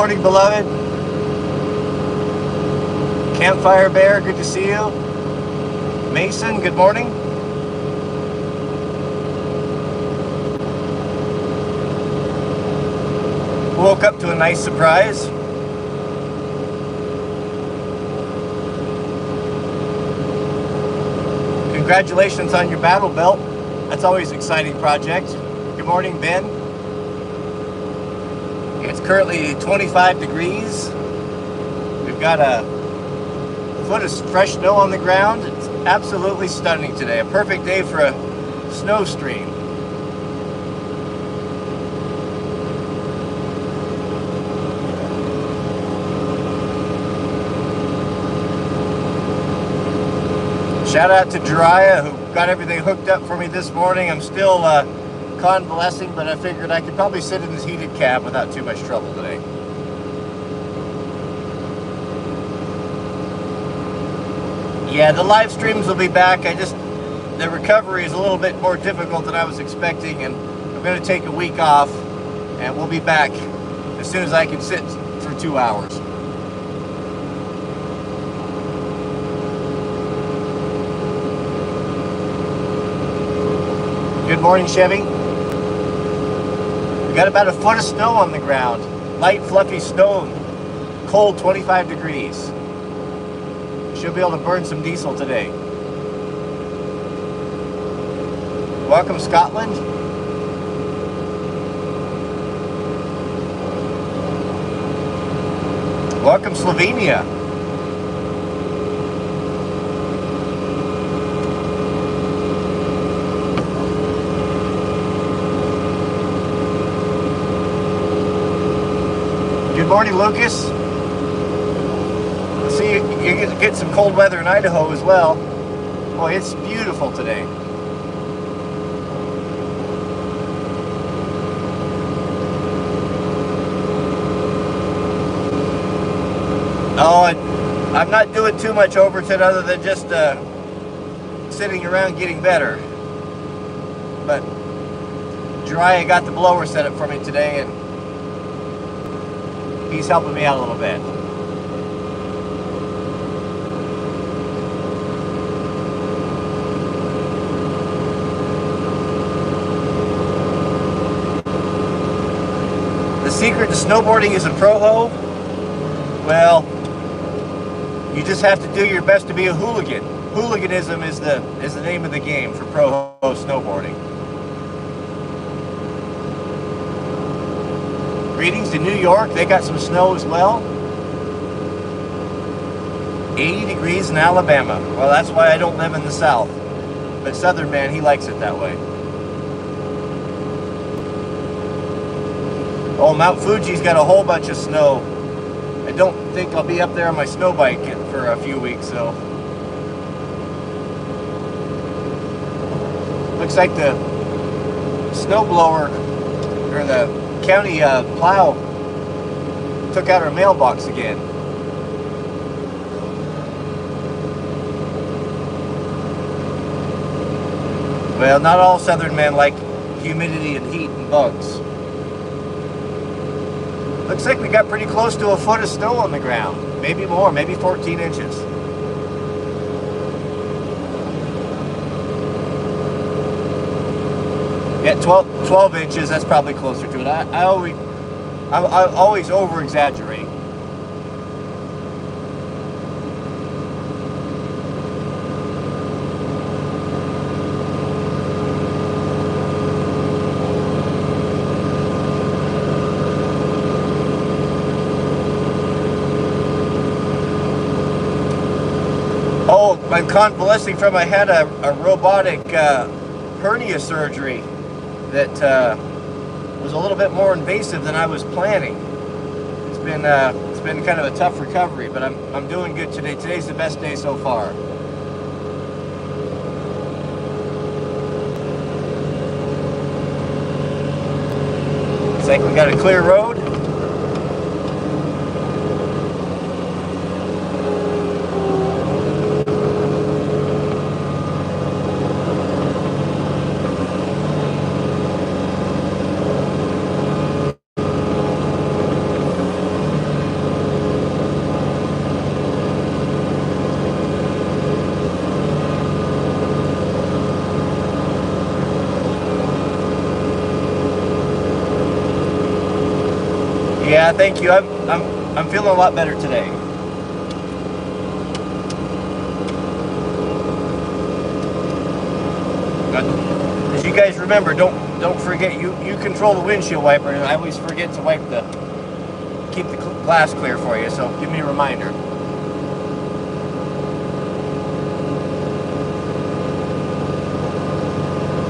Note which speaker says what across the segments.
Speaker 1: morning, beloved. Campfire Bear, good to see you. Mason, good morning. Woke up to a nice surprise. Congratulations on your battle belt. That's always an exciting project. Good morning, Ben. It's currently 25 degrees. We've got a foot of fresh snow on the ground. It's absolutely stunning today. A perfect day for a snowstream. Shout out to Jiraiya, who got everything hooked up for me this morning. I'm still convalescing, but I figured I could probably sit in this heated cab without too much trouble today. Yeah, the live streams will be back. The recovery is a little bit more difficult than I was expecting, and I'm going to take a week off, and we'll be back as soon as I can sit for 2 hours. Good morning, Chevy. We got about a foot of snow on the ground. Light, fluffy snow, cold 25 degrees. Should be able to burn some diesel today. Welcome, Scotland. Welcome, Slovenia. Good morning, Lucas. See, you get some cold weather in Idaho as well. Boy, it's beautiful today. Oh, and I'm not doing too much Overton other than just sitting around getting better. But Jiraiya got the blower set up for me today, and he's helping me out a little bit. The secret to snowboarding is a pro-ho? Well, you just have to do your best to be a hooligan. Hooliganism is the name of the game for pro-ho snowboarding. Greetings to New York. They got some snow as well. 80 degrees in Alabama. Well, that's why I don't live in the South. But Southern man, he likes it that way. Oh, Mount Fuji's got a whole bunch of snow. I don't think I'll be up there on my snow bike for a few weeks, so. Looks like the snow blower, or the county plow, took out our mailbox again. Well, not all Southern men like humidity and heat and bugs. Looks like we got pretty close to a foot of snow on the ground. Maybe more, maybe 14 inches. Yeah, 12 inches, that's probably closer to it. I always over-exaggerate. Oh, I'm convalescing from, I had a robotic hernia surgery that was a little bit more invasive than I was planning. It's been kind of a tough recovery, but I'm doing good today. Today's the best day so far. Looks like we got a clear road. Yeah, thank you. I'm feeling a lot better today. As you guys remember, don't forget you control the windshield wiper, and I always forget to keep the glass clear for you. So give me a reminder.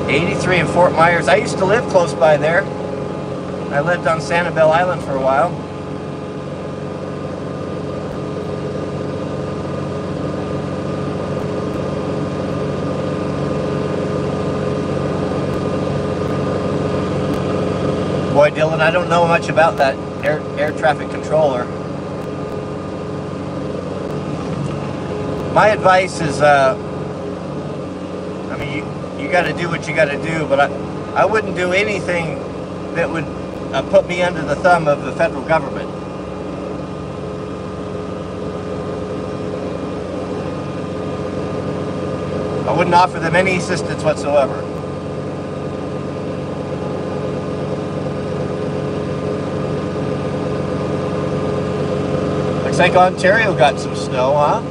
Speaker 1: '83 in Fort Myers. I used to live close by there. I lived on Sanibel Island for a while. Boy, Dylan, I don't know much about that air traffic controller. My advice is, I mean, you got to do what you got to do, but I wouldn't do anything that would put me under the thumb of the federal government. I wouldn't offer them any assistance whatsoever. Looks like Ontario got some snow, huh?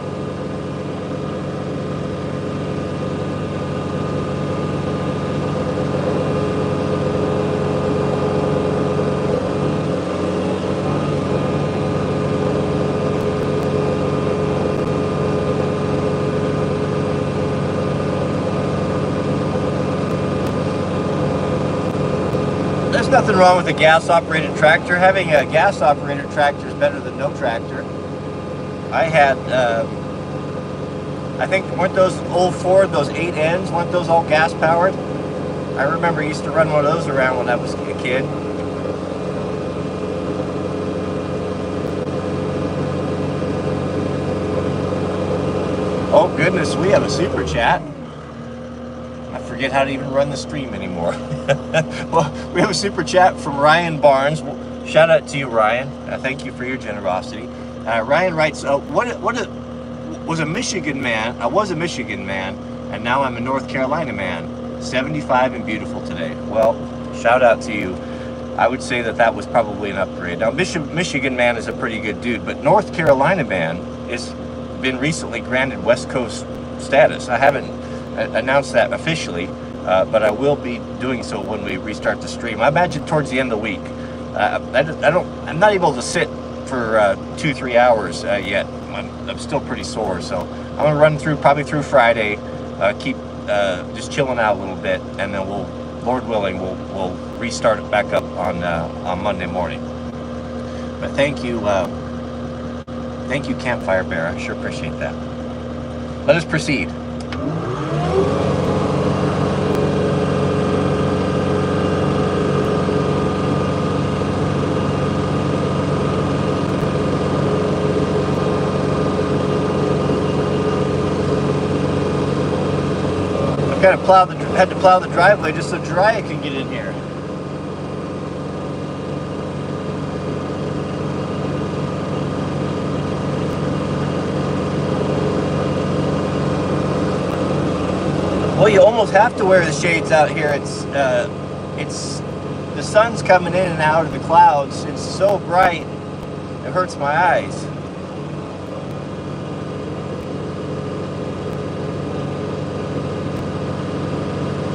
Speaker 1: There's nothing wrong with a gas-operated tractor. Having a gas-operated tractor is better than no tractor. I had, I think, weren't those old Ford, those 8Ns, weren't those all gas-powered? I remember I used to run one of those around when I was a kid. Oh goodness, we have a super chat. I forget how to even run the stream anymore. Well, we have a super chat from Ryan Barnes. Shout out to you, Ryan. Thank you for your generosity. Ryan writes, was a Michigan man. I was a Michigan man, and now I'm a North Carolina man. 75 and beautiful today. Well, shout out to you. I would say that was probably an upgrade. Now, Michigan man is a pretty good dude, but North Carolina man has been recently granted West Coast status. I haven't announced that officially, but I will be doing so when we restart the stream. I imagine towards the end of the week. I'm not able to sit for 2-3 hours yet. I'm still pretty sore, so I'm gonna run probably through Friday, keep just chilling out a little bit, and then Lord willing, we'll restart it back up on Monday morning. But thank you, Campfire Bear. I sure appreciate that. Let us proceed. Kind of had to plow the driveway just so Jiraiya can get in here. Well, you almost have to wear the shades out here. It's the sun's coming in and out of the clouds. It's so bright, it hurts my eyes.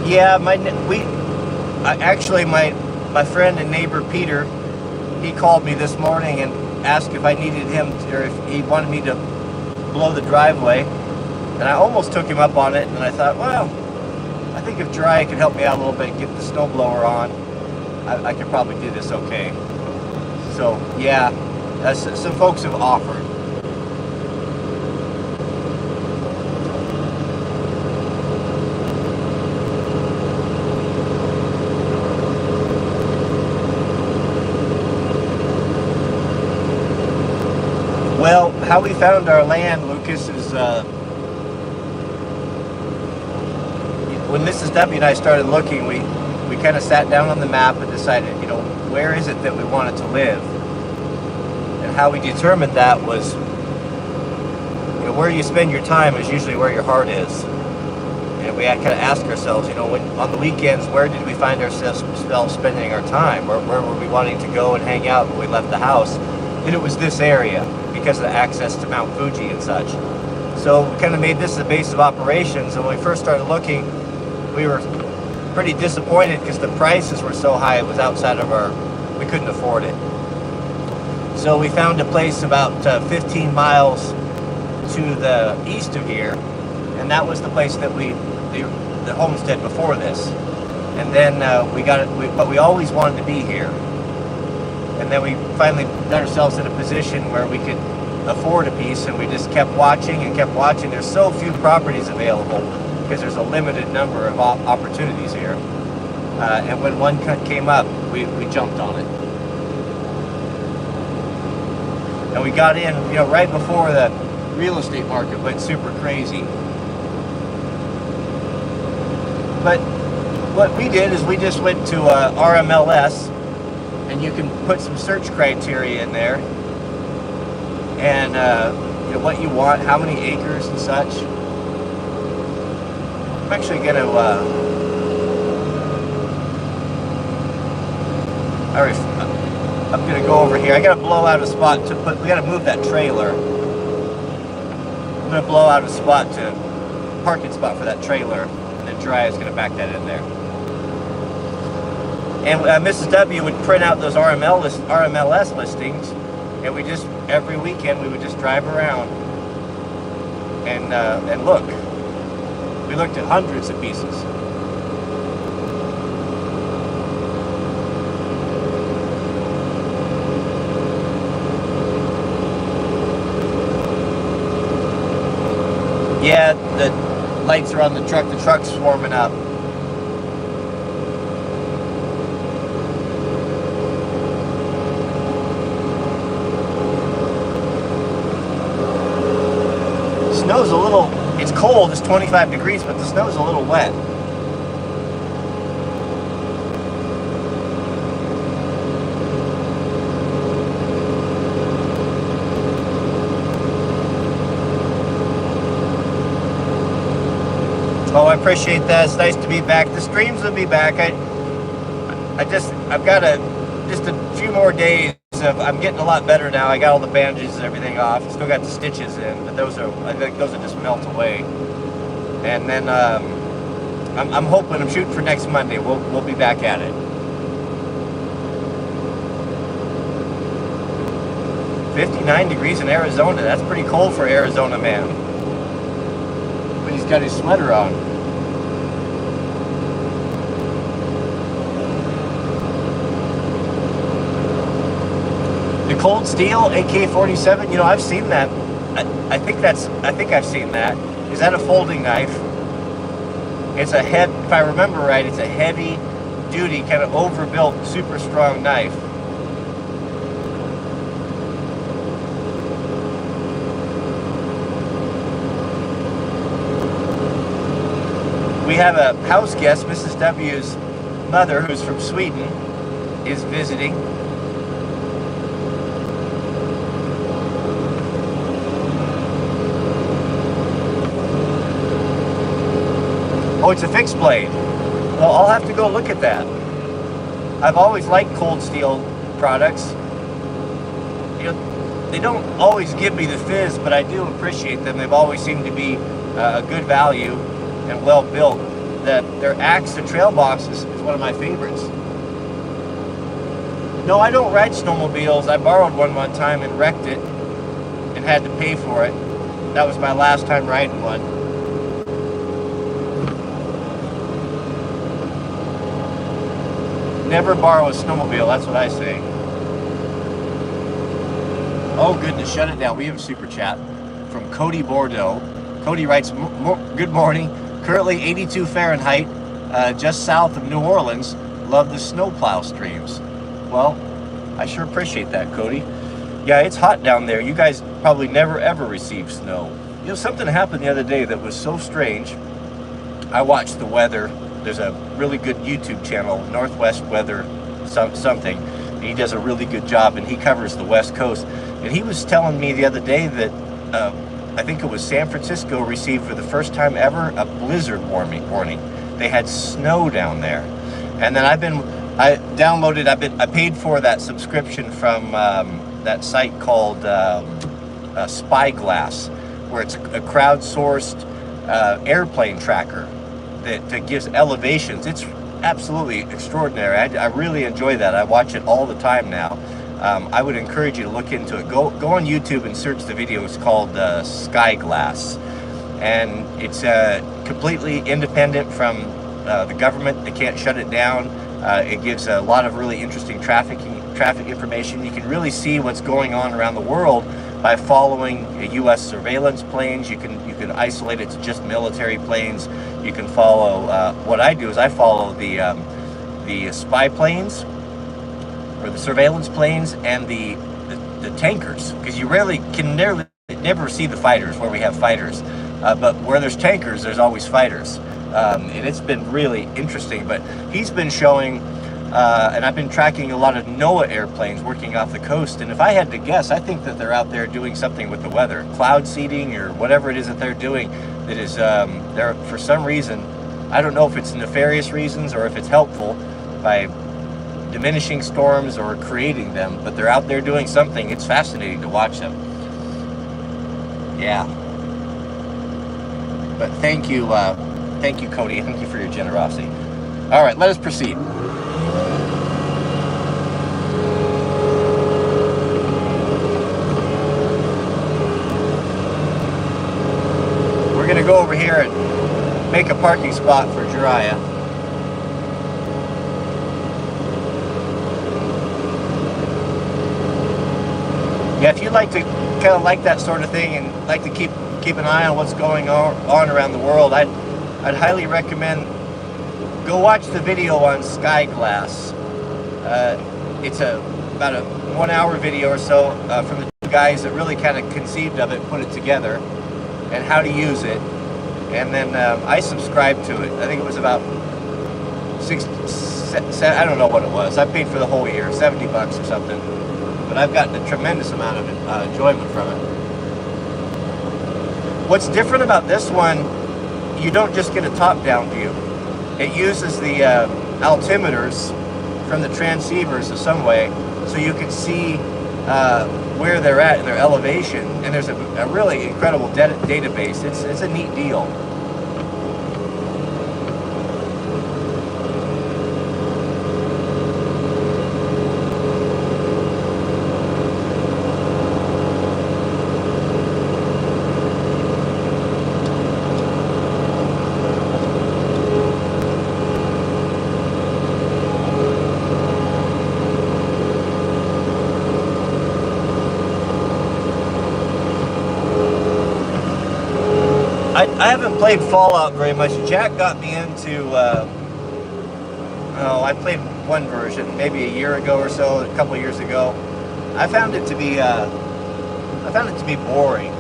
Speaker 1: Yeah, my friend and neighbor Peter, he called me this morning and asked if I needed him or if he wanted me to blow the driveway, and I almost took him up on it, and I thought, well, I think if Jiraiya could help me out a little bit and get the snowblower on, I could probably do this okay. So yeah, some folks have offered. Well, how we found our land, Lucas, is when Mrs. W and I started looking, we kind of sat down on the map and decided, where is it that we wanted to live? And how we determined that was, where you spend your time is usually where your heart is. and we kind of ask ourselves, you know, on the weekends, where did we find ourselves spending our time? Where were we wanting to go and hang out when we left the house? And it was this area because of the access to Mount Fuji and such. So we kind of made this the base of operations, and when we first started looking, we were pretty disappointed because the prices were so high. It was outside of we couldn't afford it. So we found a place about 15 miles to the east of here, and that was the place that the homestead before this. And then we got it, but we always wanted to be here. And then we finally got ourselves in a position where we could afford a piece, and we just kept watching and kept watching. There's so few properties available because there's a limited number of opportunities here. And when one came up, we jumped on it. And we got in, you know, right before the real estate market went super crazy. But what we did is we just went to RMLS, and you can put some search criteria in there, and you know, what you want, how many acres and such. I'm actually going to I'm going to go over here. I got to blow out a spot to put, we got to move that trailer. I'm going to blow out a spot to, parking spot for that trailer, and then Dry is going to back that in there. And Mrs. W would print out those RMLS listings, and we just, every weekend, we would just drive around and look. We looked at hundreds of pieces. Yeah, the lights are on the truck. The truck's warming up. Snow's a little, it's cold, it's 25 degrees, but the snow's a little wet. Oh, I appreciate that. It's nice to be back. The streams will be back. I've got just a few more days of, I'm getting a lot better now. I got all the bandages and everything off. Still got the stitches in, but I think those will just melt away. And then I'm hoping, I'm shooting for next Monday. We'll be back at it. 59 degrees in Arizona. That's pretty cold for Arizona, man. But he's got his sweater on. The Cold Steel AK-47, you know, I've seen that. I think I've seen that. Is that a folding knife? It's a if I remember right, it's a heavy duty, kind of overbuilt, super strong knife. We have a house guest, Mrs. W's mother, who's from Sweden, is visiting. Oh, it's a fixed blade. Well, I'll have to go look at that. I've always liked Cold Steel products. You know, they don't always give me the fizz, but I do appreciate them. They've always seemed to be a good value and well built. Their axe, the trail box is one of my favorites. No, I don't ride snowmobiles. I borrowed one time and wrecked it and had to pay for it. That was my last time riding one. Never borrow a snowmobile, that's what I say. Oh goodness, shut it down. We have a super chat from Cody Bordeaux. Cody writes, good morning. Currently 82 Fahrenheit, just south of New Orleans. Love the snowplow streams. Well, I sure appreciate that, Cody. Yeah, it's hot down there. You guys probably never ever receive snow. You know, something happened the other day that was so strange. I watched the weather. There's a really good YouTube channel, Northwest Weather something. And he does a really good job, and he covers the West Coast. And he was telling me the other day that I think it was San Francisco, received for the first time ever a blizzard warning. They had snow down there. And then I paid for that subscription from that site called Spyglass, where it's a crowdsourced airplane tracker that gives elevations. It's absolutely extraordinary. I really enjoy that. I watch it all the time now. I would encourage you to look into it. Go on YouTube and search the video. It's called Skyglass, and it's completely independent from the government. They can't shut it down. It gives a lot of really interesting traffic information. You can really see what's going on around the world by following U.S. surveillance planes. You can isolate it to just military planes. You can follow. What I do is I follow the spy planes, or the surveillance planes, and the tankers, because you never see the fighters where we have fighters, but where there's tankers, there's always fighters. And it's been really interesting. But he's been showing, and I've been tracking a lot of NOAA airplanes working off the coast. And if I had to guess, I think that they're out there doing something with the weather, cloud seeding or whatever it is that they're doing. That is, they're, for some reason, I don't know if it's nefarious reasons or if it's helpful by diminishing storms or creating them, but they're out there doing something. It's fascinating to watch them. Yeah. But thank you, Cody. Thank you for your generosity. All right, let us proceed. We're going to go over here and make a parking spot for Jiraiya. Yeah, if you'd like to kind of like that sort of thing and like to keep an eye on what's going on around the world, I'd highly recommend go watch the video on Skyglass. It's about a 1 hour video or so from the two guys that really kind of conceived of it, put it together, and how to use it. And then I subscribed to it. I think it was about I don't know what it was. I paid for the whole year, $70 or something. But I've gotten a tremendous amount of enjoyment from it. What's different about this one, you don't just get a top-down view. It uses the altimeters from the transceivers in some way, so you can see where they're at in their elevation. And there's a really incredible database. It's a neat deal. I haven't played Fallout very much. Jack got me into, I played one version, maybe a year ago or so, a couple of years ago. I found it to be boring.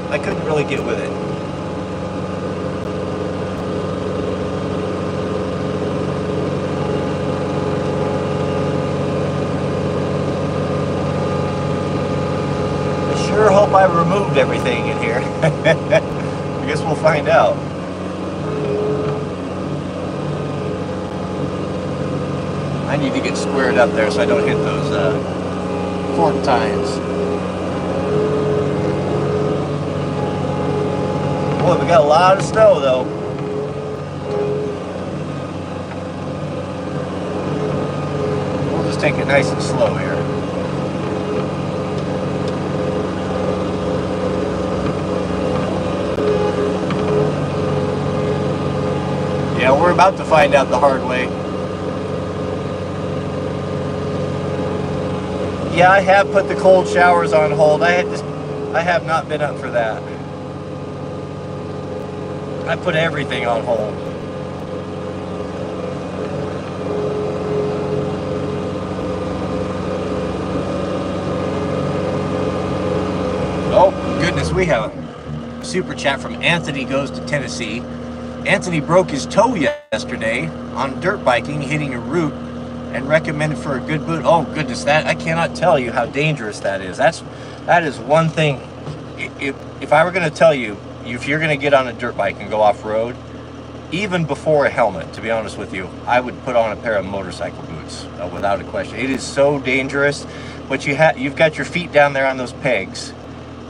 Speaker 1: I couldn't really get with it. I sure hope I removed everything in here. I guess we'll find out. I need to get squared up there so I don't hit those fork tines. Boy, we got a lot of snow though. We'll just take it nice and slow here. Yeah, we're about to find out the hard way. Yeah, I have put the cold showers on hold. I have not been up for that. I put everything on hold. Oh, goodness, we have a super chat from Anthony Goes to Tennessee. Anthony broke his toe yesterday on dirt biking, hitting a root, and recommended for a good boot. Oh goodness, that I cannot tell you how dangerous that is. That is one thing if I were going to tell you, if you're going to get on a dirt bike and go off-road, even before a helmet, to be honest with you, I would put on a pair of motorcycle boots, without a question. It is so dangerous. But you've got your feet down there on those pegs,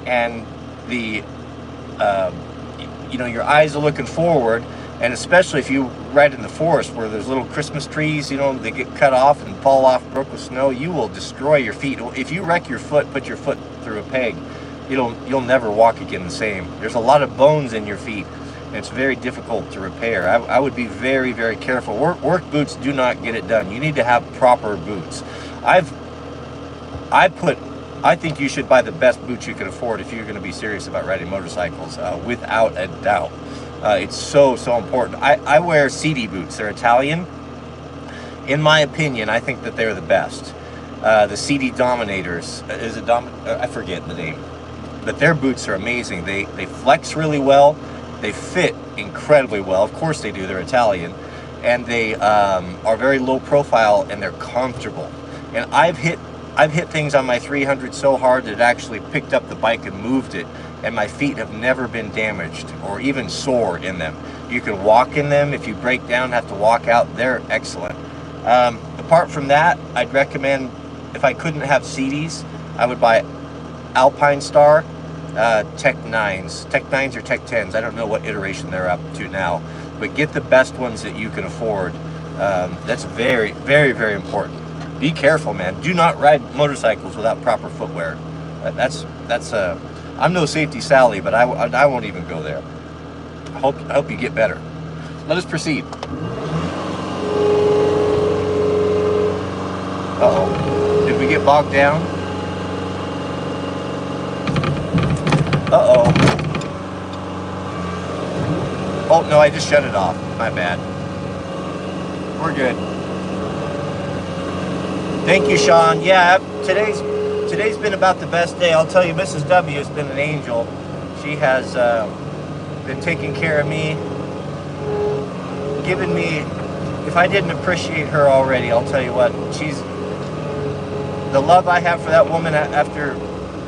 Speaker 1: and the your eyes are looking forward, and especially if you ride in the forest where there's little Christmas trees, they get cut off and fall off, broke with snow, you will destroy your feet. If you wreck your foot, put your foot through a peg, you'll never walk again the same. There's a lot of bones in your feet, and it's very difficult to repair. I would be very, very careful. Work boots do not get it done. You need to have proper boots. I think you should buy the best boots you can afford if you're going to be serious about riding motorcycles, without a doubt. It's so important. I wear CD boots. They're Italian. In my opinion, I think that they're the best. The CD Dominators. I forget the name. But their boots are amazing. They flex really well. They fit incredibly well. Of course they do. They're Italian. And they are very low profile, and they're comfortable. And I've hit things on my 300 so hard that it actually picked up the bike and moved it, and my feet have never been damaged or even sore in them. You can walk in them. If you break down, have to walk out, they're excellent. Apart from that, I'd recommend, if I couldn't have CDs, I would buy Alpinestar Tech 9s. Tech 9s or Tech 10s. I don't know what iteration they're up to now, but get the best ones that you can afford. That's very, very, very important. Be careful, man. Do not ride motorcycles without proper footwear. I'm no Safety Sally, but I won't even go there. I hope you get better. Let us proceed. Uh-oh. Did we get bogged down? Uh-oh. Oh, no, I just shut it off. My bad. We're good. Thank you, Sean. Yeah, today's been about the best day. I'll tell you, Mrs. W has been an angel. She has been taking care of me, giving me, if I didn't appreciate her already, I'll tell you what, the love I have for that woman after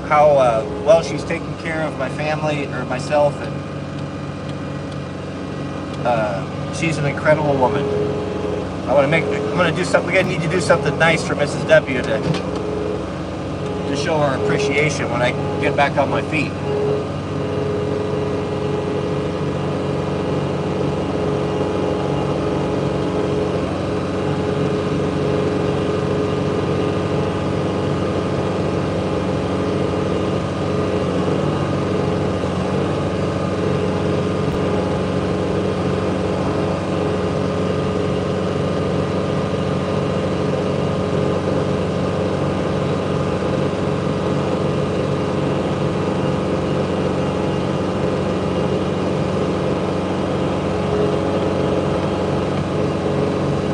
Speaker 1: how well she's taken care of my family, or myself, and she's an incredible woman. I'm gonna do something. We're gonna need to do something nice for Mrs. W to show her appreciation when I get back on my feet.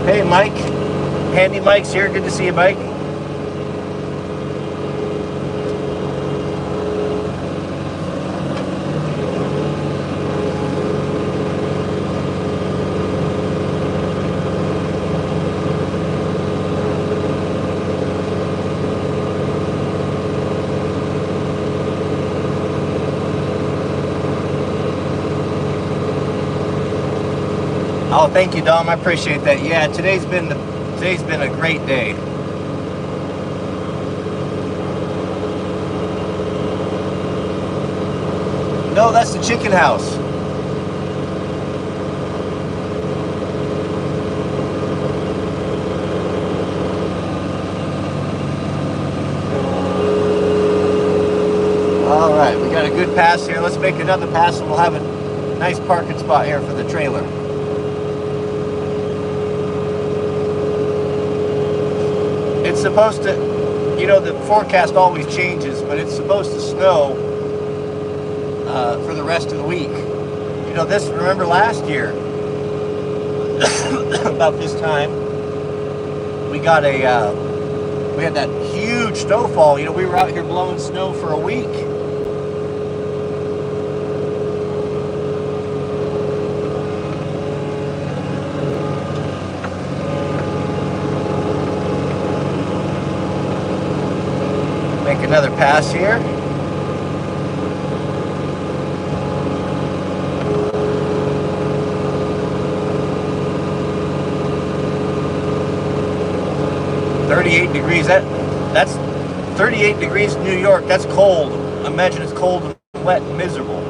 Speaker 1: Hey, Mike. Handy Mike's here. Good to see you, Mike. Oh, thank you, Dom. I appreciate that. Yeah, today's been a great day. No, that's the chicken house. All right, we got a good pass here. Let's make another pass, and we'll have a nice parking spot here for the trailer. It's supposed to, the forecast always changes, but it's supposed to snow for the rest of the week. Remember last year, about this time, we had that huge snowfall. We were out here blowing snow for a week. Make another pass here. 38 degrees. That's 38 degrees in New York. That's cold. Imagine it's cold and wet and miserable.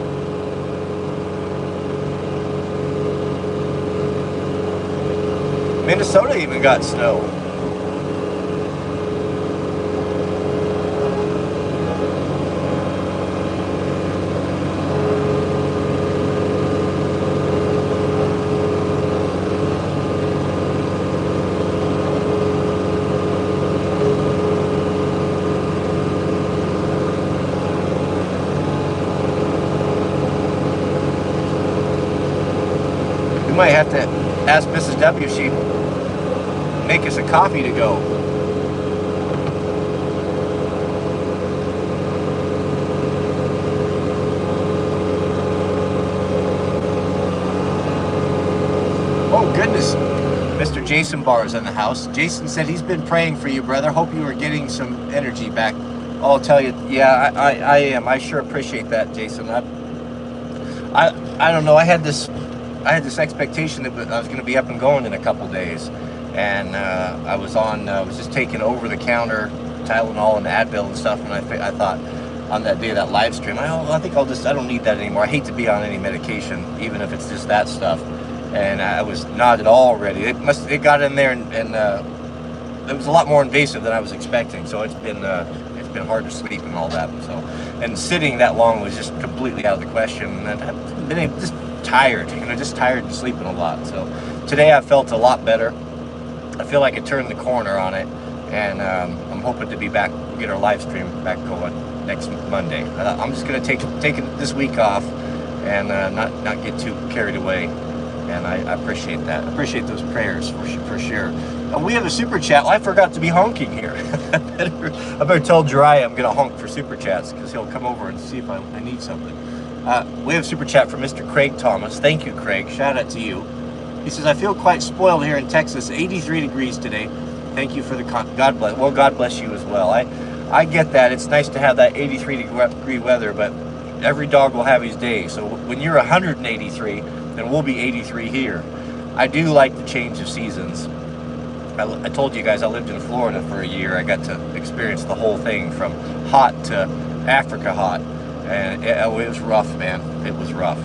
Speaker 1: Minnesota even got snow. We might have to ask Mrs. W if she'd make us a coffee to go. Oh goodness, Mr. Jason Barr is in the house. Jason said he's been praying for you, brother. Hope you are getting some energy back. I'll tell you, yeah, I am. I sure appreciate that, Jason. I don't know. I had this expectation that I was going to be up and going in a couple days, and I was just taking over the counter Tylenol and Advil and stuff, and I thought on that day of that live stream, I think I don't need that anymore. I hate to be on any medication, even if it's just that stuff. And I was not at all ready. It got in there, and it was a lot more invasive than I was expecting. So it's been hard to sleep and all that. So, and sitting that long was just completely out of the question. And I've been just tired, just tired and sleeping a lot. So today I felt a lot better. I feel like I turned the corner on it, and I'm hoping to be back, get our live stream back going next Monday. I'm just going to take this week off and not get too carried away. And I appreciate that. I appreciate those prayers for sure. We have a super chat. Well, I forgot to be honking here. I better tell Jariah I'm going to honk for super chats, because he'll come over and see if I need something. We have a super chat from Mr. Craig Thomas. Thank you, Craig. Shout out to you. He says, I feel quite spoiled here in Texas. 83 degrees today. Thank you for the God bless. Well, God bless you as well. I get that. It's nice to have that 83 degree weather, but every dog will have his day. So when you're 183, then we'll be 83 here. I do like the change of seasons. I told you guys I lived in Florida for a year. I got to experience the whole thing from hot to Africa hot. And it was rough, man. It was rough.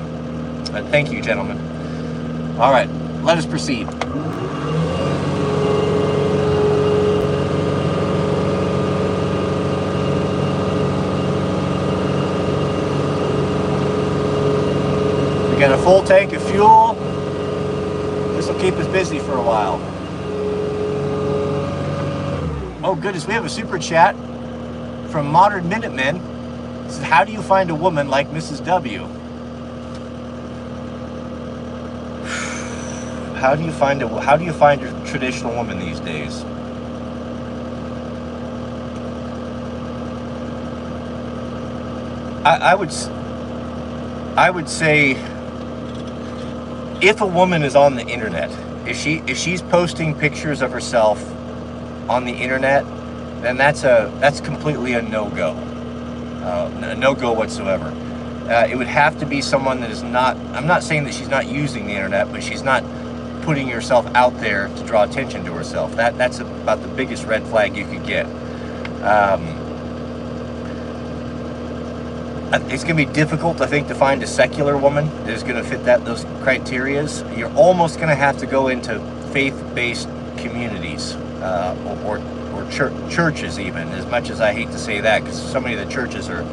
Speaker 1: But thank you, gentlemen. All right, let us proceed. We got a full tank of fuel. This will keep us busy for a while. Oh goodness, we have a super chat from Modern Minutemen. It says, how do you find a woman like Mrs. W? How do you find a traditional woman these days? I would say, if a woman is on the internet, if she's posting pictures of herself on the internet, then that's completely a no-go. A no-go whatsoever. It would have to be someone that is not, I'm not saying that she's not using the internet, but she's not putting herself out there to draw attention to herself. That's about the biggest red flag you could get. It's going to be difficult, I think, to find a secular woman that is going to fit those criterias. You're almost going to have to go into faith-based communities or churches even, as much as I hate to say that, because so many of the churches are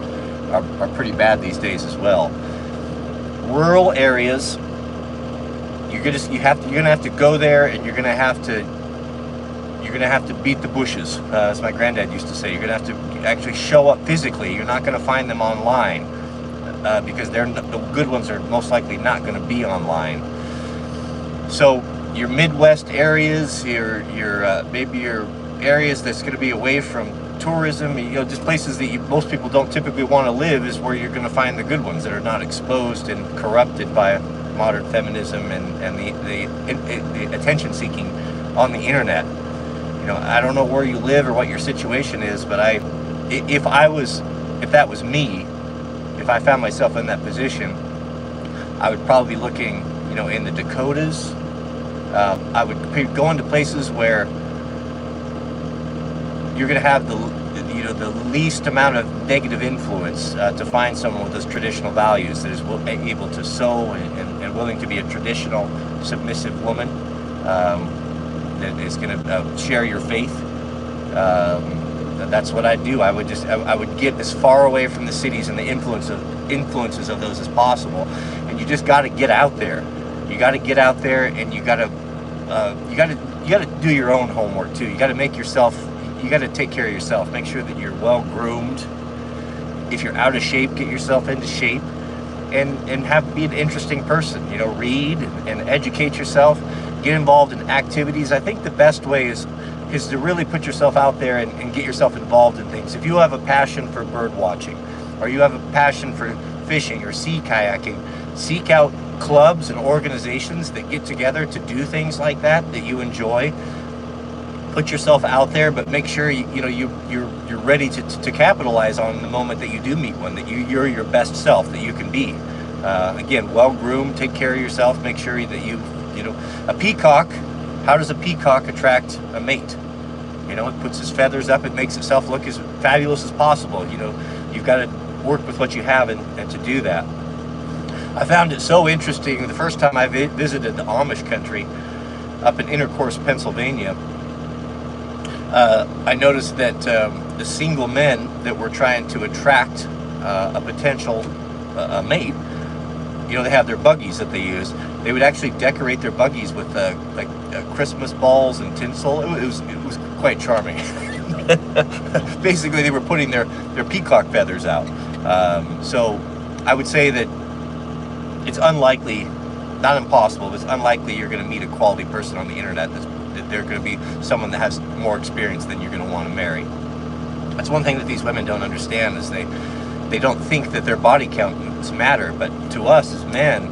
Speaker 1: pretty bad these days as well. Rural areas, you're gonna have to go there, and you're gonna have to beat the bushes, as my granddad used to say. You're gonna have to actually show up physically. You're not gonna find them online, because the good ones are most likely not going to be online. So your Midwest areas, maybe your areas that's going to be away from tourism, just places that most people don't typically want to live, is where you're going to find the good ones that are not exposed and corrupted by modern feminism and the attention seeking on the internet. I don't know where you live or what your situation is, but if that was me, if I found myself in that position, I would probably be looking, in the Dakotas. I would go into places where you're going to have the the least amount of negative influence to find someone with those traditional values that is able to sew and willing to be a traditional submissive woman, that is going to share your faith. That's what I'd do. I would get as far away from the cities and the influences of those as possible. And you just got to get out there. You got to get out there, and you got to do your own homework too. You got to make yourself. You got to take care of yourself. Make sure that you're well groomed. If you're out of shape, get yourself into shape, and be an interesting person. Read and educate yourself. Get involved in activities. I think the best way is to really put yourself out there and get yourself involved in things. If you have a passion for bird watching, or you have a passion for fishing or sea kayaking, seek out clubs and organizations that get together to do things like that you enjoy. Put yourself out there, but make sure you're ready to capitalize on the moment that you do meet one, that you're your best self that you can be. Again, well groomed, take care of yourself, make sure that a peacock. How does a peacock attract a mate? It puts its feathers up, it makes itself look as fabulous as possible. You've got to work with what you have and to do that. I found it so interesting the first time I visited the Amish country up in Intercourse, Pennsylvania. I noticed that the single men that were trying to attract a potential mate, they have their buggies that they use. They would actually decorate their buggies with Christmas balls and tinsel. It was quite charming. Basically, they were putting their peacock feathers out. So I would say that it's unlikely, not impossible, but it's unlikely you're going to meet a quality person on the internet that they're going to be someone that has more experience than you're going to want to marry. That's one thing that these women don't understand, is they don't think that their body counts matter. But to us as men,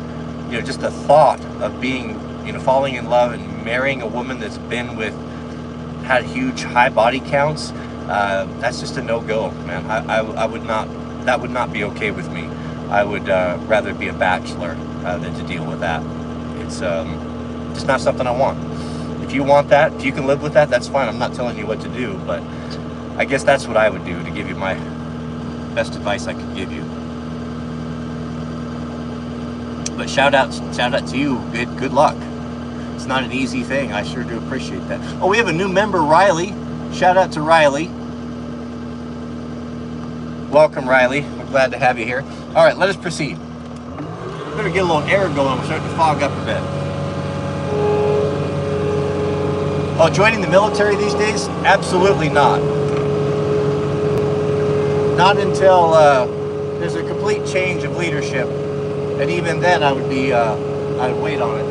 Speaker 1: just the thought of falling in love and marrying a woman that's had huge high body counts, that's just a no-go, man. I would not. That would not be okay with me. I would rather be a bachelor than to deal with that. It's just not something I want. If you want that, if you can live with that, that's fine. I'm not telling you what to do, but I guess that's what I would do, to give you my best advice I could give you. But shout out to you. Good luck. It's not an easy thing. I sure do appreciate that. Oh, we have a new member, Riley. Shout out to Riley. Welcome, Riley. We're glad to have you here. All right, let us proceed. We better get a little air going. We're starting to fog up a bit. Oh, joining the military these days? Absolutely not. Not until there's a complete change of leadership. And even then, I'd wait on it.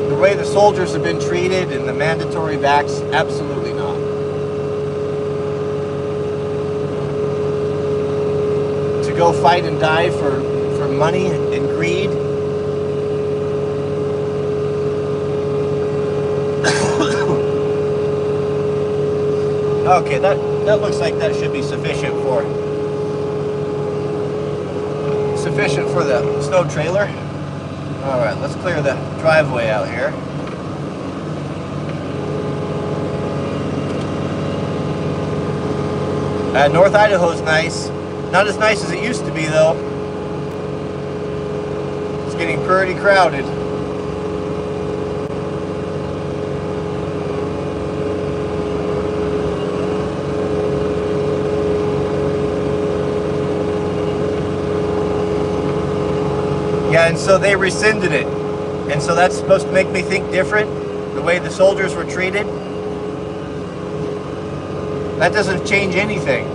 Speaker 1: The way the soldiers have been treated and the mandatory vax, absolutely not. To go fight and die for money and greed. Okay, that looks like that should be sufficient for the snow trailer. All right, let's clear the driveway out here. North Idaho's nice. Not as nice as it used to be, though. It's getting pretty crowded. Yeah, and so they rescinded it. And so that's supposed to make me think different, the way the soldiers were treated. That doesn't change anything.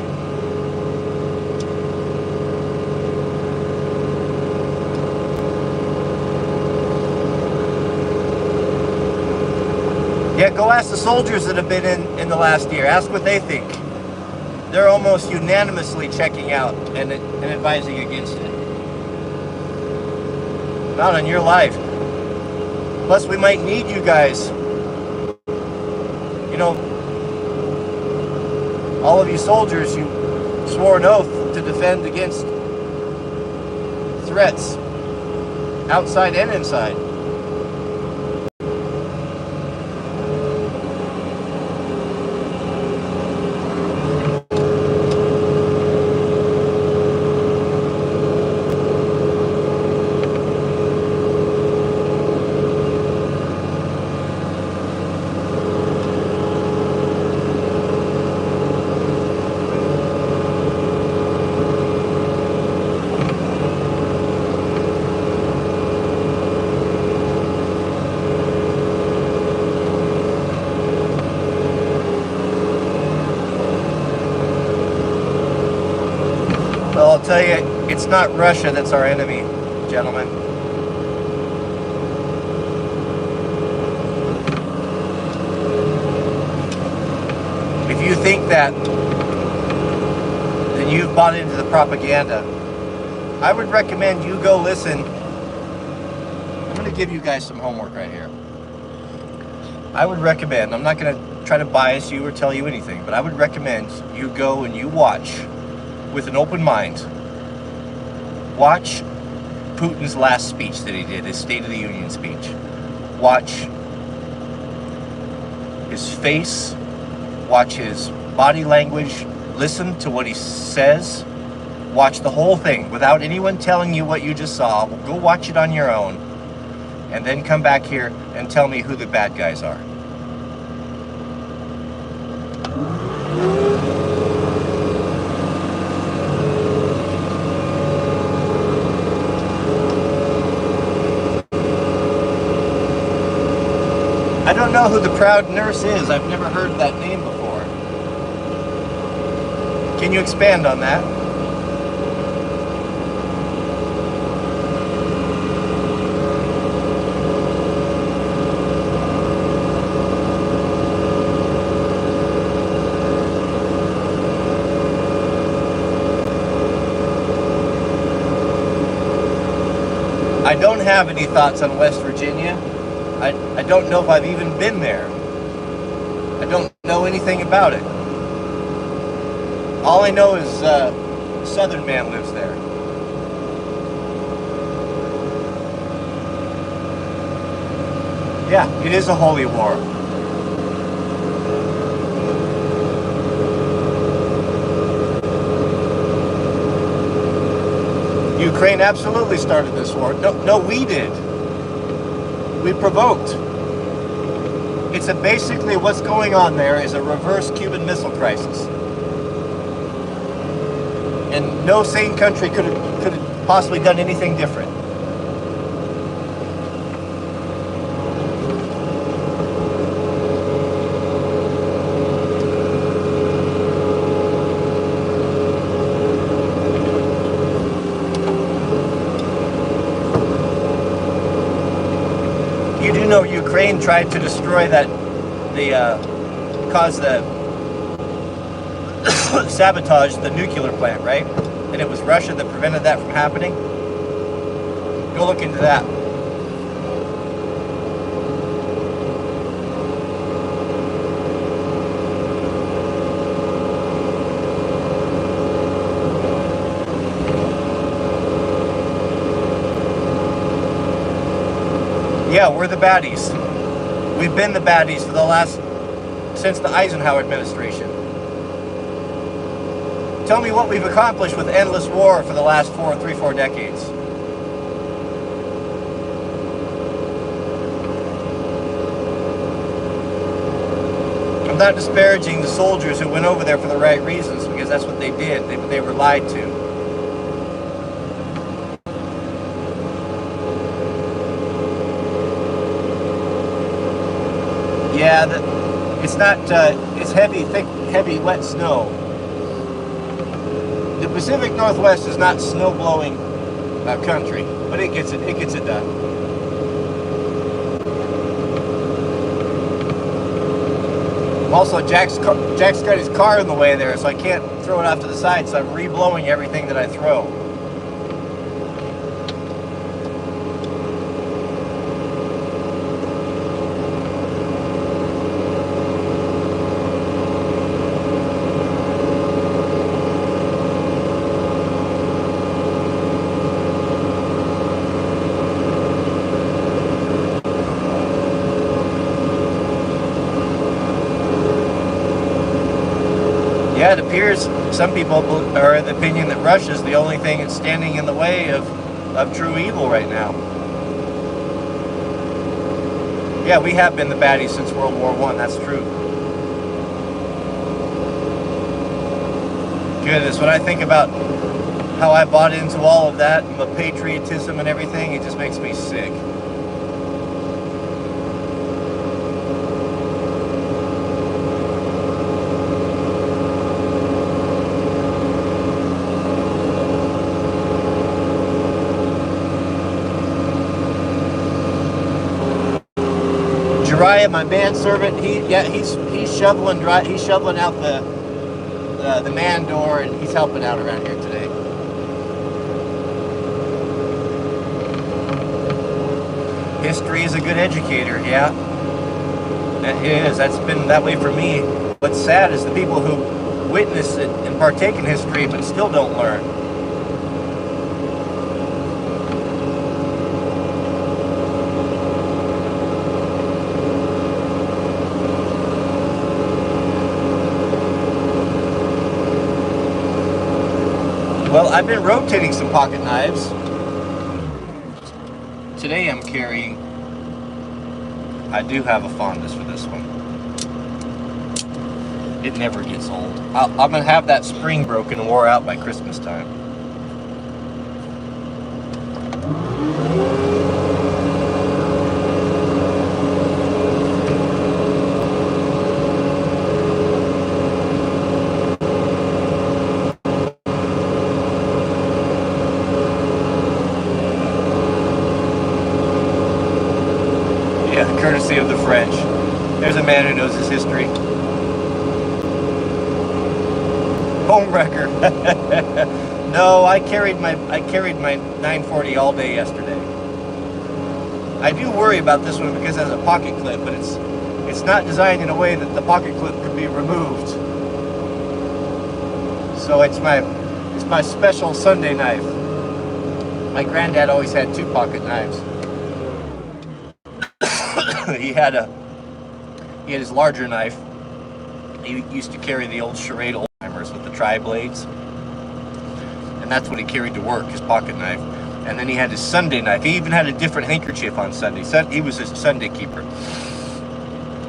Speaker 1: Yeah, go ask the soldiers that have been in the last year. Ask what they think. They're almost unanimously checking out and advising against it. Not on your life. Plus, we might need you guys. You know, all of you soldiers, you swore an oath to defend against threats, outside and inside. tell you, it's not Russia that's our enemy, gentlemen. If you think that, then you've bought into the propaganda. I would recommend you go listen. I'm going to give you guys some homework right here. I would recommend, I'm not going to try to bias you or tell you anything, but I would recommend you go and you watch with an open mind. Watch Putin's last speech that he did, his State of the Union speech. Watch his face, watch his body language, listen to what he says, watch the whole thing without anyone telling you what you just saw. Go watch it on your own, and then come back here and tell me who the bad guys are. I don't know who the proud nurse is. I've never heard that name before. Can you expand on that? I don't have any thoughts on West Virginia. I don't know if I've even been there. I don't know anything about it. All I know is a Southern man lives there. Yeah, it is a holy war. Ukraine absolutely started this war. No, we did. We provoked. It's basically what's going on there is a reverse Cuban Missile Crisis. And no sane country could have possibly done anything different. You do know Ukraine tried to destroy cause the sabotage the nuclear plant, right? And it was Russia that prevented that from happening. Go look into that. Yeah, we're the baddies. We've been the baddies since the Eisenhower administration. Tell me what we've accomplished with endless war for the last 4 decades. I'm not disparaging the soldiers who went over there for the right reasons, because that's what they did. They were lied to. Yeah, it's not, it's heavy, thick, heavy, wet snow. The Pacific Northwest is not snow-blowing country, but it gets it done. Also, Jack's got his car in the way there, so I can't throw it off to the side, so I'm re-blowing everything that I throw. Yeah, it appears some people are of the opinion that Russia's the only thing that's standing in the way of true evil right now. Yeah, we have been the baddies since World War I, that's true. Goodness, when I think about how I bought into all of that, and the patriotism and everything, it just makes me sick. Jariah, my manservant, he's shoveling out the man door, and he's helping out around here today. History is a good educator, yeah. It is. That's been that way for me. What's sad is the people who witness it and partake in history but still don't learn. Well, I've been rotating some pocket knives. Today I'm carrying, I do have a fondness for this one. It never gets old. I'm going to have that spring broken and wore out by Christmas time. Courtesy of the French. There's a man who knows his history. Homewrecker. No, I carried my 940 all day yesterday. I do worry about this one because it has a pocket clip, but it's not designed in a way that the pocket clip can be removed. So it's my special Sunday knife. My granddad always had two pocket knives. He had his larger knife. He used to carry the old charade old timers with the tri-blades, and that's what he carried to work, his pocket knife. And then he had his Sunday knife. He even had a different handkerchief on Sunday. He was a Sunday keeper,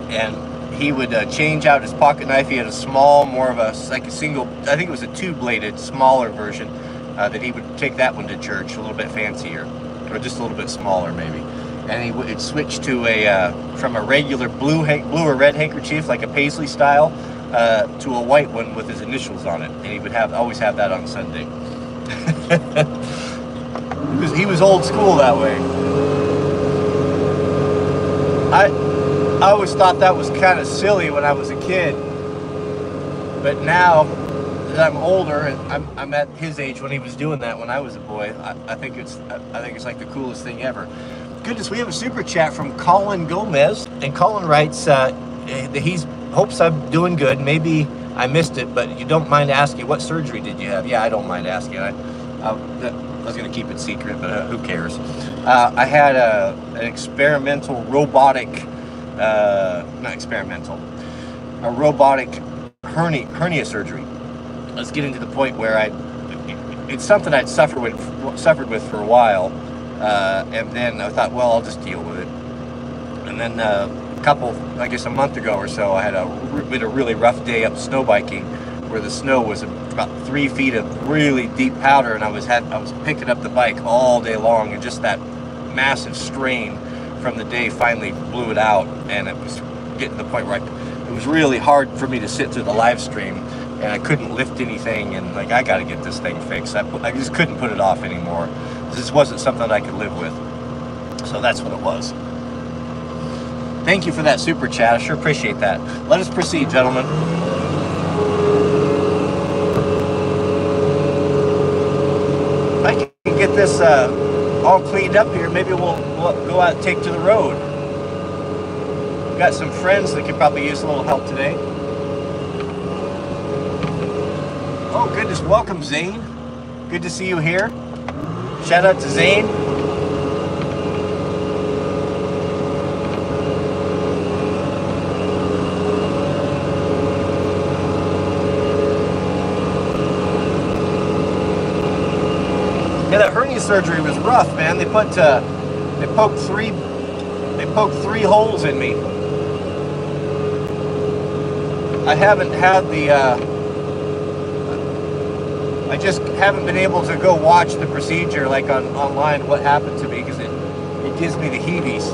Speaker 1: and he would change out his pocket knife. He had a small, more of like a single, I think it was a two-bladed, smaller version, that he would take that one to church, a little bit fancier, or just a little bit smaller maybe. And he would switch to from a regular blue or red handkerchief, like a paisley style, to a white one with his initials on it. And he would always have that on Sunday. Because he was old school that way. I always thought that was kind of silly when I was a kid, but now that I'm older and I'm at his age when he was doing that when I was a boy, I think it's like the coolest thing ever. Goodness, we have a super chat from Colin Gomez, and Colin writes that he hopes I'm doing good. Maybe I missed it, but you don't mind asking, what surgery did you have? Yeah, I don't mind asking. I was going to keep it secret, but who cares? I had an experimental robotic, not experimental, a robotic hernia surgery. Let's get into the point where it's something I'd suffered with for a while. And then I thought, well, I'll just deal with it. And then a month ago or so, I had a really rough day up snow biking, where the snow was about 3 feet of really deep powder, and I was picking up the bike all day long, and just that massive strain from the day finally blew it out, and it was getting to the point where it was really hard for me to sit through the live stream, and I couldn't lift anything, and like, I got to get this thing fixed. I just couldn't put it off anymore. This wasn't something I could live with. So that's what it was. Thank you for that super chat. I sure appreciate that. Let us proceed, gentlemen. If I can get this all cleaned up here, maybe we'll go out and take to the road. We've got some friends that could probably use a little help today. Oh goodness, welcome Zane. Good to see you here. Shout out to Zane. Yeah, that hernia surgery was rough, man. They poked three holes in me. I haven't had I just haven't been able to go watch the procedure like online, what happened to me, because it gives me the heebies.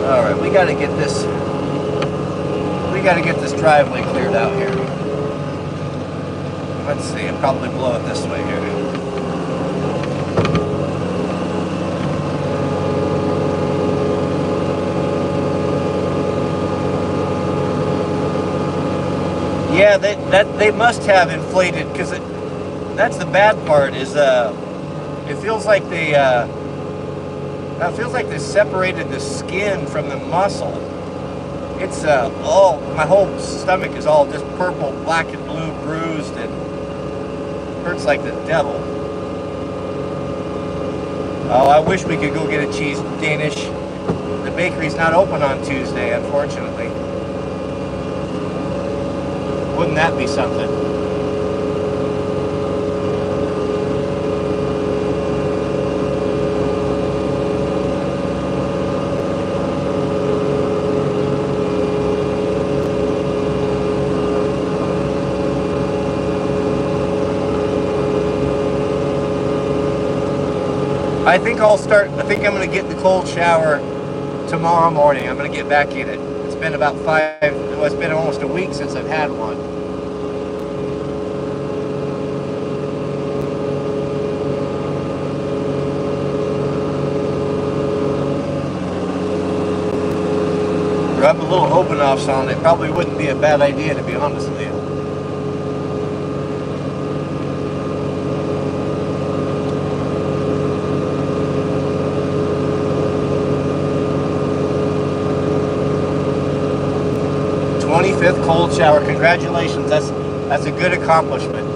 Speaker 1: All right, we got to get this driveway cleared out here. Let's see, I'll probably blow it this way here. Yeah, they must have inflated, because that's the bad part. Is it feels like they separated the skin from the muscle. It's my whole stomach is all just purple, black and blue, bruised, and hurts like the devil. Oh, I wish we could go get a cheese Danish. The bakery's not open on Tuesday, unfortunately. Wouldn't that be something? I think I'm going to get the cold shower tomorrow morning. I'm going to get back in it. It's been about it's been almost a week since I've had one. Rub a little open-offs on it. Probably wouldn't be a bad idea, to be honest with you. '25th cold shower. Congratulations. That's a good accomplishment.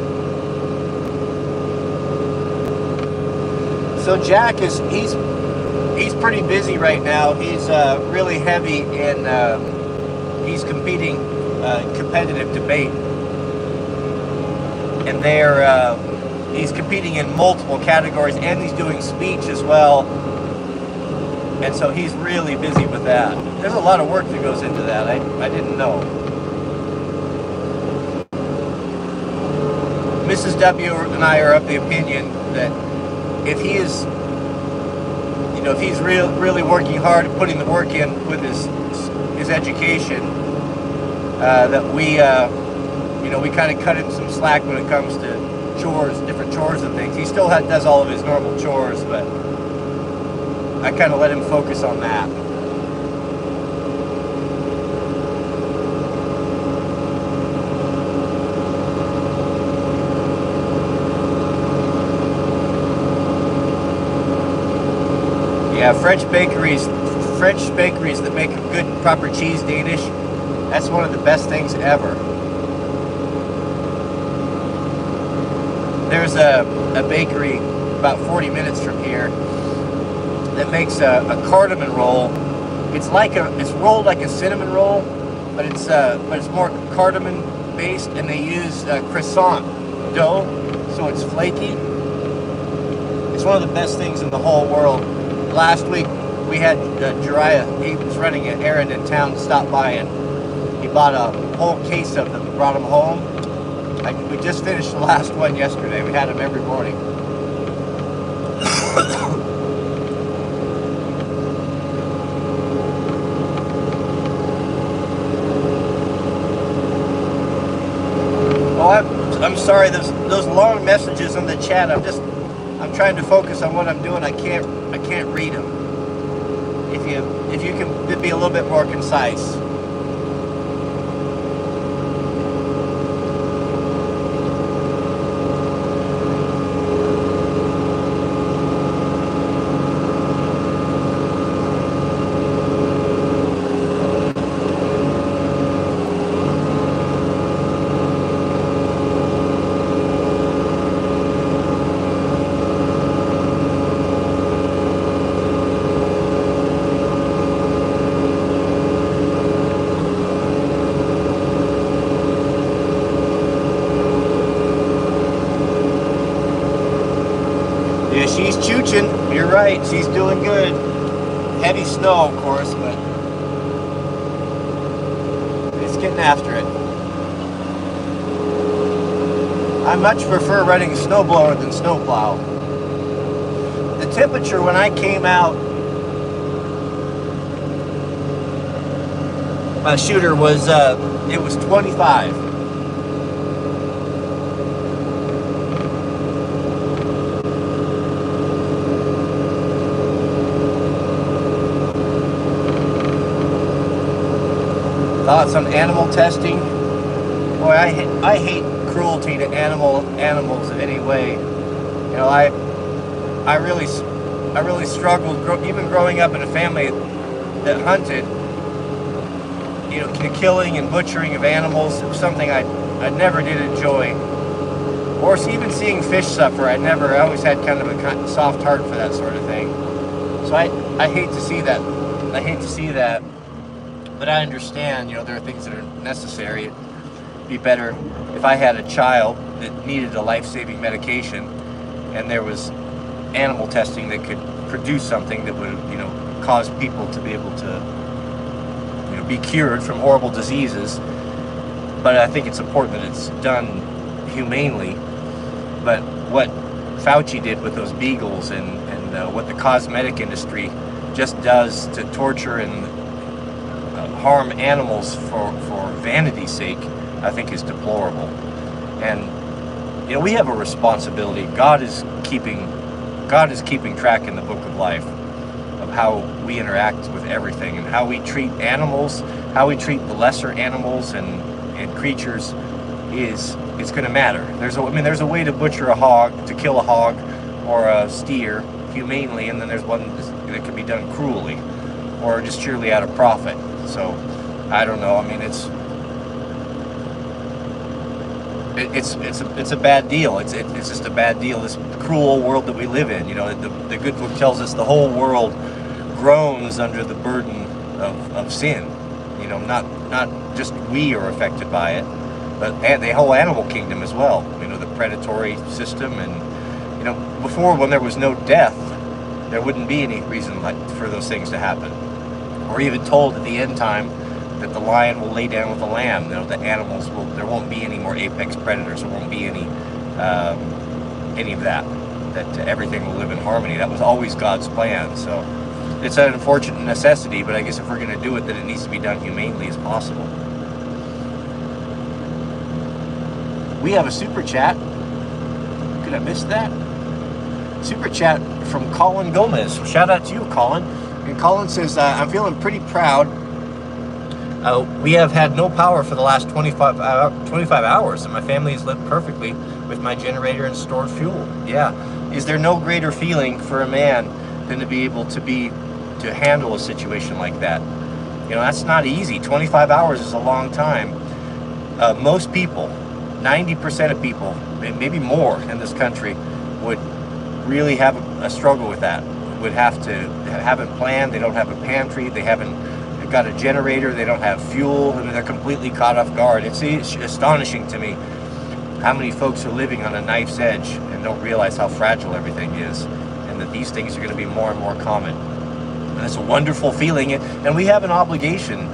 Speaker 1: So Jack he's pretty busy right now. He's really heavy in he's competing competitive debate, and he's competing in multiple categories, and he's doing speech as well. And so he's really busy with that. There's a lot of work that goes into that. I didn't know. Mrs. W and I are of the opinion that if he is, if he's really working hard and putting the work in with his education, that we kind of cut him some slack when it comes to chores, different chores and things. He still does all of his normal chores, but I kind of let him focus on that. Yeah, French bakeries that make a good, proper cheese Danish, that's one of the best things ever. There's a bakery about 40 minutes from here that makes a cardamom roll. It's rolled like a cinnamon roll, but it's more cardamom based, and they use croissant dough, so it's flaky. It's one of the best things in the whole world. Last week we had Jariah. He was running an errand in town, stopped by, and he bought a whole case of them and brought them home. We just finished the last one yesterday. We had them every morning. I'm sorry, those long messages in the chat. I'm trying to focus on what I'm doing. I can't read them. If you can be a little bit more concise. She's chooching. You're right. She's doing good. Heavy snow, of course, but it's getting after it. I much prefer running snowblower than snowplow. The temperature when I came out, my shooter was it was 25. thoughts on animal testing? Boy, I hate cruelty to animals in any way. You know, I really struggled, even growing up in a family that hunted. You know, the killing and butchering of animals was something I never did enjoy. Or even seeing fish suffer, I always had kind of a soft heart for that sort of thing. So I hate to see that. I hate to see that. But I understand, you know, there are things that are necessary. It'd be better if I had a child that needed a life-saving medication and there was animal testing that could produce something that would, you know, cause people to be able to, you know, be cured from horrible diseases. But I think it's important that it's done humanely. But what Fauci did with those beagles and what the cosmetic industry just does to torture and harm animals for vanity's sake, I think is deplorable. And you know, we have a responsibility. God is keeping track in the book of life of how we interact with everything and how we treat animals, how we treat the lesser animals and creatures it's going to matter. There's a way to butcher a hog, to kill a hog or a steer humanely, and then there's one that can be done cruelly or just purely out of profit. So I don't know. I mean, it's a bad deal. It's just a bad deal. This cruel world that we live in. You know, the good book tells us the whole world groans under the burden of sin. You know, not just we are affected by it, but the whole animal kingdom as well. You know, the predatory system, and you know, before, when there was no death, there wouldn't be any reason for those things to happen. We're even told at the end time that the lion will lay down with the lamb. You know, the animals there won't be any more apex predators. There won't be any of that. That everything will live in harmony. That was always God's plan. So it's an unfortunate necessity, but I guess if we're going to do it, then it needs to be done humanely as possible. We have a super chat. Could I miss that? Super chat from Colin Gomez. Shout out to you, Colin. And Colin says, I'm feeling pretty proud. We have had no power for the last 25 hours, and my family has lived perfectly with my generator and stored fuel. Yeah. Is there no greater feeling for a man than to be able to handle a situation like that? You know, that's not easy. 25 hours is a long time. Most people, 90% of people, maybe more in this country, would really have a struggle with that. Would haven't planned. They don't have a pantry. They've got a generator. They don't have fuel. I mean, they're completely caught off guard. It's astonishing to me how many folks are living on a knife's edge and don't realize how fragile everything is, and that these things are going to be more and more common. And it's a wonderful feeling, and we have an obligation.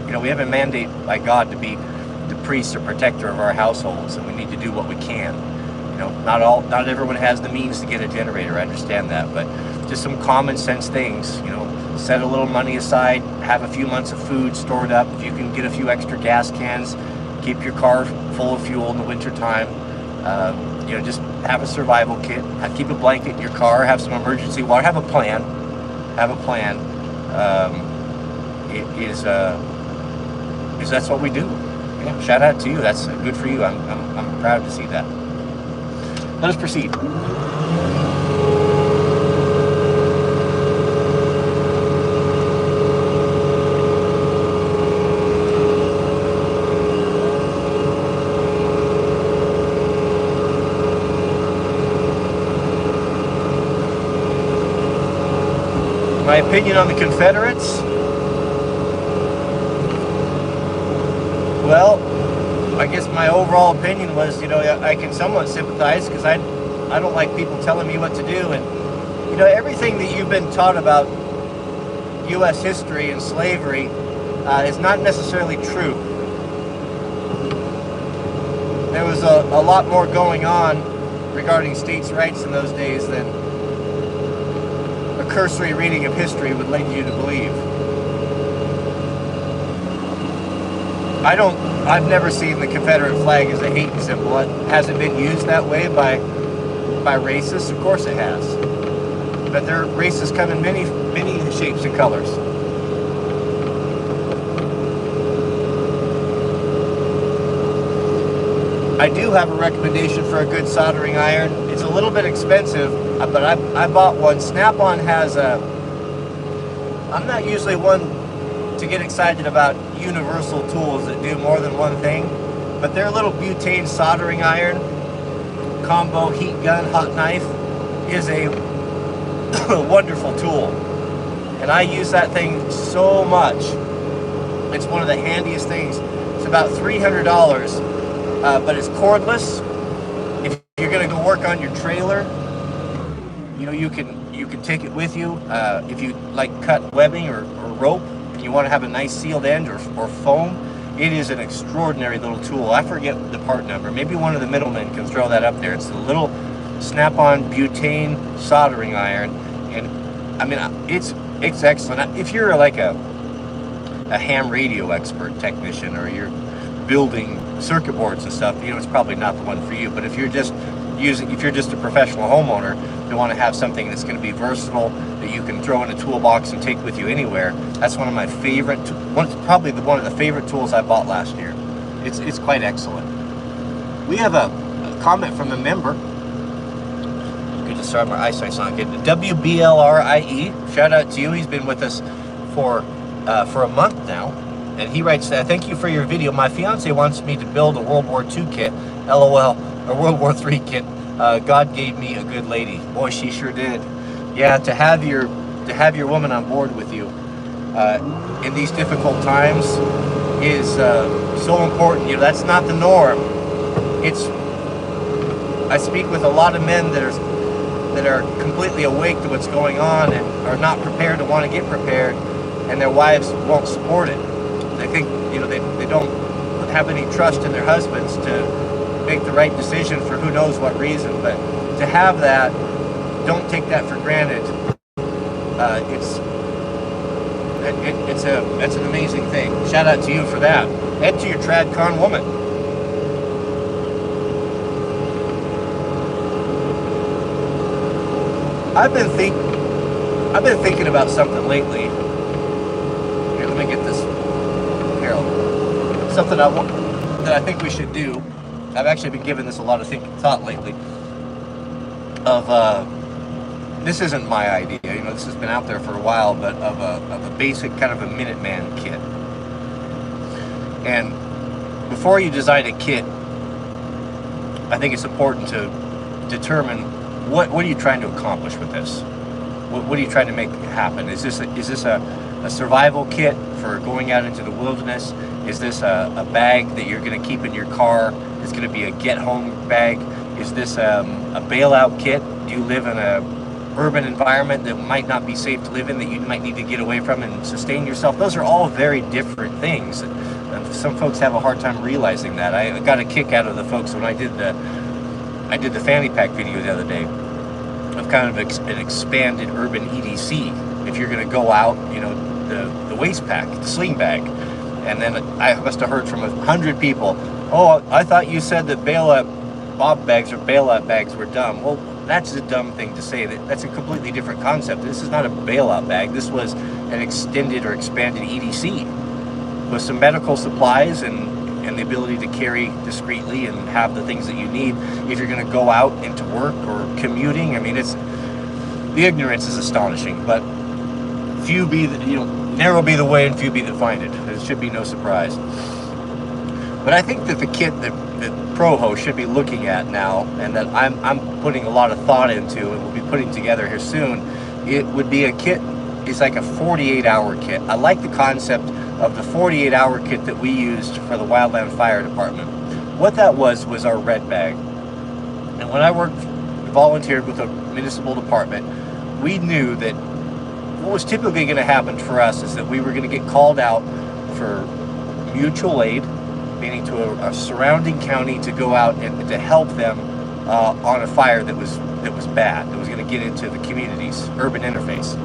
Speaker 1: You know, we have a mandate by God to be the priest or protector of our households, and we need to do what we can. You know, not everyone has the means to get a generator. I understand that, but just some common sense things. You know, set a little money aside, have a few months of food stored up. If you can get a few extra gas cans, keep your car full of fuel in the wintertime. You know, just have a survival kit. Keep a blanket in your car. Have some emergency water. Have a plan. Is that's what we do. Yeah, shout out to you. That's good for you. I'm proud to see that. Let us proceed. My opinion on the Confederates? Well, I guess my overall opinion was, you know, I can somewhat sympathize because I don't like people telling me what to do. And, you know, everything that you've been taught about U.S. history and slavery is not necessarily true. There was a lot more going on regarding states' rights in those days than a cursory reading of history would lead you to believe. I've never seen the Confederate flag as a hate symbol. Has it been used that way by racists? Of course it has. But their races come in many shapes and colors. I do have a recommendation for a good soldering iron. It's a little bit expensive, but I bought one. Snap-on has a... I'm not usually one to get excited about universal tools that do more than one thing, but their little butane soldering iron combo heat gun hot knife is a wonderful tool, and I use that thing so much. It's one of the handiest things. It's about $300, but it's cordless. If you're going to go work on your trailer, you know, you can take it with you. If you like cut webbing or rope, and you want to have a nice sealed end or foam, it is an extraordinary little tool. I forget the part number. Maybe one of the middlemen can throw that up there. It's the little Snap-on butane soldering iron, and I mean, it's excellent. If you're like a ham radio expert technician, or you're building circuit boards and stuff, you know, it's probably not the one for you. But if you're just a professional homeowner, you want to have something that's going to be versatile, that you can throw in a toolbox and take with you anywhere. That's one of my favorite. Probably one of the favorite tools I bought last year. It's quite excellent. We have a comment from a member. Good to start. My eyesight's not good. WBLRIE. Shout out to you. He's been with us for a month now, and he writes, "Thank you for your video. My fiance wants me to build a World War II kit. LOL. A World War III kit. God gave me a good lady." Boy, she sure did. Yeah, to have your woman on board with you in these difficult times is so important. You know, that's not the norm. I speak with a lot of men that are completely awake to what's going on and are not prepared to want to get prepared, and their wives won't support it. They think, you know, they don't have any trust in their husbands to make the right decision for who knows what reason. But to have that, don't take that for granted. It's an amazing thing. Shout out to you for that, and to your TradCon woman. I've been thinking about something lately. Here, let me get this. Here, something that I think we should do. I've actually been giving this a lot of thought lately. This isn't my idea, you know, this has been out there for a while, but of a basic kind of a Minuteman kit. And before you design a kit, I think it's important to determine what are you trying to accomplish with this. What are you trying to make happen? Is this a survival kit for going out into the wilderness? Is this a bag that you're going to keep in your car? It's going to be a get-home bag? Is this a bailout kit? Do you live in a urban environment that might not be safe to live in, that you might need to get away from and sustain yourself? Those are all very different things. And some folks have a hard time realizing that. I got a kick out of the folks when I did the fanny pack video the other day of kind of an expanded urban EDC. If you're going to go out, you know, the waist pack, the sling bag. And then I must have heard from 100 people, "Oh, I thought you said that bob bags or bailout bags were dumb." Well, that's a dumb thing to say. That's a completely different concept. This is not a bailout bag. This was an extended or expanded EDC with some medical supplies and the ability to carry discreetly and have the things that you need if you're going to go out into work or commuting. I mean, the ignorance is astonishing, but narrow be the way and few be that find it. It should be no surprise. But I think that the kit that ProHo should be looking at now, and that I'm putting a lot of thought into and we'll be putting together here soon, it would be a kit. It's like a 48-hour kit. I like the concept of the 48-hour kit that we used for the Wildland Fire Department. What that was our red bag. And when I volunteered with a municipal department, we knew that what was typically going to happen for us is that we were going to get called out for mutual aid, meaning to a surrounding county, to go out and to help them on a fire that was bad, that was going to get into the community's urban interface.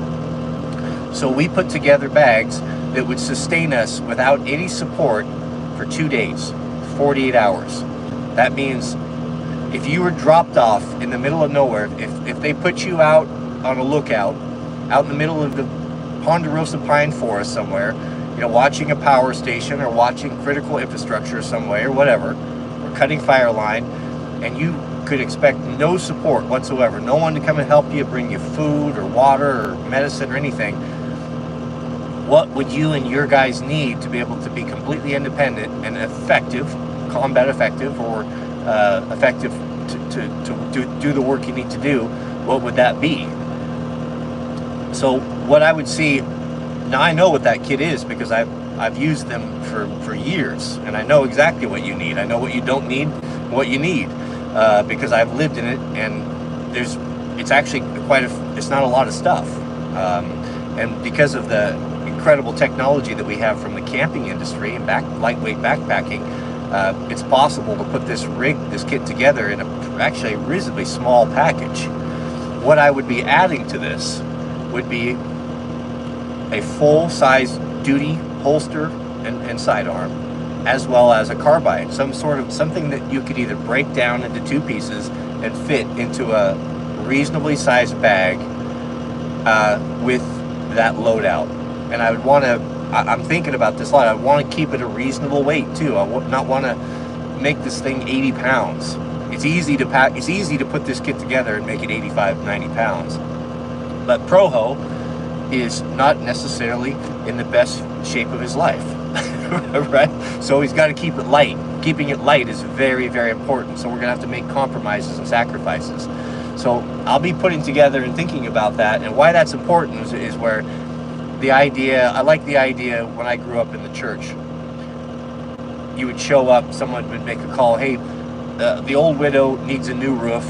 Speaker 1: So we put together bags that would sustain us without any support for 2 days, 48 hours. That means if you were dropped off in the middle of nowhere, if they put you out on a lookout, out in the middle of the Ponderosa Pine Forest somewhere, you know, watching a power station or watching critical infrastructure somewhere or whatever, or cutting fire line, and you could expect no support whatsoever, no one to come and help you, bring you food or water or medicine or anything, what would you and your guys need to be able to be completely independent and effective, combat effective, or effective to do the work you need to do? What would that be? So what I would see, now I know what that kit is because I've used them for years, and I know exactly what you need. I know what you don't need, what you need, because I've lived in it, and it's actually it's not a lot of stuff, and because of the incredible technology that we have from the camping industry and lightweight backpacking, it's possible to put this kit together in actually a reasonably small package. What I would be adding to this would be a full-size duty holster and sidearm, as well as a carbine, something that you could either break down into two pieces and fit into a reasonably sized bag with that loadout. And I would want to, I'm thinking about this a lot, I want to keep it a reasonable weight too. I would not want to make this thing 80 pounds. It's easy to pack, it's easy to put this kit together and make it 85, 90 pounds. But Proho is not necessarily in the best shape of his life, right? So he's got to keep it light. Keeping it light is very, very important. So we're gonna have to make compromises and sacrifices. So I'll be putting together and thinking about that, and why that's important is where the idea, I like the idea when I grew up in the church. You would show up, someone would make a call, hey, the old widow needs a new roof.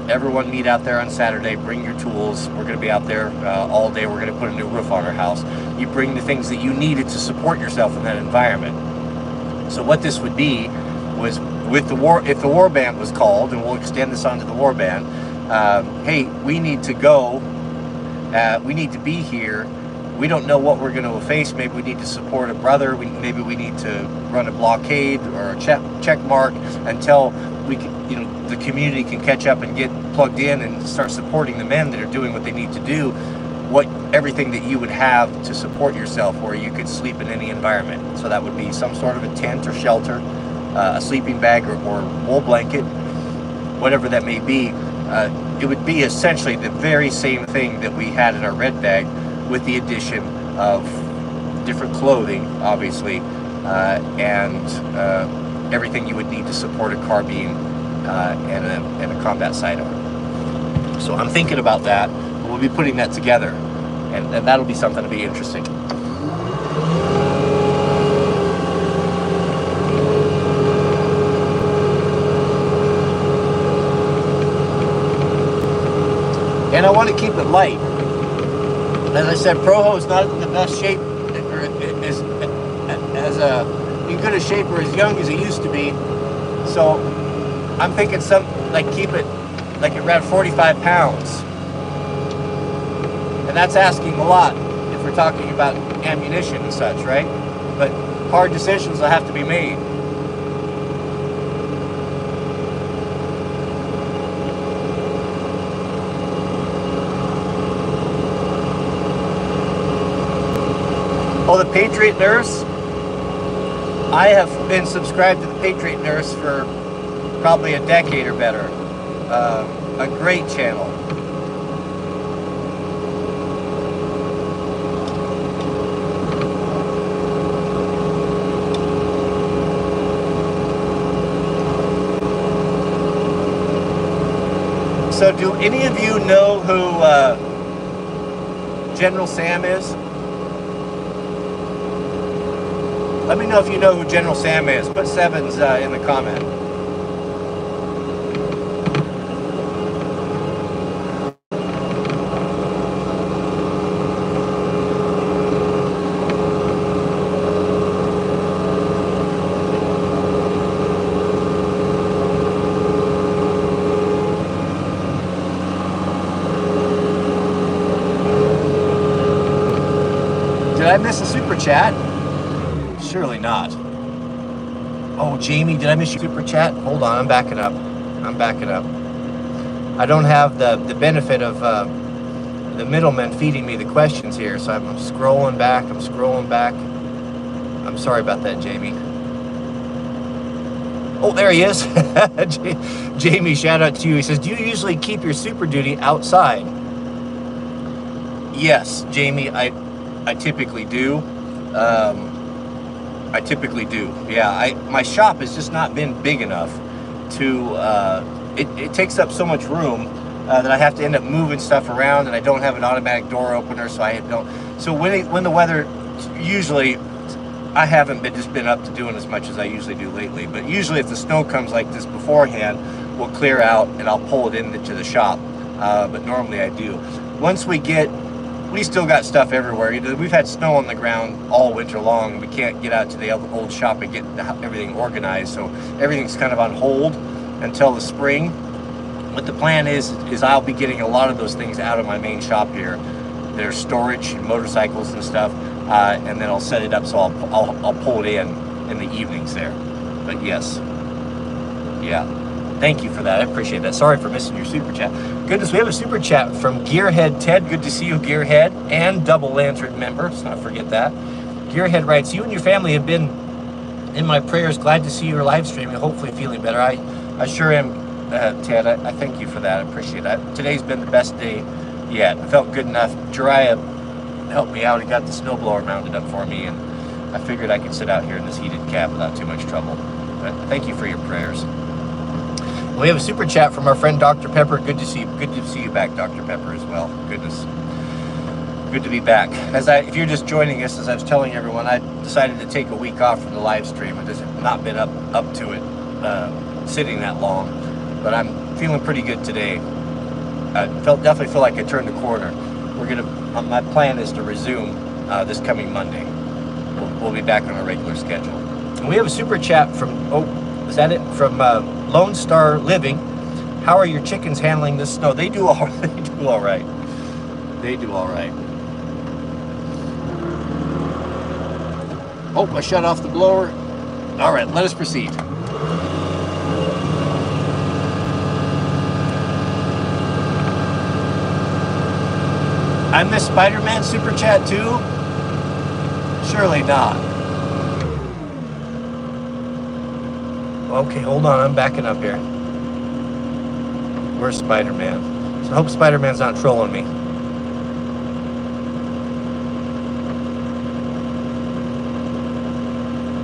Speaker 1: Everyone meet out there on Saturday, bring your tools. We're gonna be out there all day. We're gonna put a new roof on our house. You bring the things that you needed to support yourself in that environment. So what this would be was, with the war, if the war band was called, and we'll extend this onto the war band, hey, we need to go, we need to be here. We don't know what we're going to face. Maybe we need to support a brother. Maybe we need to run a blockade or a check mark until we can, the community can catch up and get plugged in and start supporting the men that are doing what they need to do. Everything that you would have to support yourself, where you could sleep in any environment. So that would be some sort of a tent or shelter, a sleeping bag or wool blanket, whatever that may be. It would be essentially the very same thing that we had in our red bag, with the addition of different clothing, obviously, and everything you would need to support a carbine and a combat sidearm. So I'm thinking about that. We'll be putting that together, and that'll be something to be interesting. And I want to keep it light. As I said, Proho is not in the best shape, or is in good a shape or as young as he used to be. So I'm thinking keep it like around 45 pounds. And that's asking a lot if we're talking about ammunition and such, right? But hard decisions will have to be made. Oh, the Patriot Nurse. I have been subscribed to the Patriot Nurse for probably a decade or better. A great channel. So do any of you know who General Sam is? Let me know if you know who General Sam is. Put sevens in the comment. Did I miss a super chat? Surely not. Oh, Jamie, did I miss your super chat? Hold on, I'm backing up. I don't have the benefit of the middlemen feeding me the questions here, so I'm scrolling back. I'm sorry about that, Jamie. Oh, there he is. Jamie, shout out to you. He says, do you usually keep your Super Duty outside? Yes, Jamie, I typically do. I typically do. Yeah, my shop has just not been big enough to, it takes up so much room that I have to end up moving stuff around, and I don't have an automatic door opener, so I don't. So when the weather, usually, I haven't been up to doing as much as I usually do lately, but usually if the snow comes like this beforehand, we'll clear out and I'll pull it into the shop, but normally I do. Once we still got stuff everywhere. We've had snow on the ground all winter long. We can't get out to the old shop and get everything organized, so everything's kind of on hold until the spring. What the plan is I'll be getting a lot of those things out of my main shop here. There's storage and motorcycles and stuff, and then I'll set it up so I'll pull it in the evenings there. But yes, yeah, thank you for that. I appreciate that. Sorry for missing your super chat. Goodness, we have a super chat from Gearhead Ted. Good to see you, Gearhead, and Double Lantern member. Let's not forget that. Gearhead writes, you and your family have been in my prayers. Glad to see your live stream and hopefully feeling better. I sure am, Ted. I thank you for that. I appreciate that. Today's been the best day yet. I felt good enough. Jariah helped me out. He got the snowblower mounted up for me, and I figured I could sit out here in this heated cab without too much trouble. But thank you for your prayers. We have a super chat from our friend Dr. Pepper. Good to see you back, Dr. Pepper, as well. Goodness. Good to be back. If you're just joining us, as I was telling everyone, I decided to take a week off from the live stream. I've just not been up to it, sitting that long. But I'm feeling pretty good today. I definitely feel like I turned the corner. My plan is to resume this coming Monday. We'll be back on a regular schedule. And we have a super chat from, is that it? From Lone Star Living. How are your chickens handling this snow? They do all right. They do all right. They do all right. Oh, I shut off the blower. All right, let us proceed. I missed Spider-Man super chat too? Surely not. Okay, hold on, I'm backing up here. Where's Spider-Man? So I hope Spider-Man's not trolling me.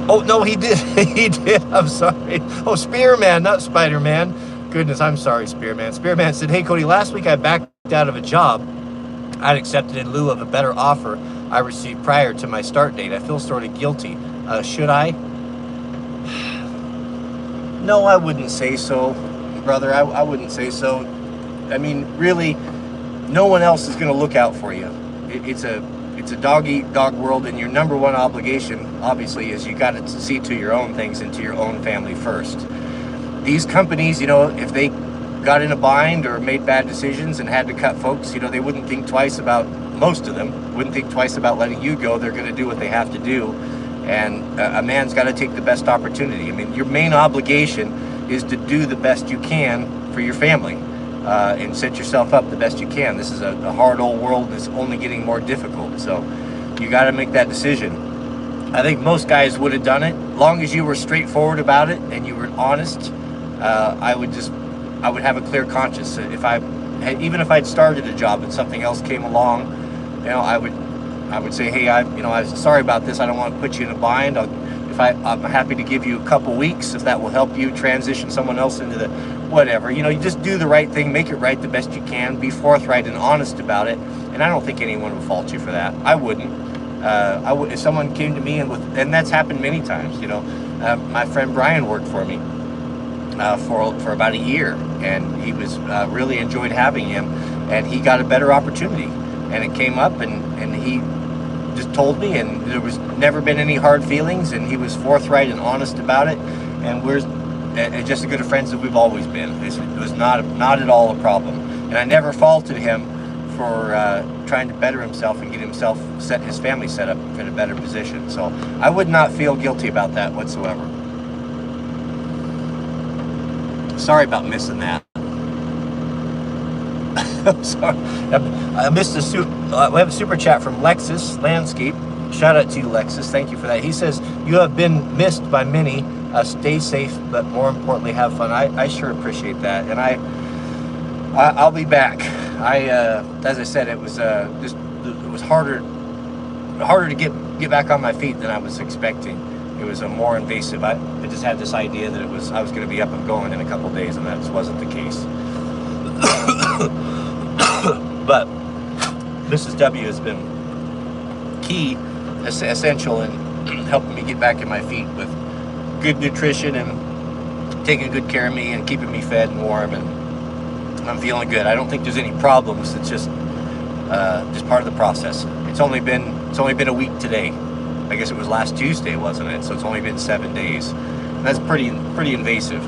Speaker 1: Oh, no, he did. He did. I'm sorry. Oh, Spearman, not Spider-Man. Goodness, I'm sorry, Spearman. Spearman said, hey, Cody, last week I backed out of a job I'd accepted in lieu of a better offer I received prior to my start date. I feel sort of guilty. Should I? No, I wouldn't say so, brother. I wouldn't say so. I mean, really, no one else is going to look out for you. It's a dog-eat-dog world, and your number one obligation, obviously, is you got to see to your own things and to your own family first. These companies, if they got in a bind or made bad decisions and had to cut folks, they wouldn't think twice about, most of them, wouldn't think twice about letting you go. They're going to do what they have to do. And a man's got to take the best opportunity. I mean, your main obligation is to do the best you can for your family and set yourself up the best you can. This is a hard old world that's only getting more difficult. So you got to make that decision. I think most guys would have done it. As long as you were straightforward about it and you were honest, I would have a clear conscience. Even if I'd started a job and something else came along, I would say, hey, I'm sorry about this. I don't want to put you in a bind. I'm happy to give you a couple weeks if that will help you transition someone else into the whatever. You just do the right thing, make it right the best you can, be forthright and honest about it. And I don't think anyone would fault you for that. I wouldn't. If someone came to me and that's happened many times. My friend Brian worked for me for about a year, and he was really enjoyed having him, and he got a better opportunity, and it came up, and he just told me, and there was never been any hard feelings, and he was forthright and honest about it, and we're just as good of friends as we've always been. It was not at all a problem, and I never faulted him for trying to better himself and get his family set up in a better position. So I would not feel guilty about that whatsoever. Sorry about missing that. I'm sorry. I missed we have a super chat from Lexus Landscape. Shout out to you, Lexus. Thank you for that. He says, you have been missed by many. Stay safe, but more importantly, have fun. I sure appreciate that, and I'll be back. As I said, it was harder to get back on my feet than I was expecting. It was a more invasive. I just had this idea that I was going to be up and going in a couple days, and that just wasn't the case. But Mrs. W has been key, essential in helping me get back in my feet with good nutrition and taking good care of me and keeping me fed and warm, and I'm feeling good. I don't think there's any problems. It's just part of the process. It's only been a week today. I guess it was last Tuesday, wasn't it? So it's only been 7 days. And that's pretty invasive.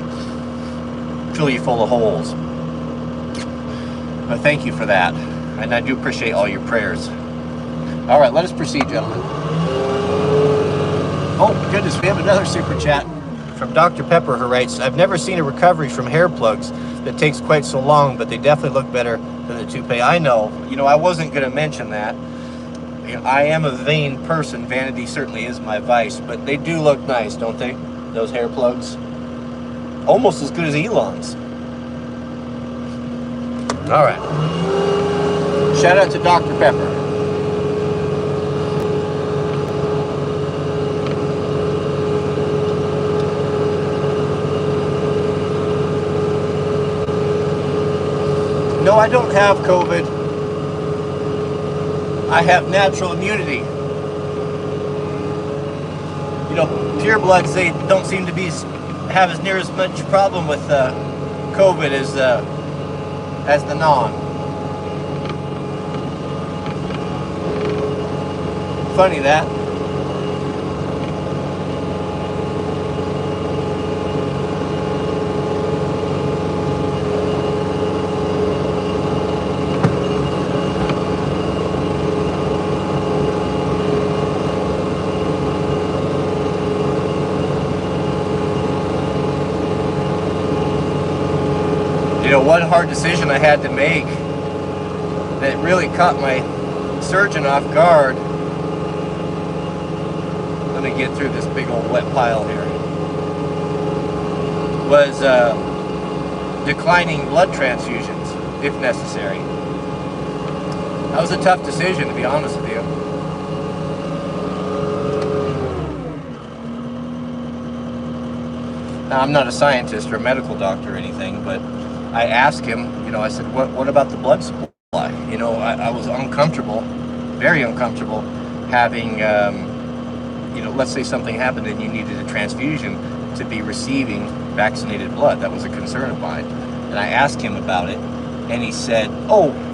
Speaker 1: Fill you full of holes. But thank you for that, and I do appreciate all your prayers. All right, let us proceed, gentlemen. Oh my goodness, we have another super chat from Dr. Pepper, who writes, I've never seen a recovery from hair plugs that takes quite so long, but they definitely look better than the toupee. I know. I wasn't going to mention that. I am a vain person. Vanity certainly is my vice, but they do look nice, don't they? Those hair plugs. Almost as good as Elon's. All right. Shout out to Dr. Pepper. No, I don't have COVID. I have natural immunity. Purebloods, they don't seem to have as near as much problem with COVID as the non. Funny that. One hard decision I had to make that really caught my surgeon off guard. Let me get through this big old wet pile here. Was declining blood transfusions if necessary. That was a tough decision, to be honest with you. Now, I'm not a scientist or a medical doctor or anything, but I asked him, I said, what about the blood supply? I was uncomfortable, very uncomfortable, having, let's say something happened and you needed a transfusion, to be receiving vaccinated blood. That was a concern of mine. And I asked him about it, and he said,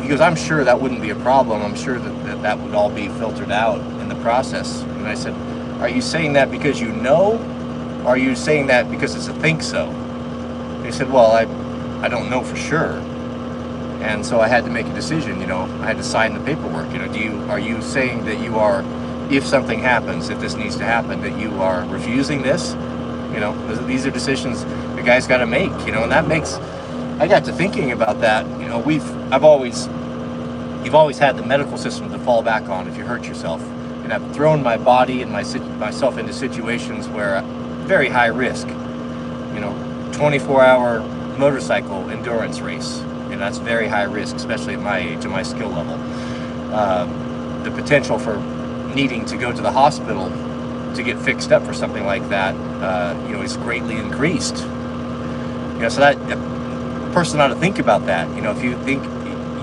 Speaker 1: he goes, I'm sure that wouldn't be a problem. I'm sure that would all be filtered out in the process. And I said, are you saying that because you know, or are you saying that because it's a think so? And he said, well, I don't know for sure, and so I had to make a decision. I had to sign the paperwork. Are you saying that you are, if something happens, if this needs to happen, that you are refusing this? These are decisions the guy's got to make. And that makes. I got to thinking about that. You've always had the medical system to fall back on if you hurt yourself, and I've thrown my body and myself into situations where very high risk. 24-hour motorcycle endurance race, that's very high risk, especially at my age and my skill level. The potential for needing to go to the hospital to get fixed up for something like that, is greatly increased. So that a person ought to think about that.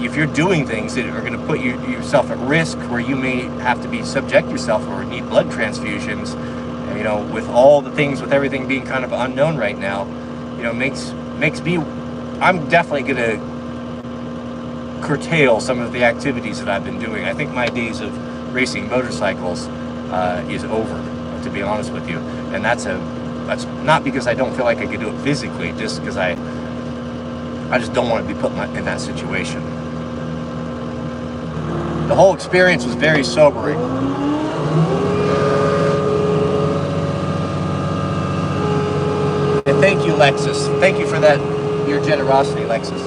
Speaker 1: If you're doing things that are going to put yourself at risk, where you may have to subject yourself or need blood transfusions, with all the things, with everything being kind of unknown right now, makes me, I'm definitely going to curtail some of the activities that I've been doing. I think my days of racing motorcycles is over, to be honest with you. And that's not because I don't feel like I could do it physically, just because I just don't want to be put in that situation. The whole experience was very sobering. And thank you, Lexus. Thank you for that, your generosity, Lexus.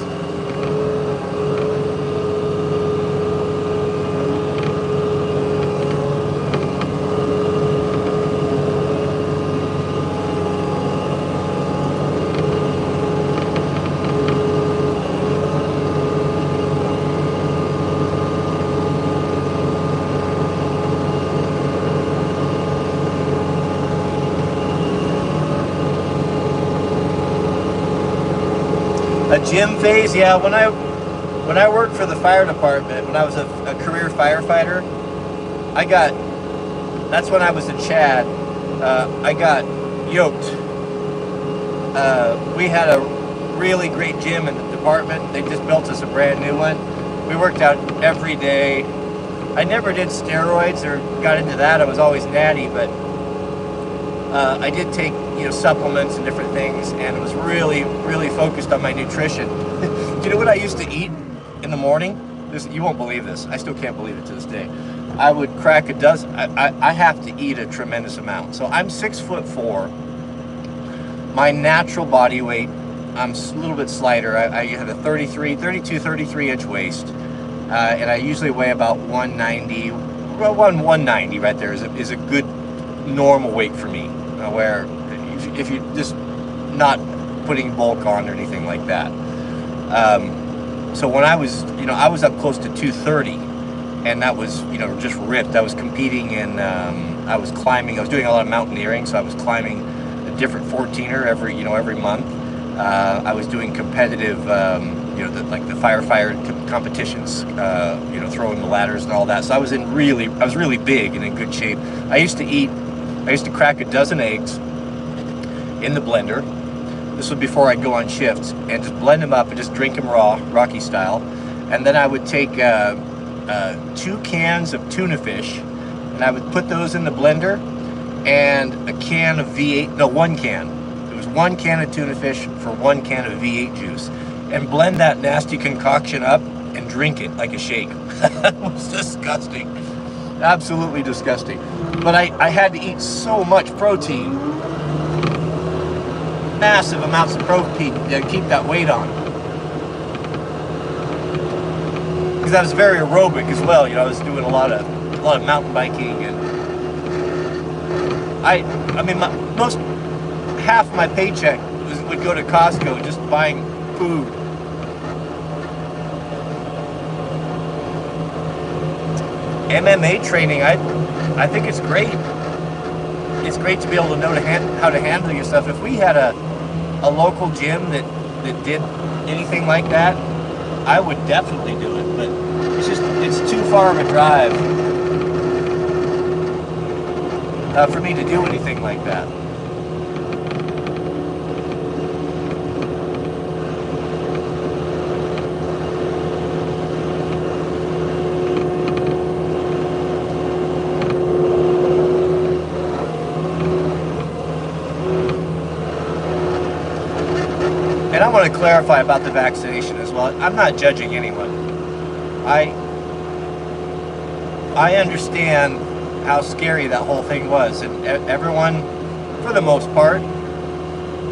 Speaker 1: A gym phase, yeah. When I worked for the fire department, when I was a career firefighter, that's when I was in Chad. I got yoked. We had a really great gym in the department. They just built us a brand new one. We worked out every day. I never did steroids or got into that. I was always natty, but I did take, supplements and different things, and it was really, really focused on my nutrition. Do you know what I used to eat in the morning? You won't believe this. I still can't believe it to this day. I would crack a dozen. I have to eat a tremendous amount. So I'm 6'4". My natural body weight, I'm a little bit slighter. I have a 33 inch waist, and I usually weigh about 190. Well, 190 right there is a good normal weight for me. Where if you're just not putting bulk on or anything like that. So when I was, I was up close to 230, and that was, just ripped. I was competing in, I was climbing. I was doing a lot of mountaineering, so I was climbing a different 14er every month. I was doing competitive, the firefighter competitions, throwing the ladders and all that. So I was really big and in good shape. I used to crack a dozen eggs in the blender. This was before I'd go on shift, and just blend them up and just drink them raw, Rocky style. And then I would take 2 cans of tuna fish, and I would put those in the blender, and a can of V8, no, 1 can. It was 1 can of tuna fish for 1 can of V8 juice, and blend that nasty concoction up and drink it like a shake. It was disgusting. Absolutely disgusting. But I had to eat so much protein, massive amounts of protein to keep that weight on. Because I was very aerobic as well. I was doing a lot of mountain biking, and half my paycheck would go to Costco just buying food. MMA training, I think it's great. It's great to be able to know how to handle yourself. If we had a local gym that did anything like that, I would definitely do it. But it's too far of a drive for me to do anything like that. And I want to clarify about the vaccination as well. I'm not judging anyone. I understand how scary that whole thing was, and everyone, for the most part,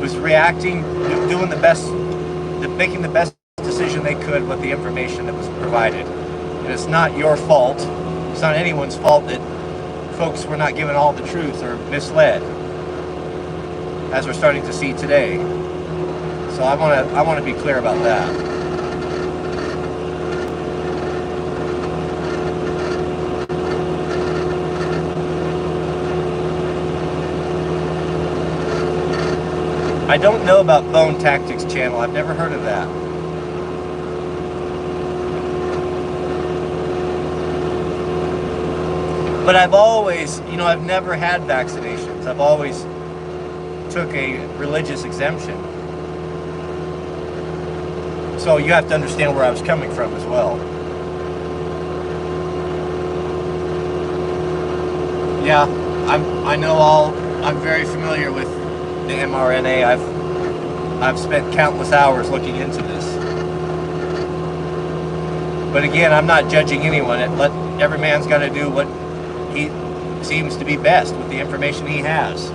Speaker 1: was reacting, doing the best, making the best decision they could with the information that was provided. And it's not your fault. It's not anyone's fault that folks were not given all the truth or misled, as we're starting to see today. So I want to be clear about that. I don't know about Bone Tactics channel. I've never heard of that. But I've always, I've never had vaccinations. I've always took a religious exemption. So you have to understand where I was coming from as well. Yeah, I'm very familiar with the mRNA. I've spent countless hours looking into this. But again, I'm not judging anyone. Every man's got to do what he seems to be best with the information he has.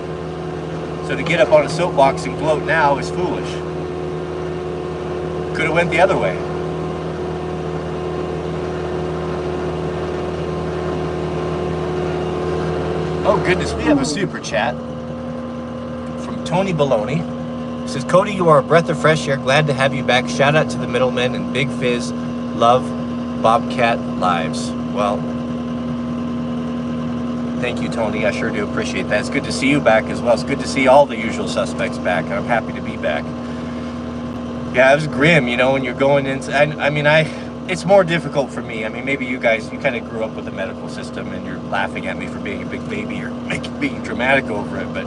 Speaker 1: So to get up on a soapbox and gloat now is foolish. Could have went the other way. Oh goodness, we have a super chat from Tony Baloney. It says, Cody, you are a breath of fresh air. Glad to have you back. Shout out to the middlemen and Big Fizz. Love Bobcat Lives. Well, thank you, Tony. I sure do appreciate that. It's good to see you back as well. It's good to see all the usual suspects back. I'm happy to be back. Yeah, it was grim, you know, when you're going into, I mean, it's more difficult for me. I mean, maybe you guys, you kind of grew up with the medical system and you're laughing at me for being a big baby or being dramatic over it, but,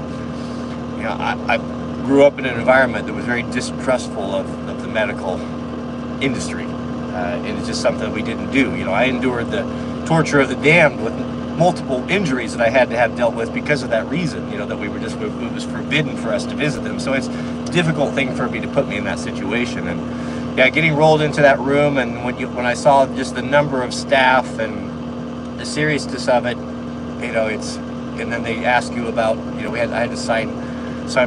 Speaker 1: you know, I grew up in an environment that was very distrustful of the medical industry, and it's just something we didn't do. You know, I endured the torture of the damned with multiple injuries that I had to have dealt with because of that reason, you know, that we were just, it was forbidden for us to visit them. So it's a difficult thing for me to put me in that situation. And yeah, getting rolled into that room, and when I saw just the number of staff and the seriousness of it, you know, and then they ask you about, you know, I had to sign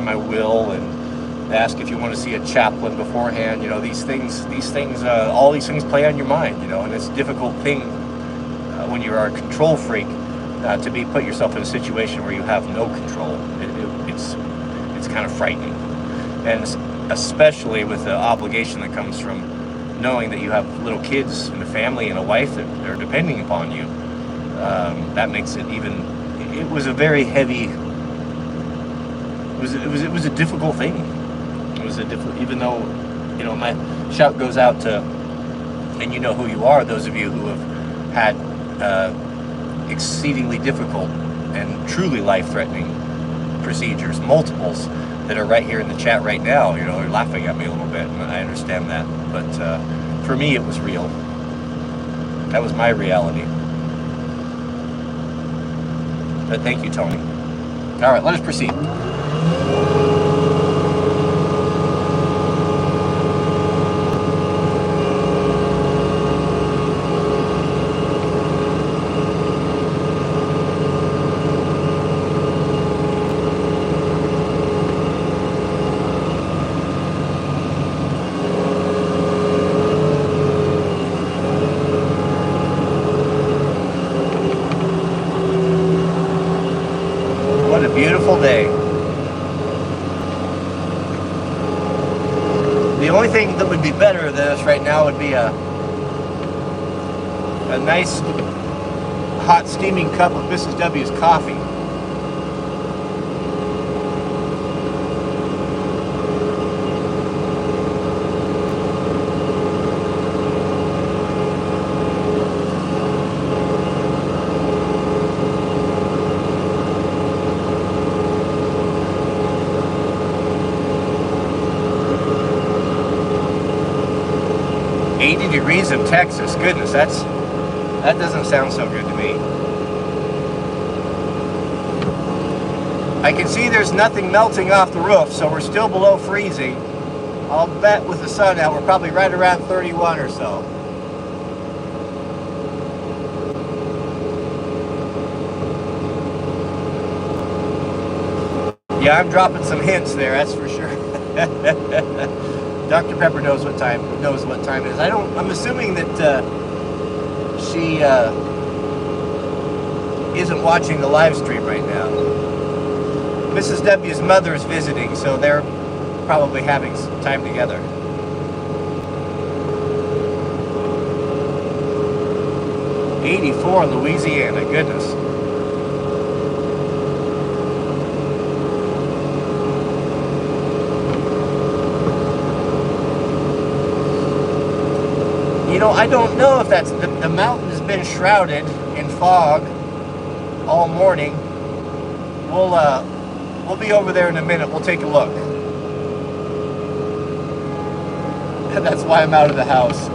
Speaker 1: my will, and they ask if you want to see a chaplain beforehand. You know, these things, all these things play on your mind, you know, and it's a difficult thing when you are a control freak to put yourself in a situation where you have no control. It's kind of frightening, and especially with the obligation that comes from knowing that you have little kids and a family and a wife that are depending upon you. That makes it even. It was a very heavy. It was a difficult thing. It was a difficult, even though, you know, my shout goes out to, and you know who you are, those of you who have had exceedingly difficult and truly life-threatening procedures, multiples that are right here in the chat right now. You know, they're laughing at me a little bit, and I understand that. But for me, it was real. That was my reality. But thank you, Tony. All right, let us proceed. What a beautiful day. The only thing that would be better than this right now would be a nice hot steaming cup of Mrs. W's coffee. Degrees of Texas. Goodness, that doesn't sound so good to me. I can see there's nothing melting off the roof, so we're still below freezing. I'll bet with the sun out we're probably right around 31 or so. Yeah, I'm dropping some hints there, that's for sure. Dr. Pepper knows what time it is. I'm assuming that she isn't watching the live stream right now. Mrs. W's mother is visiting, so they're probably having some time together. '84 in Louisiana, goodness. You know, I don't know if that's the mountain has been shrouded in fog all morning. We'll be over there in a minute. We'll take a look. That's why I'm out of the house.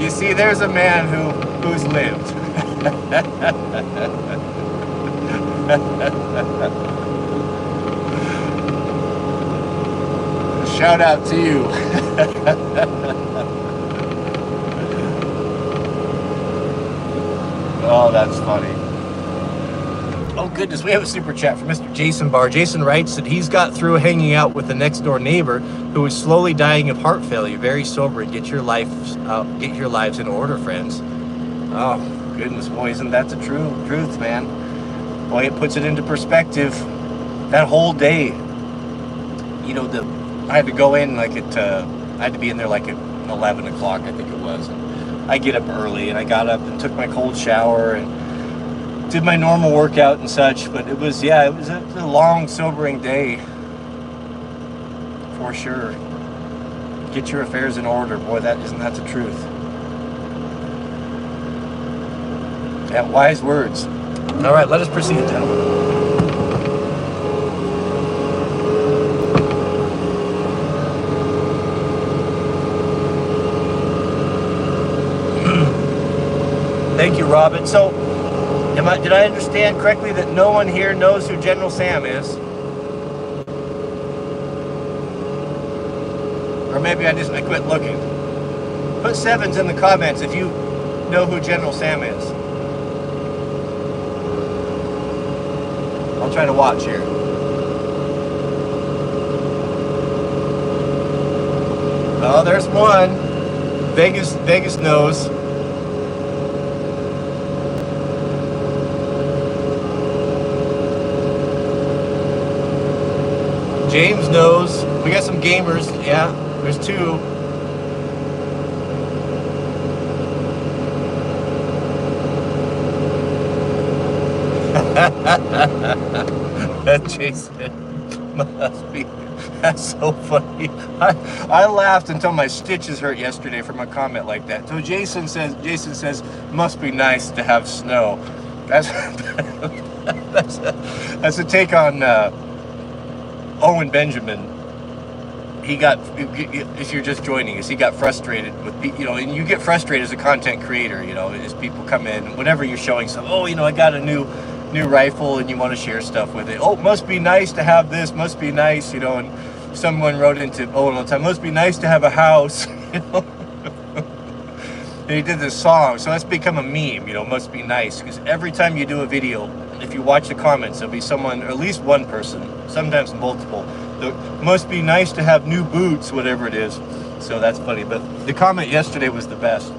Speaker 1: You see, there's a man who's lived. Shout out to you. Oh, that's funny. Oh goodness, we have a super chat from Mr. Jason Barr. Jason writes that he's got through hanging out with the next door neighbor who is slowly dying of heart failure. Very sober. Get your lives in order, friends. Oh goodness, boy, isn't that the truth, man? Boy, it puts it into perspective. That whole day, you know, I had to go in I had to be in there like at 11 o'clock, I think it was. And I get up early, and I got up and took my cold shower and did my normal workout and such. But it was a long, sobering day. for sure. Get your affairs in order, boy. Isn't that the truth? Yeah, wise words. All right, let us proceed, gentlemen. Thank you, Robin. So, did I understand correctly that no one here knows who General Sam is? Or maybe I quit looking. Put sevens in the comments if you know who General Sam is. I'll try to watch here. Oh, there's one. Vegas knows. James knows. We got some gamers. Yeah, there's two. That Jason must be. That's so funny. I laughed until my stitches hurt yesterday from a comment like that. So Jason says, must be nice to have snow. That's that's a take on Owen Benjamin. He got, if you're just joining us, he got frustrated with, and you get frustrated as a content creator, as people come in, whenever you're showing stuff, I got a new rifle and you want to share stuff with it. Oh, must be nice to have this, must be nice, and someone wrote into Owen all the time, must be nice to have a house, And he did this song, so that's become a meme, must be nice, because every time you do a video, if you watch the comments, there'll be someone, or at least one person, sometimes multiple, must be nice to have new boots, whatever it is. So that's funny. But the comment yesterday was the best.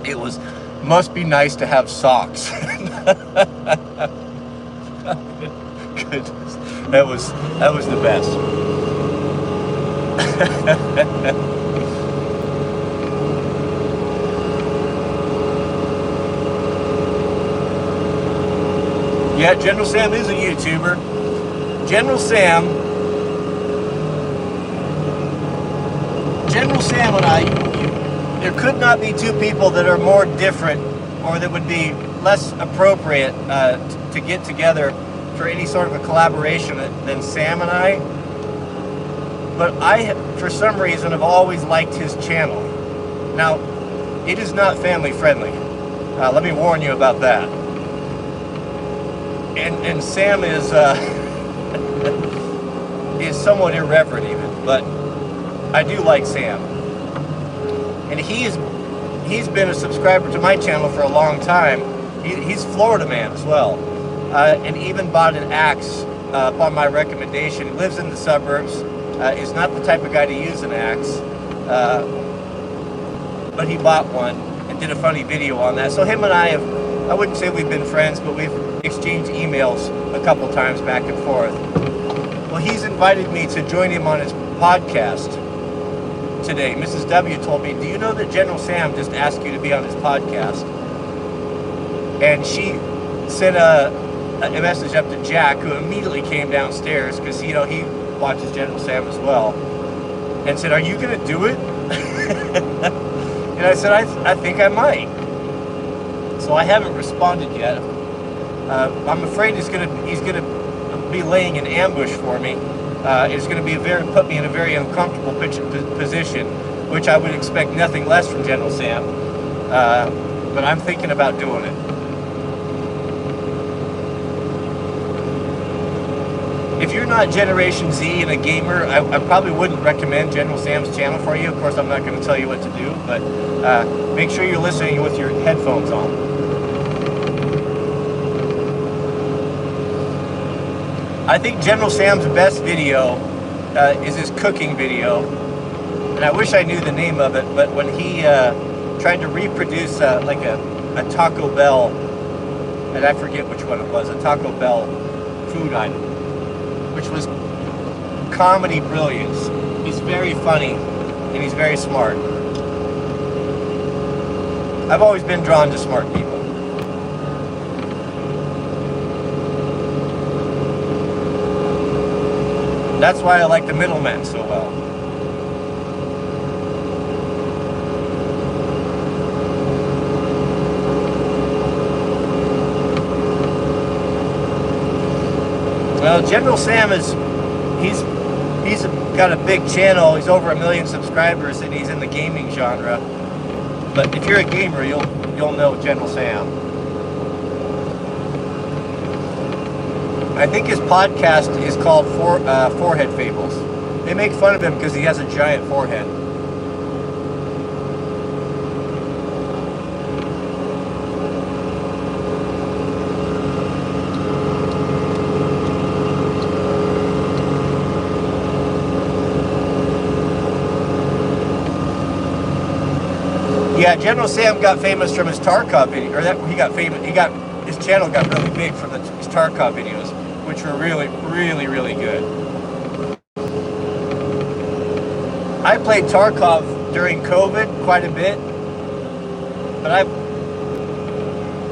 Speaker 1: It was, must be nice to have socks. Goodness. That was the best. Yeah, General Sam is a YouTuber. General Sam and I, there could not be two people that are more different or that would be less appropriate to get together for any sort of a collaboration than Sam and I. But I, for some reason, have always liked his channel. Now, it is not family friendly. Let me warn you about that. And Sam is is somewhat irreverent even, but I do like Sam. And he's been a subscriber to my channel for a long time. He's Florida man as well, and even bought an axe upon my recommendation. He lives in the suburbs. Is not the type of guy to use an axe, but he bought one and did a funny video on that. So him and I I wouldn't say we've been friends, but we've exchanged emails a couple times back and forth. Well, he's invited me to join him on his podcast today. Mrs. W told me, do you know that General Sam just asked you to be on his podcast? And she sent a message up to Jack, who immediately came downstairs because, he watches General Sam as well, and said, are you going to do it? And I said, I think I might. So I haven't responded yet. I'm afraid he's going to be laying an ambush for me. It's going to put me in a very uncomfortable position, which I would expect nothing less from General Sam. But I'm thinking about doing it. If you're not Generation Z and a gamer, I probably wouldn't recommend General Sam's channel for you. Of course, I'm not going to tell you what to do, but make sure you're listening with your headphones on. I think General Sam's best video is his cooking video, and I wish I knew the name of it, but when he tried to reproduce like a Taco Bell, and I forget which one it was, a Taco Bell food item, which was comedy brilliance. He's very funny, and he's very smart. I've always been drawn to smart people. That's why I like the middleman so well. Well, General Sam he's got a big channel. He's over 1 million subscribers, and he's in the gaming genre. But if you're a gamer, you'll know General Sam. I think his podcast is called Forehead Fables. They make fun of him because he has a giant forehead. Yeah, General Sam got famous from his Tarkov video, or that he got famous. His channel got really big from his Tarkov videos, which were really, really, really good. I played Tarkov during COVID quite a bit, but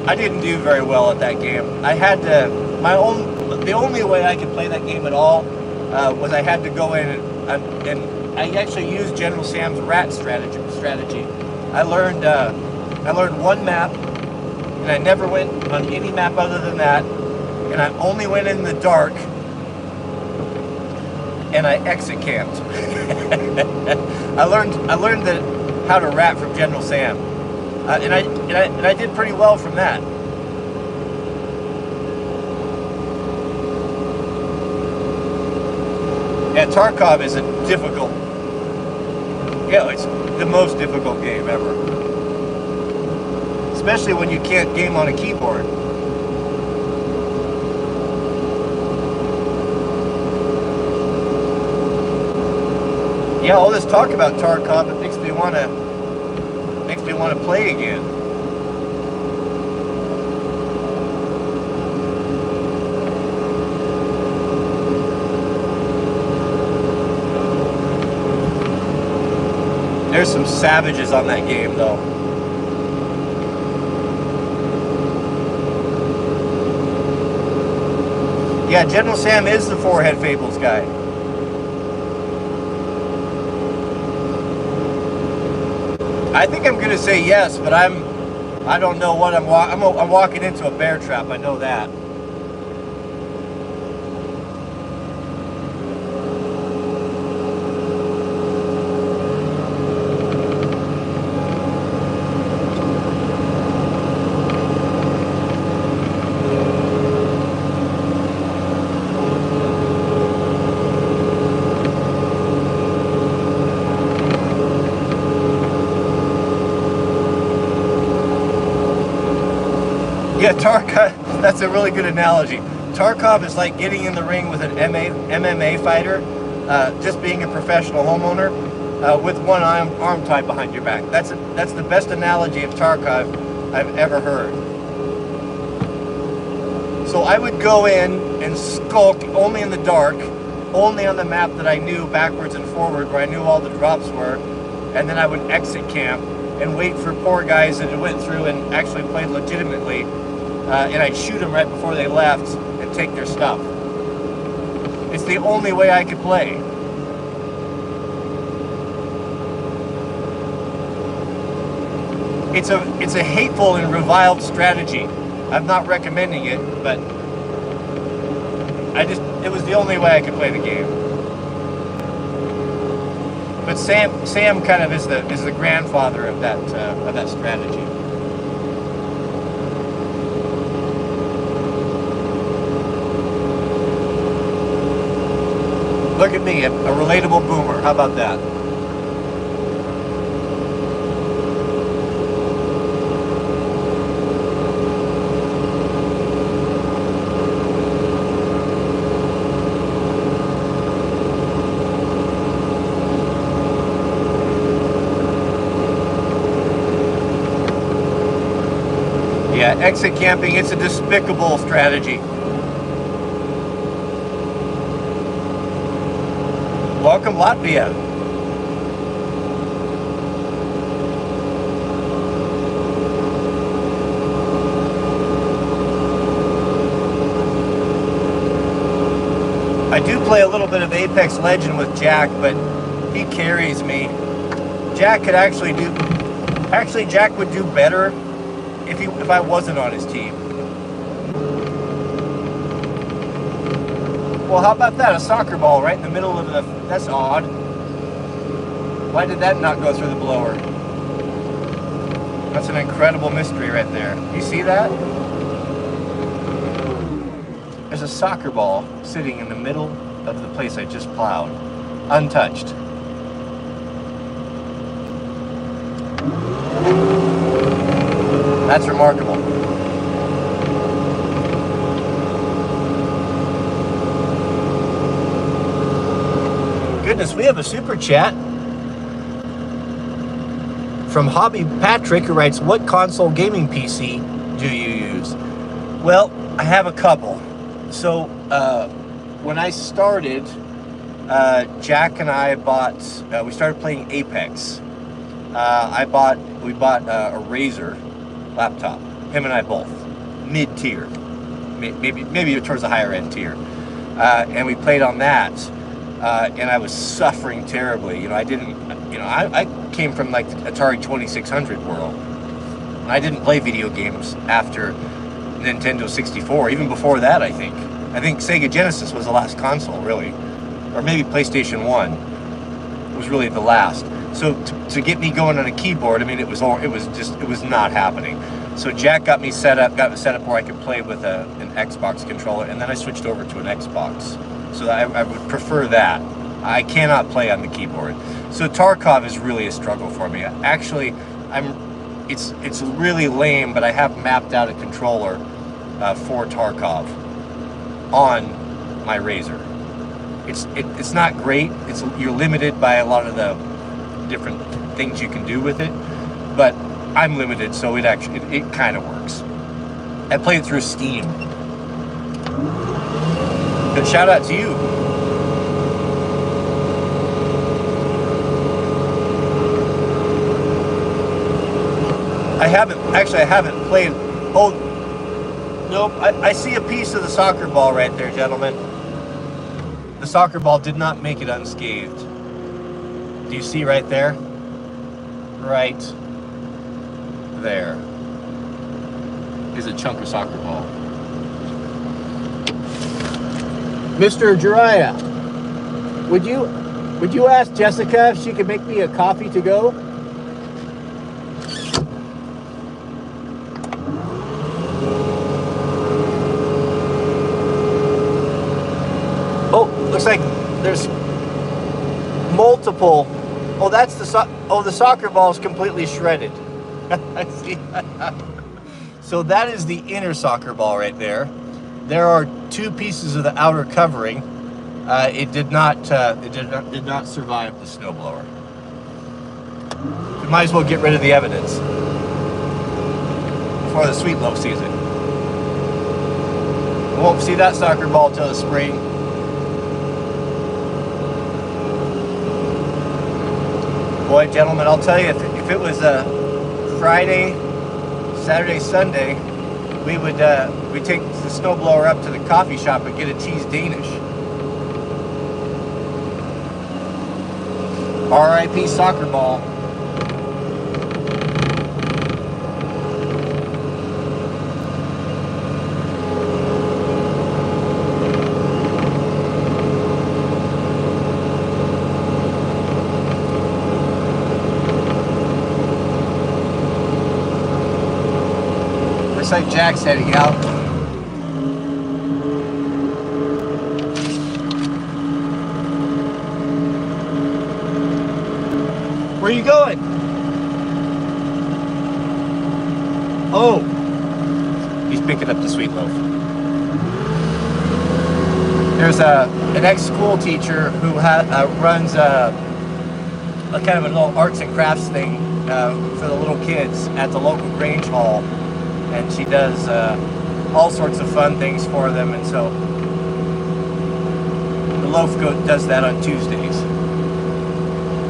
Speaker 1: I didn't do very well at that game. I had to the only way I could play that game at all was I had to go in and I actually used General Sam's rat strategy. I learned one map, and I never went on any map other than that, and I only went in the dark, and I exit camped. I learned how to rat from General Sam, and I did pretty well from that. Yeah, Tarkov is a difficult. Yeah, it's the most difficult game ever. Especially when you can't game on a keyboard. Yeah, all this talk about Tarkov, it makes me wanna play again. There's some savages on that game, though. Yeah, General Sam is the Forehead Fables guy. I think I'm gonna say yes, but I don't know what I'm walking into a bear trap. I know that. Yeah, Tarkov, that's a really good analogy. Tarkov is like getting in the ring with an MMA fighter, just being a professional homeowner, with one arm tied behind your back. That's the best analogy of Tarkov I've ever heard. So I would go in and skulk only in the dark, only on the map that I knew backwards and forward, where I knew all the drops were, and then I would exit camp and wait for poor guys that went through and actually played legitimately, and I'd shoot them right before they left and take their stuff. It's the only way I could play. It's a hateful and reviled strategy. I'm not recommending it, but it was the only way I could play the game. But Sam kind of is the grandfather of that strategy. Look at me, a relatable boomer. How about that? Yeah, exit camping, it's a despicable strategy. Welcome, Latvia. I do play a little bit of Apex Legend with Jack, but he carries me. Jack could actually Jack would do better if I wasn't on his team. Well, how about that? A soccer ball right in the middle of the... That's odd. Why did that not go through the blower? That's an incredible mystery right there. You see that? There's a soccer ball sitting in the middle of the place I just plowed. Untouched. That's remarkable. Goodness, we have a super chat from Hobby Patrick, who writes, what console gaming PC do you use? Well, I have a couple. So when I started, Jack and I bought, we started playing Apex. We bought a Razer laptop, him and I both, mid-tier, maybe towards the higher end tier, and we played on that, and I was suffering terribly. You know, I came from like the Atari 2600 world. I didn't play video games after Nintendo 64, even before that. I think Sega Genesis was the last console, really, or maybe PlayStation 1 was really the last. So to get me going on a keyboard, I mean, it was not happening. So Jack got me set up where I could play with an Xbox controller, and then I switched over to an Xbox. So I would prefer that. I cannot play on the keyboard. So Tarkov is really a struggle for me. Actually, it's really lame, but I have mapped out a controller for Tarkov on my Razer. It's not great. You're limited by a lot of the different things you can do with it, but I'm limited, so it kind of works. I play it through Steam. But shout out to you. I haven't played. Oh, nope. I see a piece of the soccer ball right there, gentlemen. The soccer ball did not make it unscathed. Do you see right there? Right there is a chunk of soccer ball. Mr. Jiraiya, would you ask Jessica if she could make me a coffee to go? Oh, looks like there's multiple. Oh, that's the soccer ball is completely shredded. I see. So that is the inner soccer ball right there. There are two pieces of the outer covering. It did not survive the snowblower. We might as well get rid of the evidence before the sweet loaf season. We won't see that soccer ball till the spring. Boy, gentlemen, I'll tell you, if it was a Friday, Saturday, Sunday, we'd take the snowblower up to the coffee shop and get a cheese Danish. R.I.P. soccer ball. Looks like Jack's heading out. Where are you going? Oh, he's picking up the sweet loaf. There's an ex-school teacher who runs a kind of a little arts and crafts thing for the little kids at the local Grange Hall. And she does all sorts of fun things for them, and so the loaf goat does that on Tuesdays.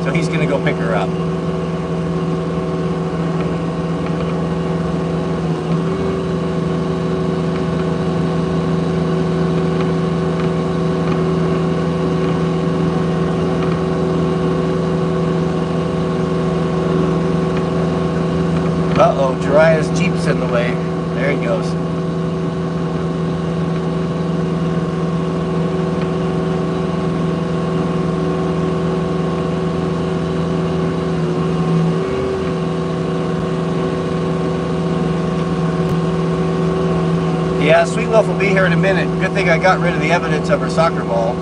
Speaker 1: So he's going to go pick her up. Uh-oh, Jariah's Jeep's in the way. There he goes. Yeah, Sweet Loaf will be here in a minute. Good thing I got rid of the evidence of her soccer ball.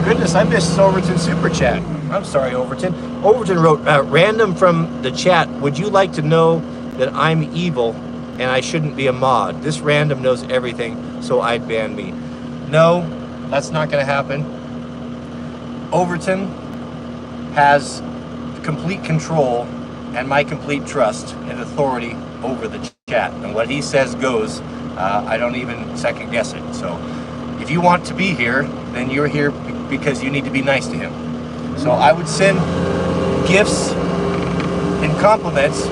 Speaker 1: Goodness, I missed Overton's super chat. I'm sorry, Overton. Overton wrote, random from the chat, would you like to know that I'm evil and I shouldn't be a mod? This random knows everything, so I'd ban me. No, that's not going to happen. Overton has complete control and my complete trust and authority over the chat. And what he says goes. I don't even second guess it. So if you want to be here, then you're here because you need to be nice to him. So I would send gifts and compliments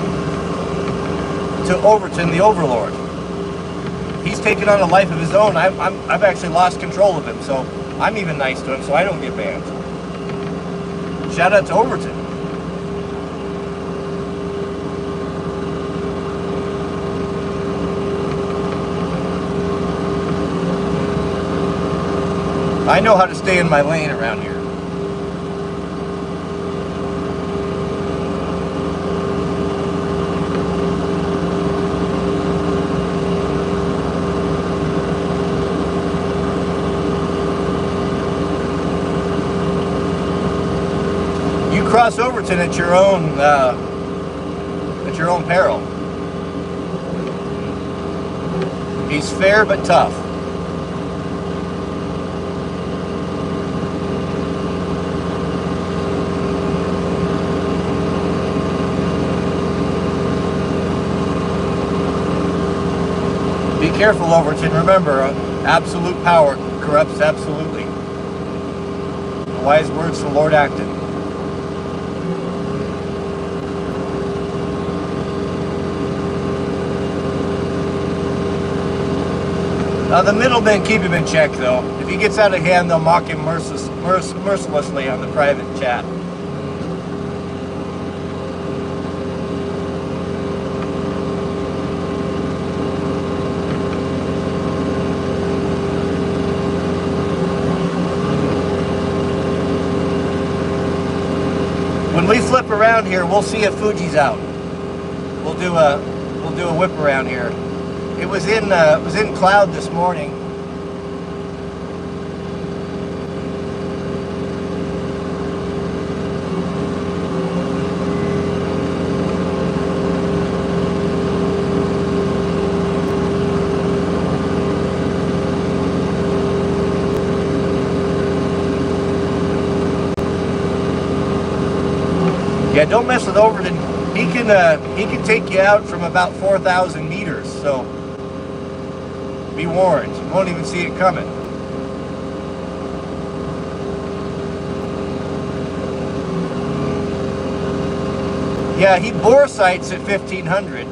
Speaker 1: to Overton, the Overlord. He's taken on a life of his own. I've actually lost control of him, so I'm even nice to him, so I don't get banned. Shout out to Overton. I know how to stay in my lane around here. You cross Overton at your own peril. He's fair but tough. Be careful, Overton. Remember, absolute power corrupts absolutely. The wise words from Lord Acton. The middlemen keep him in check, though. If he gets out of hand, they'll mock him mercilessly on the private chat. When we flip around here, we'll see if Fuji's out. We'll do a whip around here. It was in cloud this morning. Yeah, don't mess with Overton. He can take you out from about 4,000 meters. So be warned. You won't even see it coming. Yeah, he bore sights at 1,500.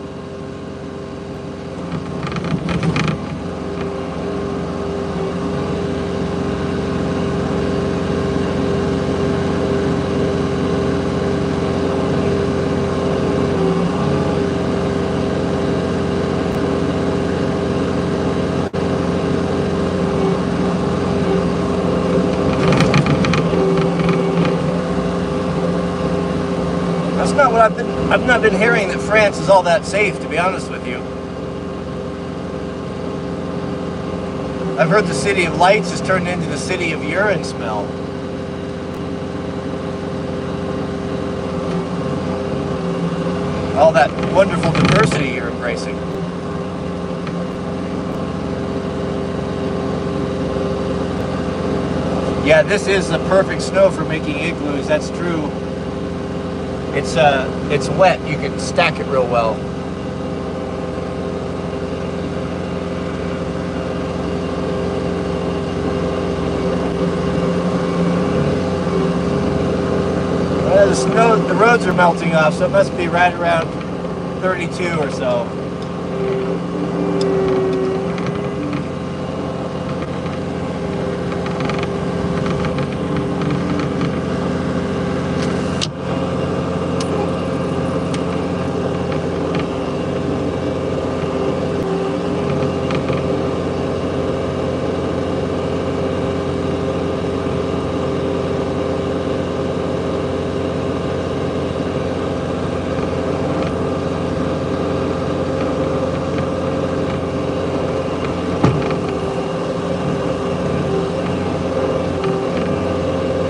Speaker 1: I've not been hearing that France is all that safe, to be honest with you. I've heard the City of Lights has turned into the City of Urine Smell. all that wonderful diversity you're embracing. Yeah, this is the perfect snow for making igloos. That's true. It's wet. You can stack it real well. The snow, the roads are melting off, so it must be right around 32 or so.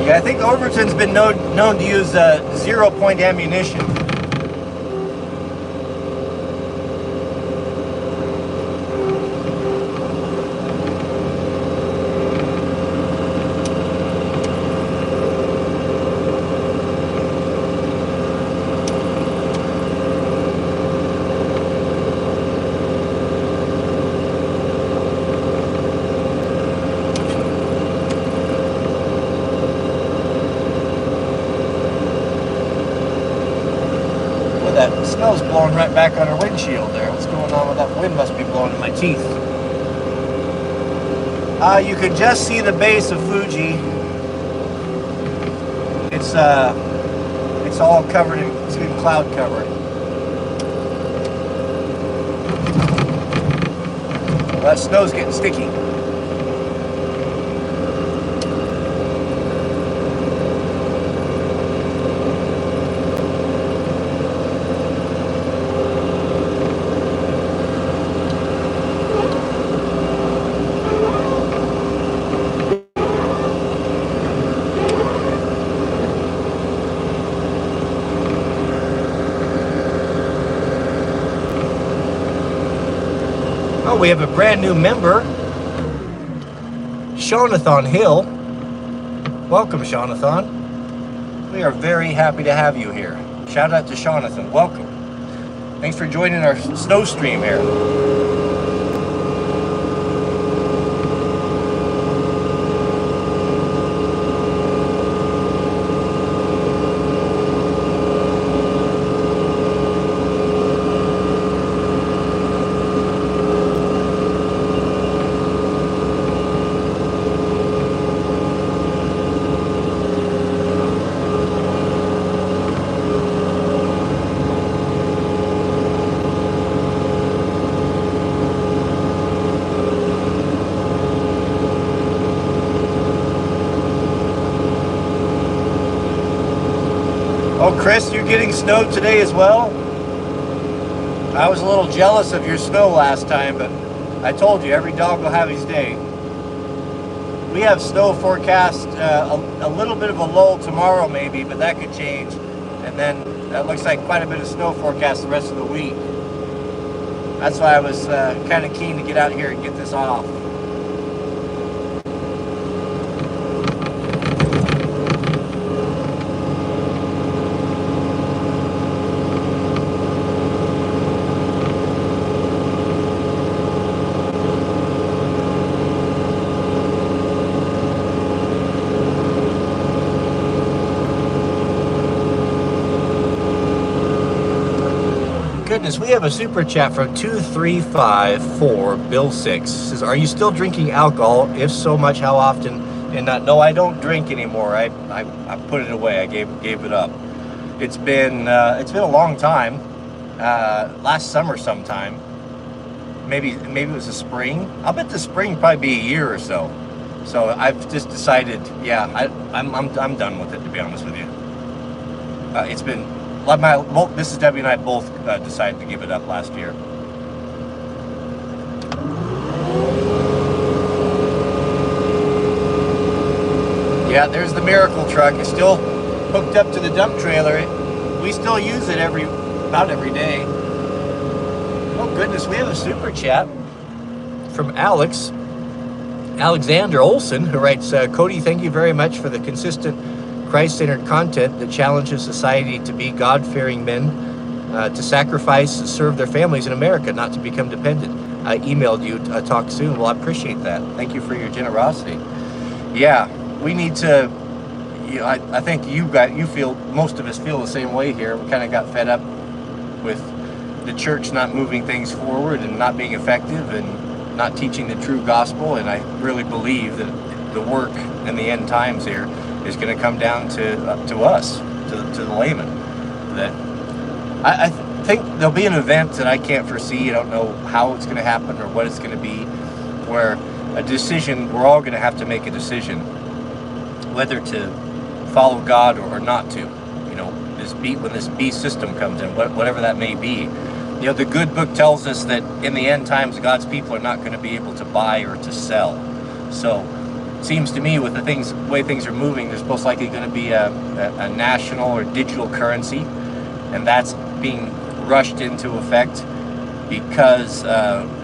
Speaker 1: I think Overton's been known to use 0-point ammunition. That snow's blowing right back on our windshield there. What's going on with that wind? Must be blowing in my teeth. You can just see the base of Fuji. It's all covered in, it's been cloud covered. Well, that snow's getting sticky. Oh, we have a brand new member, Shonathan Hill. Welcome, Shonathan. We are very happy to have you here. Shout out to Shonathan. Welcome. Thanks for joining our Snowstream here. Oh, Chris, you're getting snow today as well? I was a little jealous of your snow last time, but I told you, every dog will have his day. We have snow forecast, a little bit of a lull tomorrow maybe, but that could change. And then that looks like quite a bit of snow forecast the rest of the week. That's why I was kind of keen to get out here and get this off. Goodness, we have a super chat from 2354 Bill 6. Says, are you still drinking alcohol? If so much, how often? And no, I don't drink anymore. I put it away. I gave it up. It's been a long time. Last summer sometime. Maybe it was the spring. I'll bet the spring probably be a year or so. So I've just decided, yeah, I'm done with it, to be honest with you. It's been. Mrs. Debbie and I both decided to give it up last year. Yeah, there's the miracle truck. It's still hooked up to the dump trailer. We still use it every Not every day. Oh goodness, we have a super chat from Alexander Olson, who writes, Cody, thank you very much for the consistent Christ-centered content that challenges society to be God-fearing men, to sacrifice and serve their families in America, not to become dependent. I emailed you, talk soon. Well, I appreciate that. Thank you for your generosity. Yeah, we need to, I think most of us feel the same way here. We kind of got fed up with the church not moving things forward and not being effective and not teaching the true gospel. And I really believe that the work in the end times here is going to come down to us, to the layman. That I think there'll be an event that I can't foresee. I don't know how it's going to happen or what it's going to be, where a decision, we're all going to have to make a decision whether to follow God or not to. When this beast system comes in, whatever that may be. The good book tells us that in the end times, God's people are not going to be able to buy or to sell. So it seems to me with the way things are moving, there's most likely going to be a national or digital currency, and that's being rushed into effect because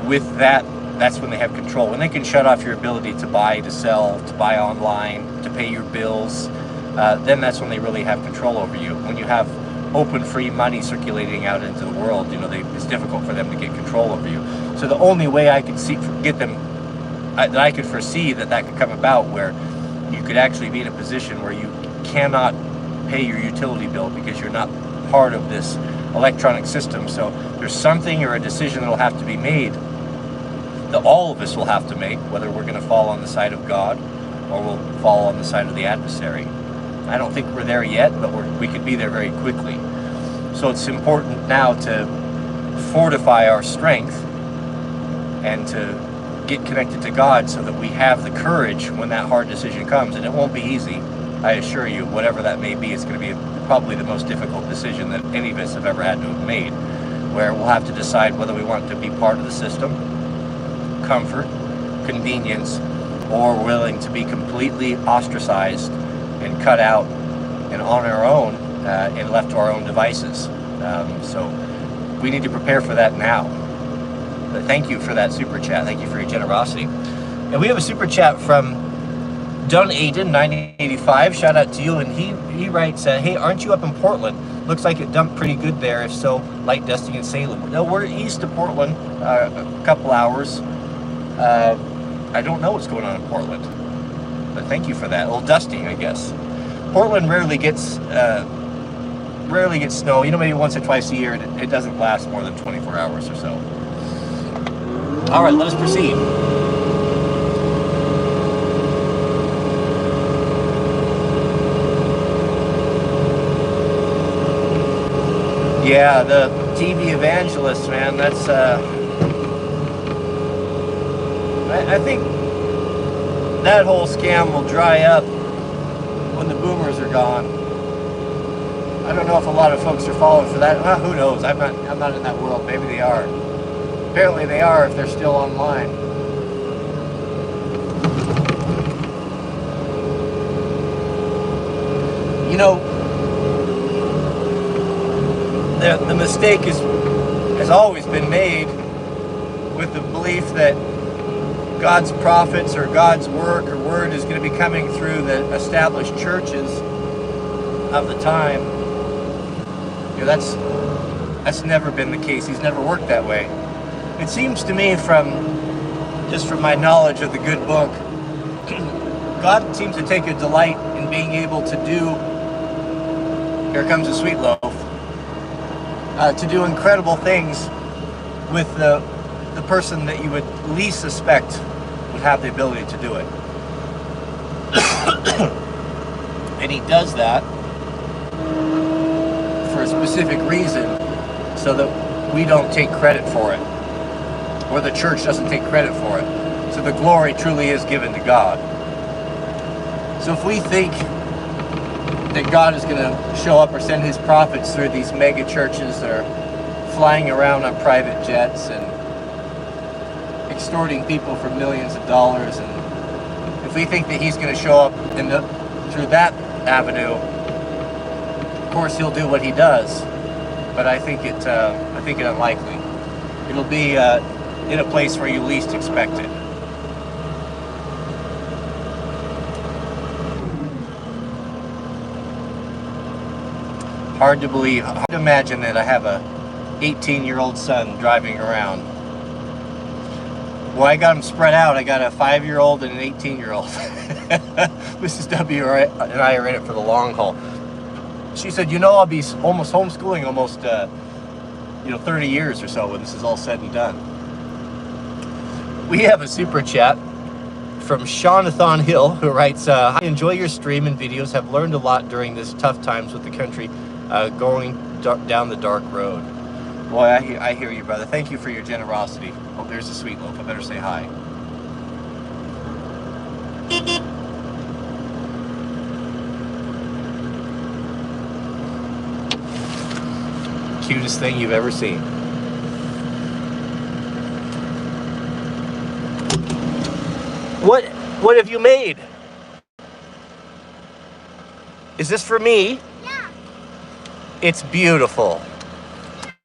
Speaker 1: with that's when they have control. When they can shut off your ability to buy, to sell, to buy online, to pay your bills, then that's when they really have control over you. When you have open, free money circulating out into the world, it's difficult for them to get control over you. So the only way I could that I could foresee that could come about, where you could actually be in a position where you cannot pay your utility bill because you're not part of this electronic system. So there's something or a decision that will have to be made that all of us will have to make, whether we're going to fall on the side of God or we'll fall on the side of the adversary. I don't think we're there yet, but we could be there very quickly. So it's important now to fortify our strength and to get connected to God so that we have the courage when that hard decision comes. And it won't be easy, I assure you. Whatever that may be, it's going to be probably the most difficult decision that any of us have ever had to have made, where we'll have to decide whether we want to be part of the system, comfort, convenience, or willing to be completely ostracized and cut out and on our own and left to our own devices. So we need to prepare for that now. But thank you for that super chat. Thank you for your generosity. And we have a super chat from Don Aiden, 1985. Shout out to you. And he writes, hey, aren't you up in Portland? Looks like it dumped pretty good there. If so, light dusting in Salem. No, we're east of Portland, a couple hours. I don't know what's going on in Portland, but thank you for that. A little dusting, I guess. Portland rarely gets snow. Maybe once or twice a year. It doesn't last more than 24 hours or so. All right, let us proceed. Yeah, the TV evangelists, man, that's, I think that whole scam will dry up when the boomers are gone. I don't know if a lot of folks are falling for that. Well, who knows? I'm not in that world. Maybe they are. Apparently they are if they're still online. The mistake has always been made with the belief that God's prophets or God's work or word is going to be coming through the established churches of the time. That's never been the case. He's never worked that way. It seems to me from my knowledge of the good book, God seems to take a delight in being able to do, here comes a sweet loaf, to do incredible things with the person that you would least suspect would have the ability to do it. And he does that for a specific reason, so that we don't take credit for it, or the church doesn't take credit for it. So the glory truly is given to God. So if we think that God is going to show up or send his prophets through these mega churches that are flying around on private jets and extorting people for millions of dollars, and if we think that he's going to show up through that avenue, of course he'll do what he does. but I think it unlikely. It'll be in a place where you least expect it. Hard to believe, hard to imagine that I have a 18-year-old son driving around. Well, I got them spread out. I got a 5-year-old and an 18-year-old. Mrs. W and I are in it for the long haul. She said, you know, I'll be almost homeschooling almost, 30 years or so when this is all said and done. We have a super chat from Shaunathon Hill, who writes, I enjoy your stream and videos, have learned a lot during this tough times with the country going down the dark road. Boy, I hear you, brother. Thank you for your generosity. Oh, there's a sweet loaf. I better say hi. Cutest thing you've ever seen. What have you made? Is this for me?
Speaker 2: Yeah.
Speaker 1: It's beautiful.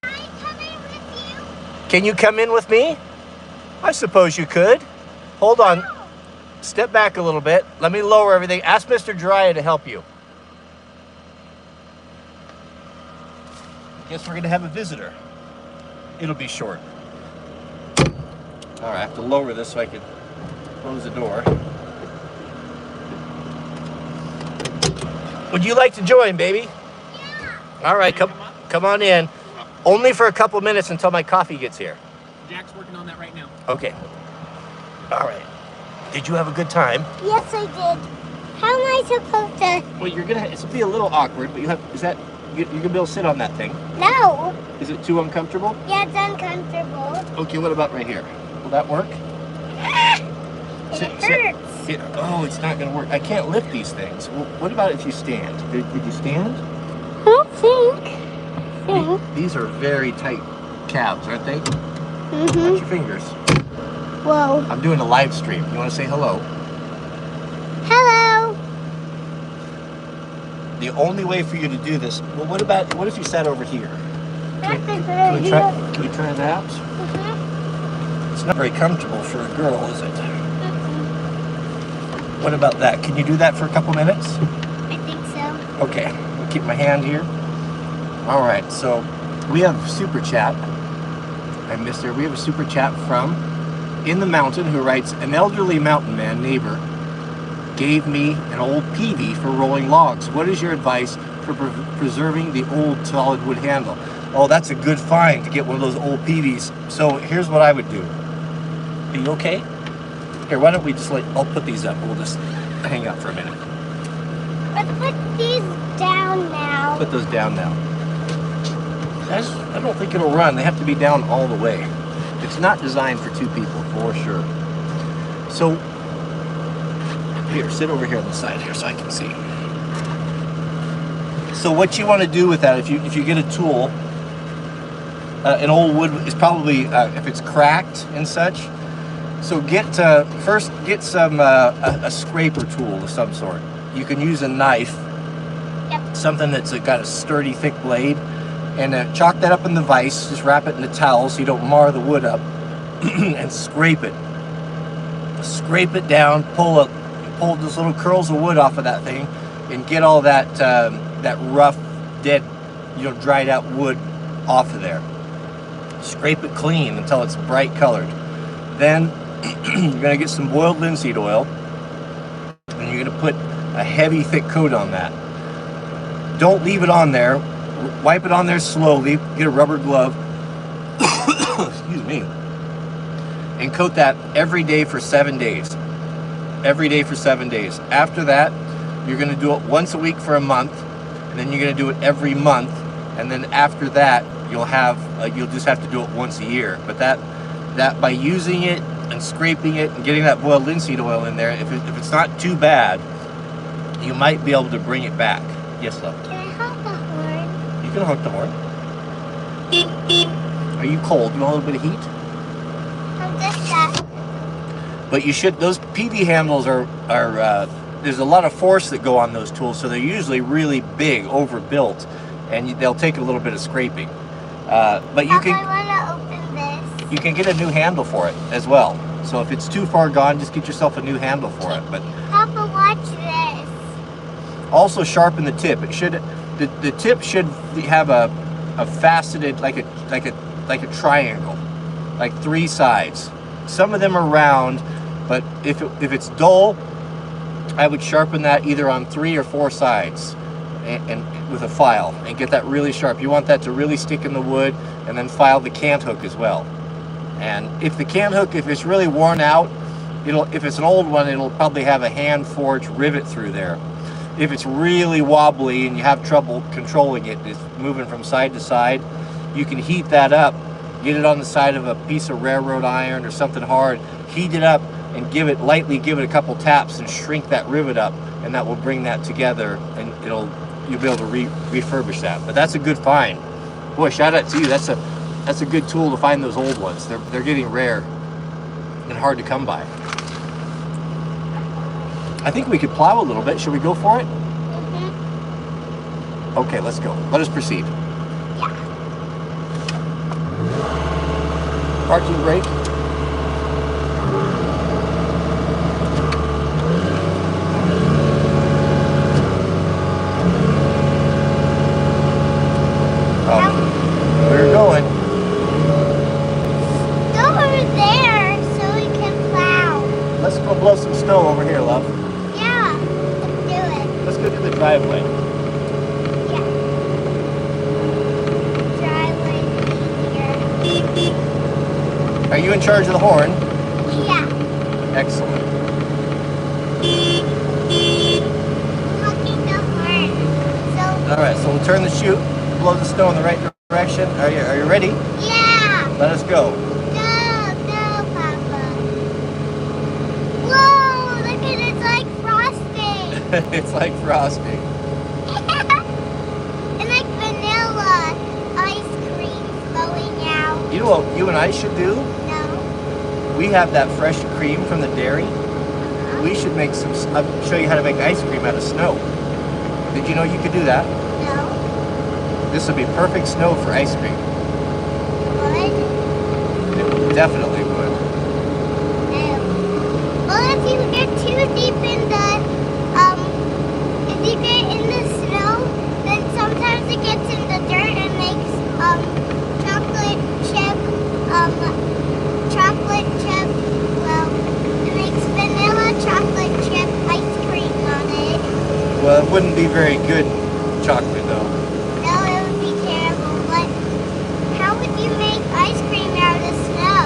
Speaker 2: Can I come in with you?
Speaker 1: Can you come in with me? I suppose you could. Hold on.
Speaker 2: No.
Speaker 1: Step back a little bit. Let me lower everything. Ask Mr. Drya to help you. Guess we're going to have a visitor. It'll be short. All right, I have to lower this so I can close the door. Would you like to join, baby?
Speaker 2: Yeah.
Speaker 1: All right, come on in. Only for a couple minutes until my coffee gets here.
Speaker 3: Jack's working on that right now.
Speaker 1: Okay. All right. Did you have a good time?
Speaker 2: Yes, I did. How am I supposed to?
Speaker 1: Well, it's gonna be a little awkward, but you're gonna be able to sit on that thing.
Speaker 2: No.
Speaker 1: Is it too uncomfortable?
Speaker 2: Yeah, it's uncomfortable.
Speaker 1: Okay, what about right here? Will that work?
Speaker 2: It
Speaker 1: Sit-
Speaker 2: hurts.
Speaker 1: It's not gonna work. I can't lift these things. Well, what about if you stand? Did you stand?
Speaker 2: I don't think.
Speaker 1: These are very tight calves, aren't they? Watch
Speaker 2: Mm-hmm.
Speaker 1: your fingers.
Speaker 2: Whoa.
Speaker 1: I'm doing a live stream. You want to say hello?
Speaker 2: Hello.
Speaker 1: The only way for you to do this. Well, what if you sat over here?
Speaker 2: That's a good
Speaker 1: Can we
Speaker 2: idea.
Speaker 1: try that?
Speaker 2: Mhm.
Speaker 1: It's not very comfortable for a girl, is it? What about that? Can you do that for a couple minutes?
Speaker 2: I think so.
Speaker 1: Okay, I'll keep my hand here. All right, so we have super chat. I missed her. We have a super chat from In the Mountain, who writes, an elderly mountain man neighbor gave me an old peavey for rolling logs. What is your advice for preserving the old solid wood handle? Oh, that's a good find to get one of those old peaveys. So here's what I would do. Are you okay? Here, why don't we just I'll put these up. We'll just hang out for a minute.
Speaker 2: Let's put these down now.
Speaker 1: Put those down now. I don't think it'll run. They have to be down all the way. It's not designed for two people, for sure. So, here, sit over here on the side here so I can see. So what you want to do with that, if you get a tool, an old wood is probably, if it's cracked and such, so first get some, a scraper tool of some sort. You can use a knife,
Speaker 2: Yep.
Speaker 1: something that's got a sturdy, thick blade, and chalk that up in the vise, just wrap it in a towel so you don't mar the wood up, and scrape it. Scrape it down, pull those little curls of wood off of that thing, and get all that that rough, dead, dried out wood off of there. Scrape it clean until it's bright colored. Then you're gonna get some boiled linseed oil, and you're gonna put a heavy, thick coat on that. Don't leave it on there. Wipe it on there slowly. Get a rubber glove. Excuse me. And coat that every day for 7 days. Every day for 7 days. After that, you're going to do it once a week for a month, and then you're going to do it every month, and then after that, you'll just have to do it once a year. But that by using it and scraping it and getting that boiled linseed oil in there, if it's not too bad, you might be able to bring it back. Yes, love.
Speaker 2: Can I honk the horn?
Speaker 1: You can honk the horn. Are you cold? You want a little bit of heat?
Speaker 2: I'm just that.
Speaker 1: But you should. Those PV handles are there's a lot of force that go on those tools, so they're usually really big, overbuilt, and they'll take a little bit of scraping. But you
Speaker 2: Papa, I want to open this.
Speaker 1: can get a new handle for it as well. So if it's too far gone, just get yourself a new handle for it. But
Speaker 2: Papa, watch this.
Speaker 1: also sharpen the tip. It should the tip should have a faceted like a triangle, like 3 sides. Some of them are round, but if it's dull, I would sharpen that either on 3 or 4 sides, and with a file, and get that really sharp. You want that to really stick in the wood, and then file the cant hook as well. And if the cant hook, if it's really worn out, if it's an old one, it'll probably have a hand forged rivet through there. If it's really wobbly and you have trouble controlling it, it's moving from side to side, you can heat that up, get it on the side of a piece of railroad iron or something hard, heat it up and give it a couple taps and shrink that rivet up, and that will bring that together, and you'll be able to refurbish that. But that's a good find. Boy, shout out to you. That's a good tool to find those old ones. They're getting rare and hard to come by. I think we could plow a little bit. Should we go for it?
Speaker 2: Mm-hmm.
Speaker 1: Okay, let's go. Let us proceed.
Speaker 2: Yeah.
Speaker 1: Parking brake. Oh, we're going.
Speaker 2: Go over there so we can plow.
Speaker 1: Let's go blow some snow over here, love.
Speaker 2: Yeah, let's do it.
Speaker 1: Let's go to the driveway.
Speaker 2: Yeah. Driveway's easier.
Speaker 1: Are you in charge of the horn?
Speaker 2: Yeah.
Speaker 1: Excellent.
Speaker 2: Looking the horn. So,
Speaker 1: All right, so we'll turn the chute, blow the snow in the right direction. Are you ready?
Speaker 2: yeah.
Speaker 1: Let us go.
Speaker 2: Go, Papa. Whoa, look at it, it's like frosting.
Speaker 1: It's like frosting.
Speaker 2: And like vanilla ice cream flowing out.
Speaker 1: You know what you and I should do?
Speaker 2: No.
Speaker 1: We have that fresh cream from the dairy. We should make I'll show you how to make ice cream out of snow. Did you know you could do that?
Speaker 2: No.
Speaker 1: This would be perfect snow for ice cream.
Speaker 2: What?
Speaker 1: It definitely would.
Speaker 2: Well, if you get too deep in if you get in the snow, then sometimes it gets in the dirt and makes chocolate chip, well, it makes vanilla chocolate chip ice cream on it.
Speaker 1: Well, it wouldn't be very good chocolate though.
Speaker 2: No, it would be terrible, but how would you make ice cream out of snow?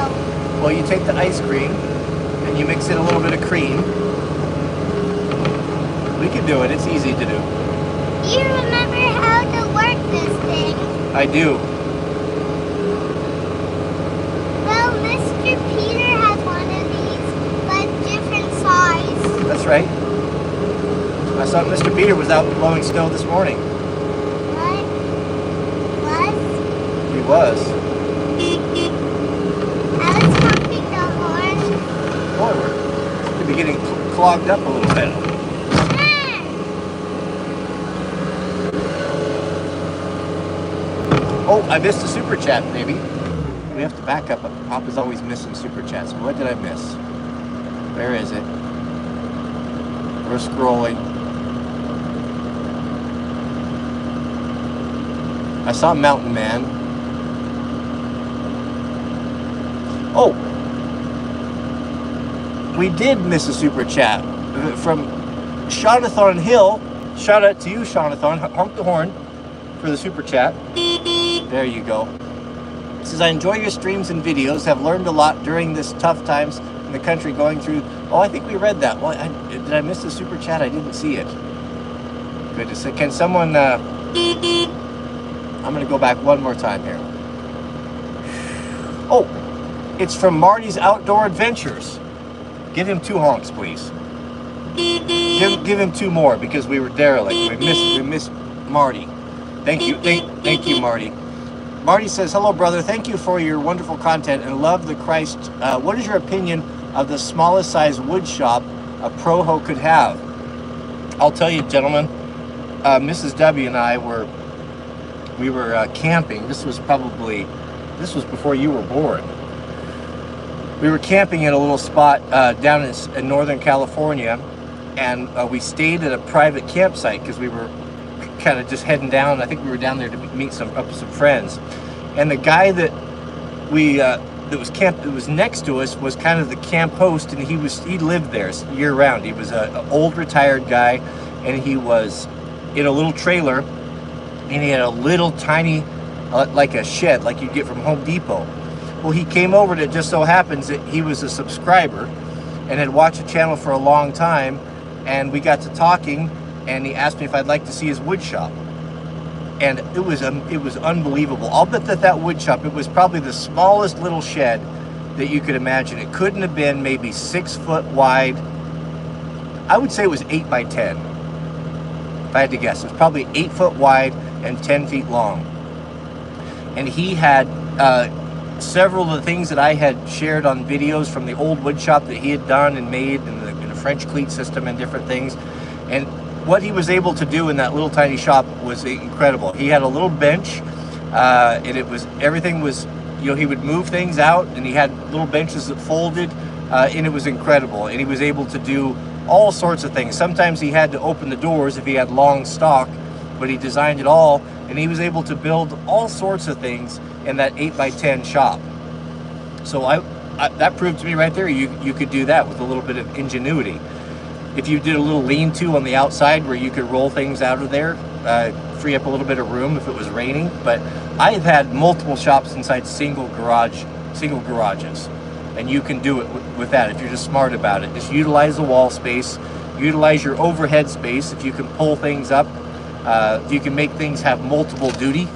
Speaker 1: Well, you take the ice cream and you mix in a little bit of cream. We can do it. It's easy to do.
Speaker 2: Do you remember how to work this thing?
Speaker 1: I do.
Speaker 2: Well, Mr. Peter has one of these, but different size.
Speaker 1: That's right. I saw Mr. Peter was out blowing snow this morning.
Speaker 2: What? Was?
Speaker 1: He was.
Speaker 2: I was honking the horn.
Speaker 1: Boy, we're could be getting clogged up a little bit.
Speaker 2: Ah!
Speaker 1: Oh, I missed a super chat, maybe. We have to back up. Papa's always missing super chats. What did I miss? Where is it? We're scrolling. I saw Mountain Man. Oh! We did miss a super chat from Shaunathon Hill. Shout out to you, Shaunathon. Honk the horn for the super chat. There you go. It says, I enjoy your streams and videos. Have learned a lot during this tough times in the country going through. Oh, I think we read that. Well, did I miss the super chat? I didn't see it. Goodness. Can someone... I'm going to go back one more time here. Oh, it's from Marty's Outdoor Adventures. Give him 2 honks, please. Give him 2 more because we were derelict. We missed Marty. Thank you, thank you, Marty. Marty says, hello, brother. Thank you for your wonderful content and love the Christ. What is your opinion of the smallest size wood shop a pro-ho could have? I'll tell you, gentlemen, Mrs. W and I were we were camping. This was before you were born. We were camping at a little spot down in Northern California, and we stayed at a private campsite because we were kind of just heading down. I think we were down there to meet some friends, and the guy that was next to us was kind of the camp host, and he lived there year round. He was an old retired guy, and he was in a little trailer, and he had a little tiny like a shed like you'd get from Home Depot. Well, he came over, and it just so happens that he was a subscriber and had watched the channel for a long time, and we got to talking, and he asked me if I'd like to see his wood shop. And it was unbelievable. I'll bet that wood shop, it was probably the smallest little shed that you could imagine. It couldn't have been maybe 6 foot wide. I would say it was 8 by 10. If I had to guess, it was probably 8 foot wide and 10 feet long. And he had several of the things that I had shared on videos from the old wood shop that he had done and made, in the French cleat system and different things. And what he was able to do in that little tiny shop was incredible. He had a little bench, and everything was, he would move things out, and he had little benches that folded, and it was incredible. And he was able to do all sorts of things. Sometimes he had to open the doors if he had long stock, but he designed it all, and he was able to build all sorts of things in that 8 by 10 shop. So that proved to me right there, you could do that with a little bit of ingenuity. If you did a little lean-to on the outside where you could roll things out of there, free up a little bit of room if it was raining. But I have had multiple shops inside single garages, and you can do it with that if you're just smart about it. Just utilize the wall space, utilize your overhead space. If you can pull things up, you can make things have multiple duty,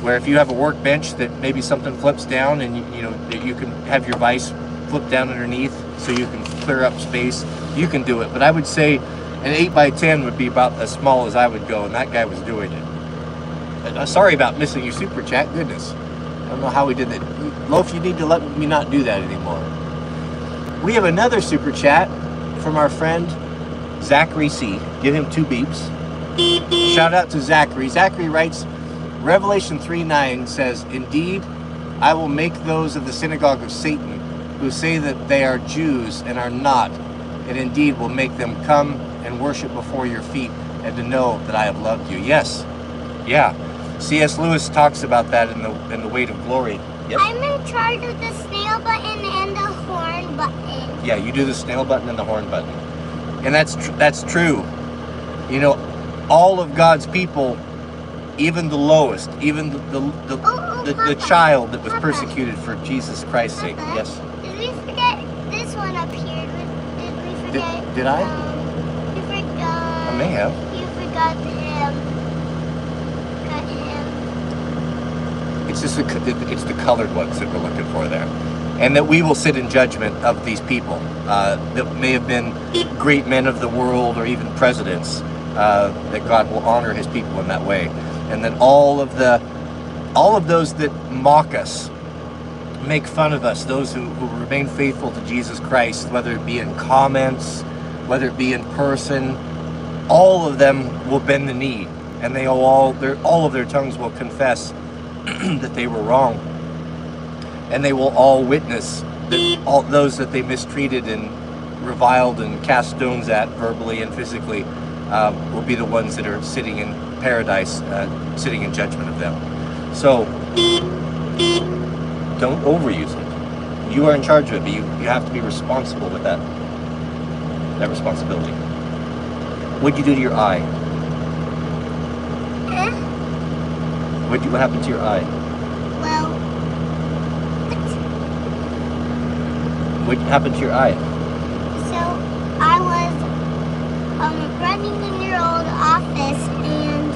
Speaker 1: where if you have a workbench that maybe something flips down, and you can have your vise flip down underneath so you can clear up space, you can do it. But I would say an 8 by 10 would be about as small as I would go, and that guy was doing it. Sorry about missing your super chat. Goodness, I don't know how we did that. Loaf, you need to let me not do that anymore. We have another super chat from our friend Zachary C. Give him 2 beeps. Shout out to Zachary. Zachary writes, Revelation 3:9 says, "Indeed, I will make those of the synagogue of Satan who say that they are Jews and are not, and indeed will make them come and worship before your feet, and to know that I have loved you." Yes, yeah. C.S. Lewis talks about that in the Weight of Glory. Yes?
Speaker 2: I'm in charge of the snail button and the horn button.
Speaker 1: Yeah, you do the snail button and the horn button, and that's true. All of God's people, even the lowest, even the child that was persecuted for Jesus Christ's sake. Yes.
Speaker 2: Did we forget this one up here? Did we forget?
Speaker 1: Did I?
Speaker 2: You forgot.
Speaker 1: I may have.
Speaker 2: You forgot him. Forgot him.
Speaker 1: It's the colored ones that we're looking for there, and that we will sit in judgment of these people that may have been great men of the world or even presidents. That God will honor His people in that way, and that all of those that mock us, make fun of us, those who remain faithful to Jesus Christ, whether it be in comments, whether it be in person, all of them will bend the knee, and all of their tongues will confess that they were wrong, and they will all witness that all those that they mistreated and reviled and cast stones at verbally and physically will be the ones that are sitting in paradise, sitting in judgment of them. So don't overuse it. You are in charge of it, but you have to be responsible with that responsibility. What'd you do to your eye? What happened to your eye?
Speaker 2: Well,
Speaker 1: What happened to your eye?
Speaker 2: so I was running in your old office, and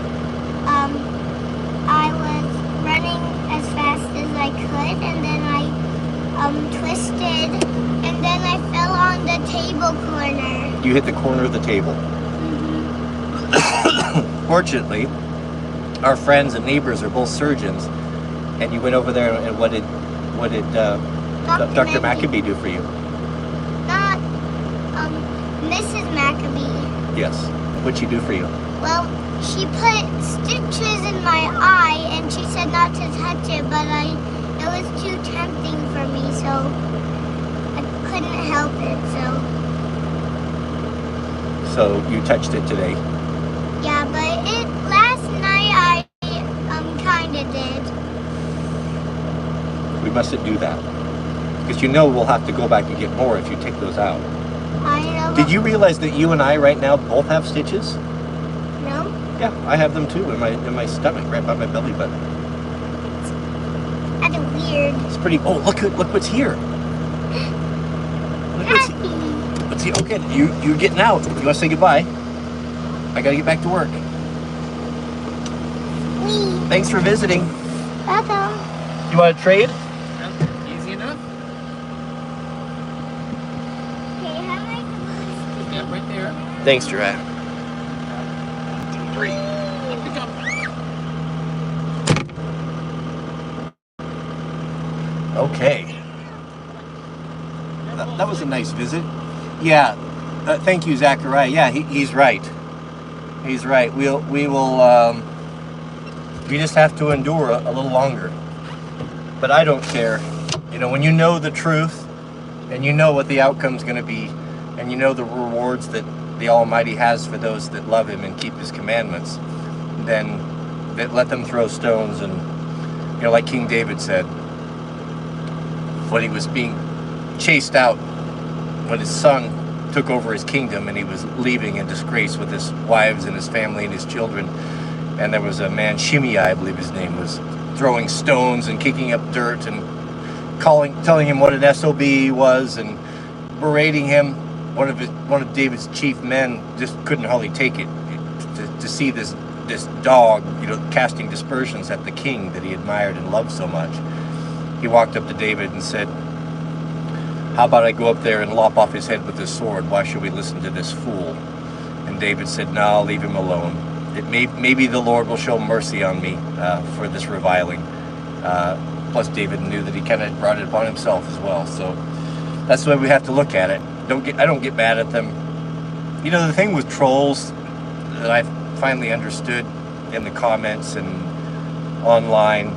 Speaker 2: I was running as fast as I could, and then I twisted, and then I fell on the table corner.
Speaker 1: You hit the corner of the table. Fortunately, our friends and neighbors are both surgeons, and you went over there, and what did Dr. Maccabee do for you?
Speaker 2: Not Mrs. Maccabee.
Speaker 1: Yes. What'd she do for you?
Speaker 2: Well, she put stitches in my eye, and she said not to touch it, but it was too tempting for me, so I couldn't help it.
Speaker 1: So you touched it today.
Speaker 2: Yeah, but last night I kind of did.
Speaker 1: We mustn't do that. Because you know we'll have to go back and get more if you take those out.
Speaker 2: I know.
Speaker 1: Did you realize that you and I right now both have stitches?
Speaker 2: No?
Speaker 1: Yeah, I have them too in my stomach, right by my belly button.
Speaker 2: That's weird.
Speaker 1: It's pretty. Oh, look what's here. Look what's here. Okay, you're getting out. You want to say goodbye? I gotta get back to work.
Speaker 2: Wee.
Speaker 1: Thanks for visiting.
Speaker 2: Bye-bye.
Speaker 1: You want to trade?
Speaker 3: Easy enough.
Speaker 2: Okay, how am I supposed to
Speaker 3: Yeah, right there.
Speaker 1: Thanks, Giraffe. 3.
Speaker 3: Pick up.
Speaker 1: Okay. That was a nice visit. Yeah. Thank you, Zachariah. Yeah, he's right. He's right. We just have to endure a little longer. But I don't care. You know, when you know the truth and you know what the outcome's going to be and you know the rewards that the Almighty has for those that love Him and keep His commandments, then let them throw stones. And, you know, like King David said, when he was being chased out, when his son took over his kingdom and he was leaving in disgrace with his wives and his family and his children, and there was a man, Shimei, I believe his name was, throwing stones and kicking up dirt and telling him what an SOB he was and berating him. One of David's chief men just couldn't hardly take it to see this dog, you know, casting dispersions at the king that he admired and loved so much. He walked up to David and said, "How about I go up there and lop off his head with this sword? Why should we listen to this fool?" And David said, "No, I'll leave him alone. Maybe the Lord will show mercy on me for this reviling." Plus, David knew that he kind of brought it upon himself as well. So that's the way we have to look at it. I don't get mad at them. You know, the thing with trolls that I finally understood in the comments and online,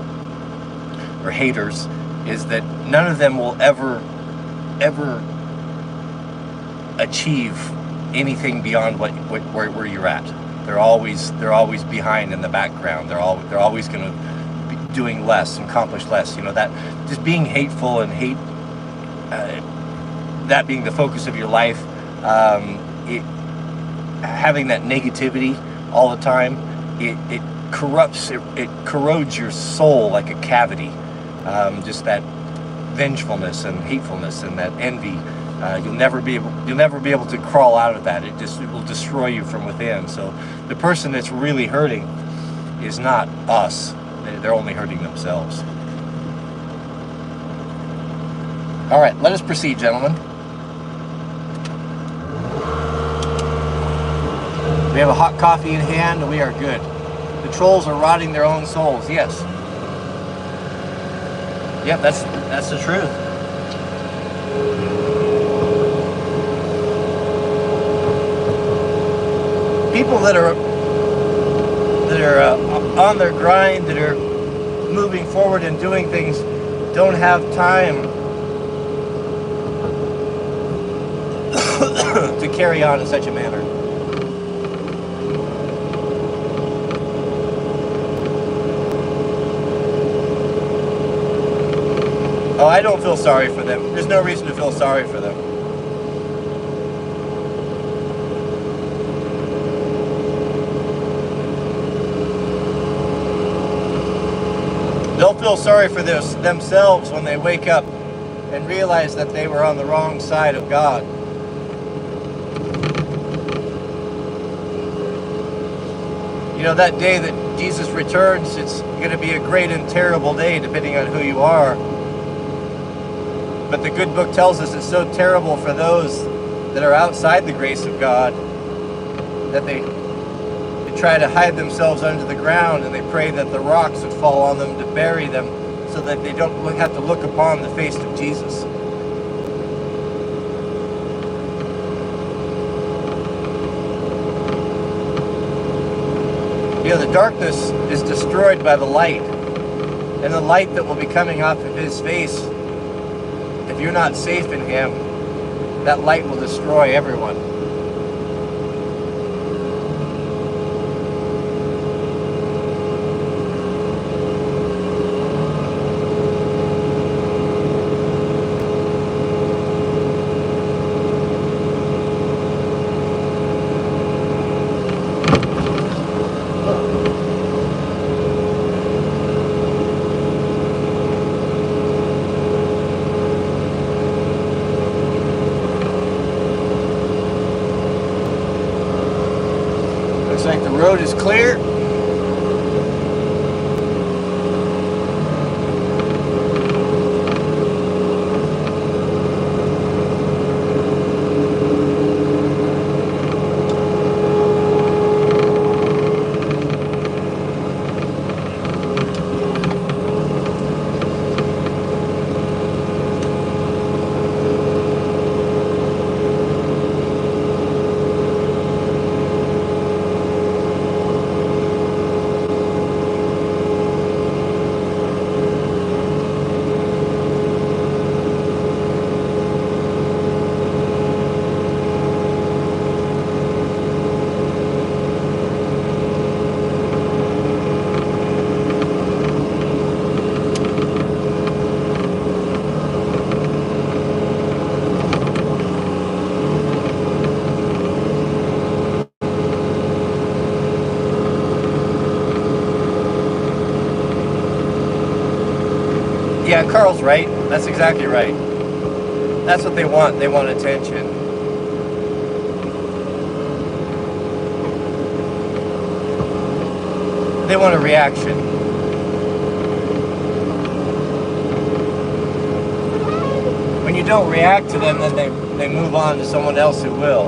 Speaker 1: or haters, is that none of them will ever achieve anything beyond where you're at. They're always behind in the background. They're always going to be doing less and accomplish less. You know, that just being hateful and that being the focus of your life, having that negativity all the time, it corrupts, it corrodes your soul like a cavity. Just that vengefulness and hatefulness and that envy. You'll never be able to crawl out of that. It will destroy you from within. So the person that's really hurting is not us. They're only hurting themselves. All right, let us proceed, gentlemen. We have a hot coffee in hand and we are good. The trolls are rotting their own souls. Yes. Yep, that's the truth. People that are on their grind, that are moving forward and doing things, don't have time to carry on in such a manner. Oh, I don't feel sorry for them. There's no reason to feel sorry for them. They'll feel sorry for themselves when they wake up and realize that they were on the wrong side of God. You know, that day that Jesus returns, it's going to be a great and terrible day, depending on who you are. But the good book tells us it's so terrible for those that are outside the grace of God that they try to hide themselves under the ground, and they pray that the rocks would fall on them to bury them so that they don't have to look upon the face of Jesus. You know, the darkness is destroyed by the light. And the light that will be coming off of his face, if you're not safe in him, that light will destroy everyone. Looks like the road is clear. Yeah, Carl's right. That's exactly right. That's what they want. They want attention. They want a reaction. When you don't react to them, then they move on to someone else who will.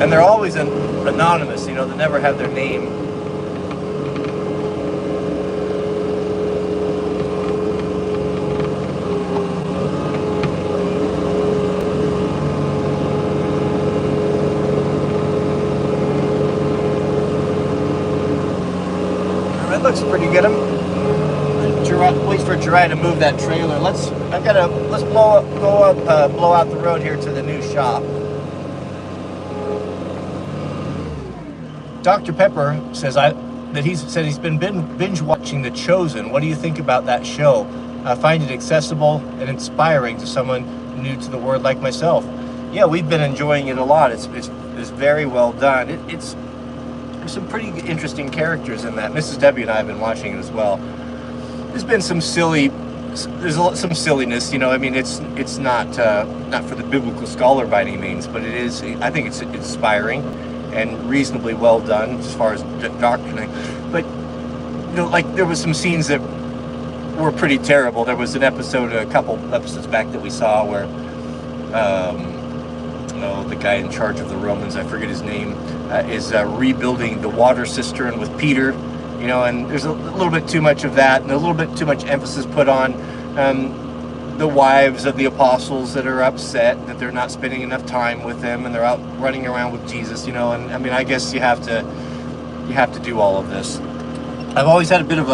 Speaker 1: And they're always anonymous, you know, they never have their name. That looks pretty good. Wait for Jirai to move that trailer. Let's blow out the road here to the new shop. Dr. Pepper says he's been binge watching The Chosen. What do you think about that show? I find it accessible and inspiring to someone new to the word like myself. Yeah, we've been enjoying it a lot. It's very well done. There's some pretty interesting characters in that. Mrs. Debbie and I have been watching it as well. There's been some some silliness, you know. I mean, it's not for the biblical scholar by any means, but it is. I think it's inspiring and reasonably well done as far as doctrining. But you know, like there was some scenes that were pretty terrible. There was a couple episodes back that we saw where the guy in charge of the Romans, I forget his name, is rebuilding the water cistern with Peter, you know, and there's a little bit too much of that and a little bit too much emphasis put on the wives of the apostles that are upset that they're not spending enough time with them and they're out running around with Jesus, you know. And I mean, I guess you have to do all of this. I've always had a bit of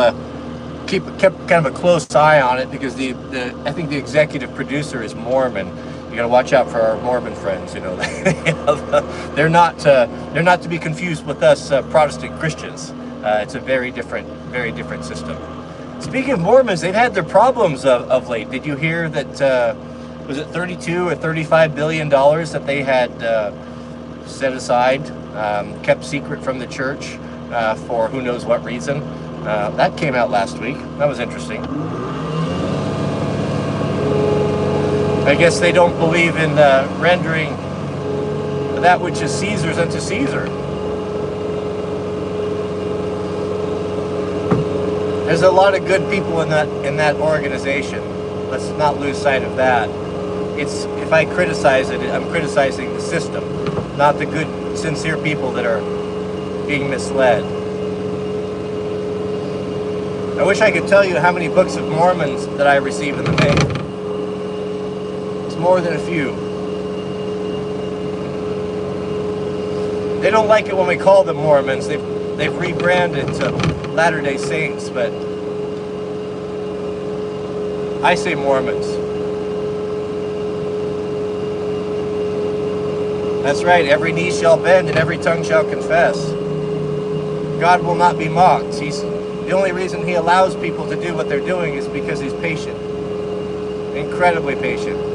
Speaker 1: kept kind of a close eye on it because I think the executive producer is Mormon. You got to watch out for our Mormon friends, you know. They're not to be confused with us Protestant Christians. It's a very different system. Speaking of Mormons, they've had their problems of late. Did you hear that, was it $32 or $35 billion that they had set aside, kept secret from the church for who knows what reason? That came out last week. That was interesting. I guess they don't believe in rendering that which is Caesar's unto Caesar. There's a lot of good people in that organization. Let's not lose sight of that. If I criticize it, I'm criticizing the system, not the good, sincere people that are being misled. I wish I could tell you how many books of Mormons that I receive in the mail. It's more than a few. They don't like it when we call them Mormons. They've rebranded to Latter-day Saints, but I say Mormons. That's right, every knee shall bend and every tongue shall confess. God will not be mocked. The only reason he allows people to do what they're doing is because he's patient. Incredibly patient.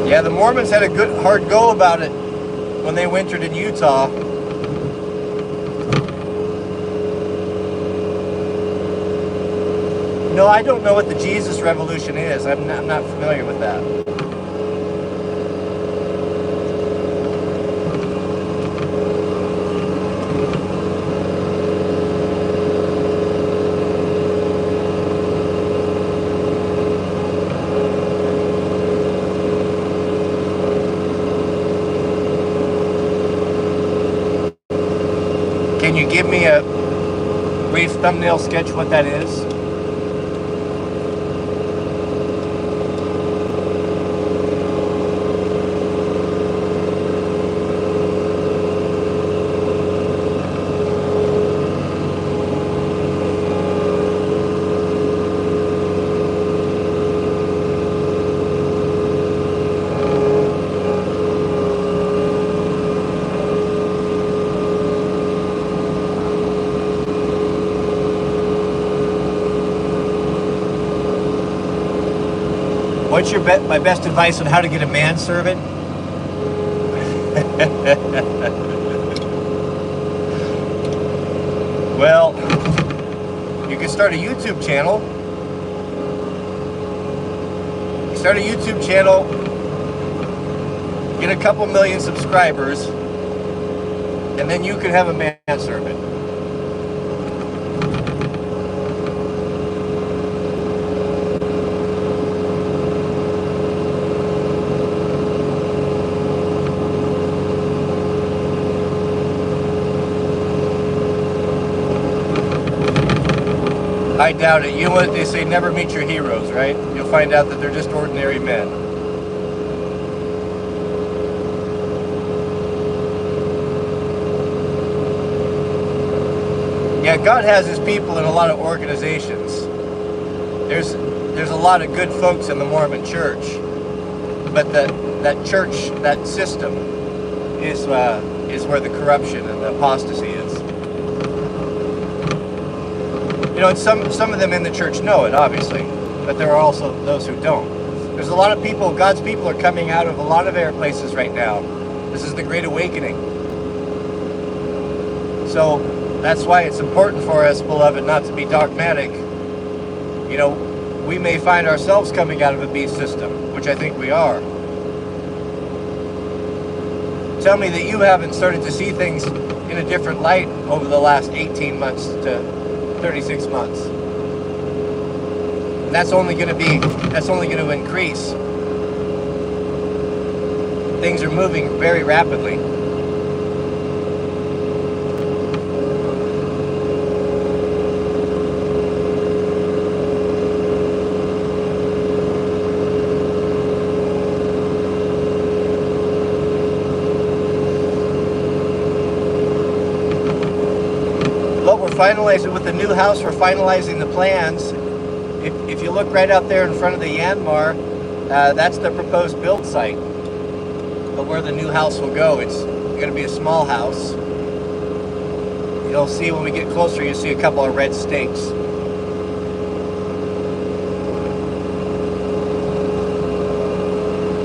Speaker 1: Yeah, the Mormons had a good hard go about it when they wintered in Utah. No, I don't know what the Jesus Revolution is. I'm not familiar with that. Can you give me a brief thumbnail sketch what that is? What's my best advice on how to get a manservant? Well, you can start a YouTube channel. You start a YouTube channel, get a couple million subscribers, and then you can have a manservant. I doubt it. You know what they say, never meet your heroes, right? You'll find out that they're just ordinary men. Yeah, God has his people in a lot of organizations. There's a lot of good folks in the Mormon church, but that church, that system is where the corruption and the apostasy is. You know, and some of them in the church know it, obviously, but there are also those who don't. There's a lot of people, God's people are coming out of a lot of air places right now. This is the Great Awakening. So that's why it's important for us, beloved, not to be dogmatic. You know, we may find ourselves coming out of a beast system, which I think we are. Tell me that you haven't started to see things in a different light over the last 18 months to 36 months. And that's only going to increase. Things are moving very rapidly. Finalizing with the new house, we're finalizing the plans. If you look right out there in front of the Yanmar, that's the proposed build site. But where the new house will go, it's going to be a small house. You'll see when we get closer, you'll see a couple of red stakes.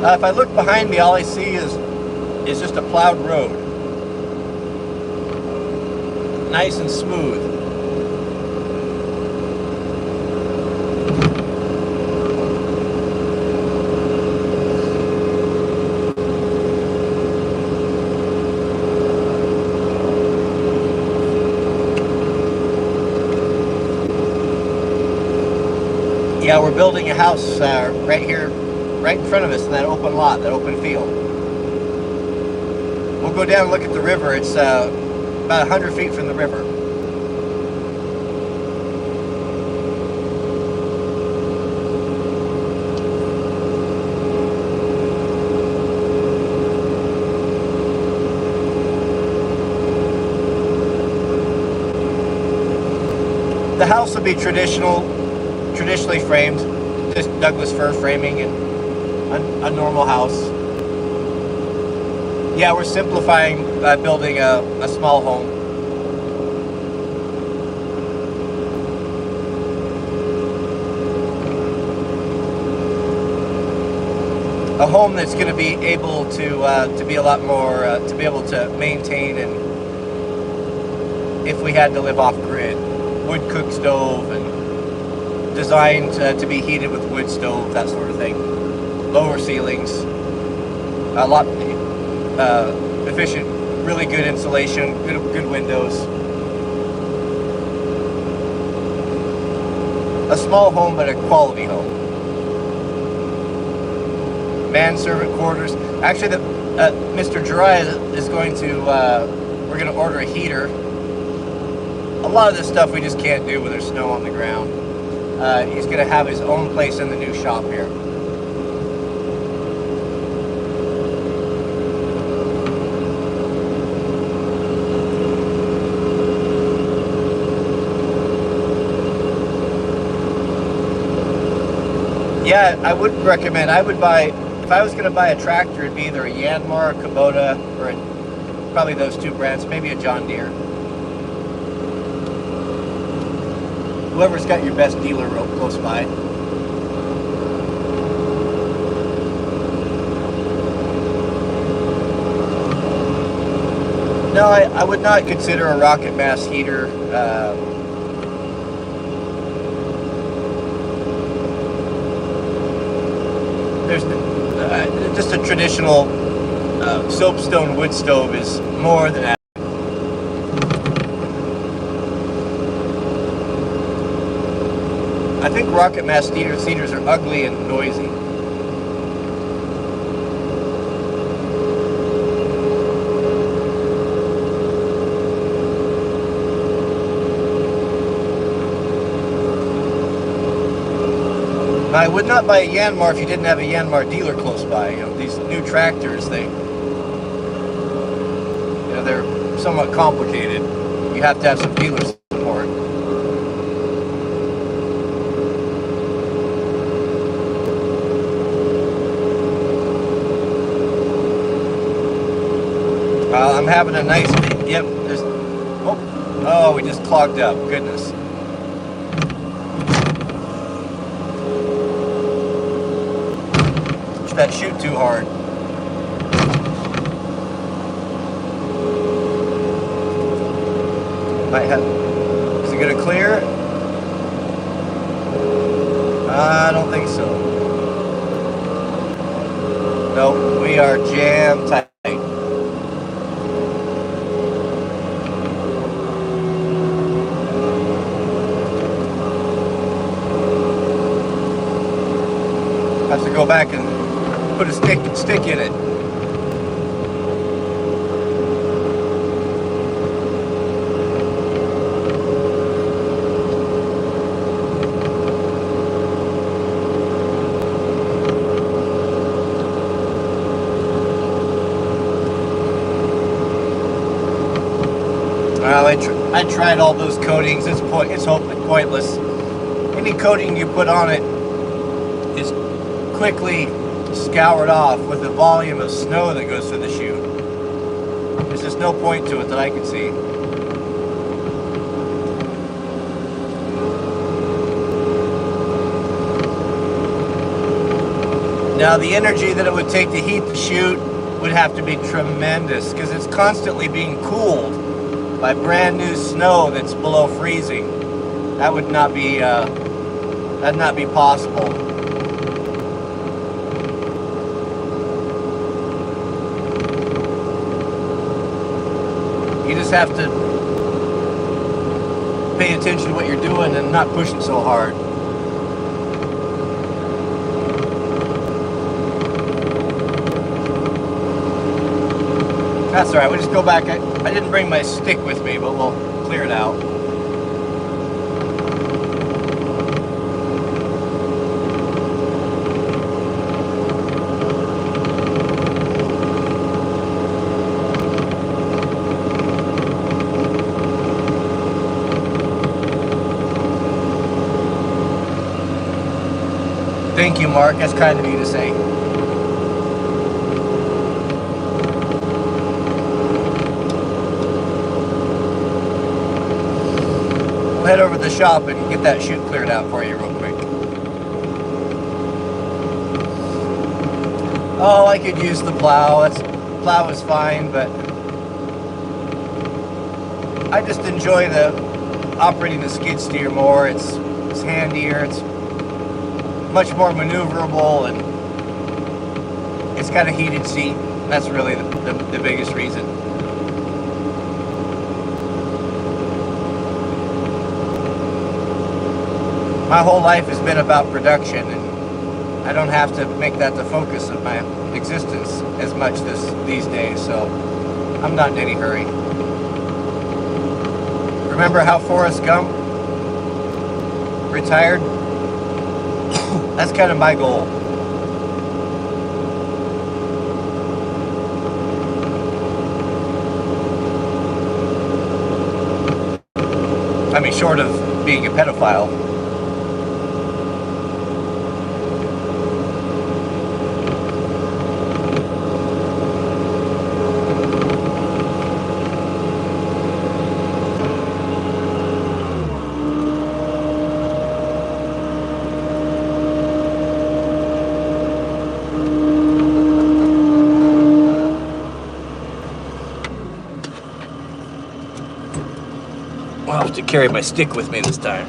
Speaker 1: If I look behind me, all I see is just a plowed road. Nice and smooth. Yeah, we're building a house right here, right in front of us in that open lot, that open field. We'll go down and look at the river. It's about 100 feet from the river. The house will be traditionally framed, just Douglas fir framing and a normal house. Yeah, we're simplifying by building a small home. A home that's going to be able to be a lot more, to be able to maintain, and if we had to live off grid, wood cook stove, and designed to be heated with wood stove, that sort of thing. Lower ceilings, a lot efficient, really good insulation, good windows. A small home, but a quality home. Man-servant quarters. Actually, Mr. Jiraiya is going to, we're going to order a heater. A lot of this stuff we just can't do when there's snow on the ground. He's going to have his own place in the new shop here. Yeah, I would recommend, I would buy, if I was going to buy a tractor, it'd be either a Yanmar, a Kubota, or probably those two brands, maybe a John Deere. Whoever's got your best dealer real close by. No, I would not consider a rocket mass heater. There's just a traditional soapstone wood stove is more than that. I think rocket mass heaters are ugly and noisy. I would not buy a Yanmar if you didn't have a Yanmar dealer close by. You know, these new tractors, they're somewhat complicated. You have to have some dealer support. I'm having a nice, yep, oh, we just clogged up, goodness. That shoot too hard. Might have, is it gonna clear? I don't think so. No, we are jam tight. Have to go back and put a stick in it. Well, I tried all those coatings. It's pointless. Any coating you put on it is quickly scoured off with the volume of snow that goes through the chute. There's just no point to it that I can see. Now the energy that it would take to heat the chute would have to be tremendous because it's constantly being cooled by brand new snow that's below freezing. That would not be that'd not be possible. You just have to pay attention to what you're doing and not push it so hard. That's all right. We'll just go back. I didn't bring my stick with me, but we'll clear it out. Thank you, Mark. That's kind of you to say. We'll head over to the shop and get that chute cleared out for you real quick. Oh, I could use the plow. Plow is fine, but I just enjoy operating the skid steer more. It's handier. It's much more maneuverable, and it's got a heated seat. That's really the biggest reason. My whole life has been about production, and I don't have to make that the focus of my existence as much these days, so I'm not in any hurry. Remember how Forrest Gump retired? That's kind of my goal. I mean, short of being a pedophile. I'll have to carry my stick with me this time.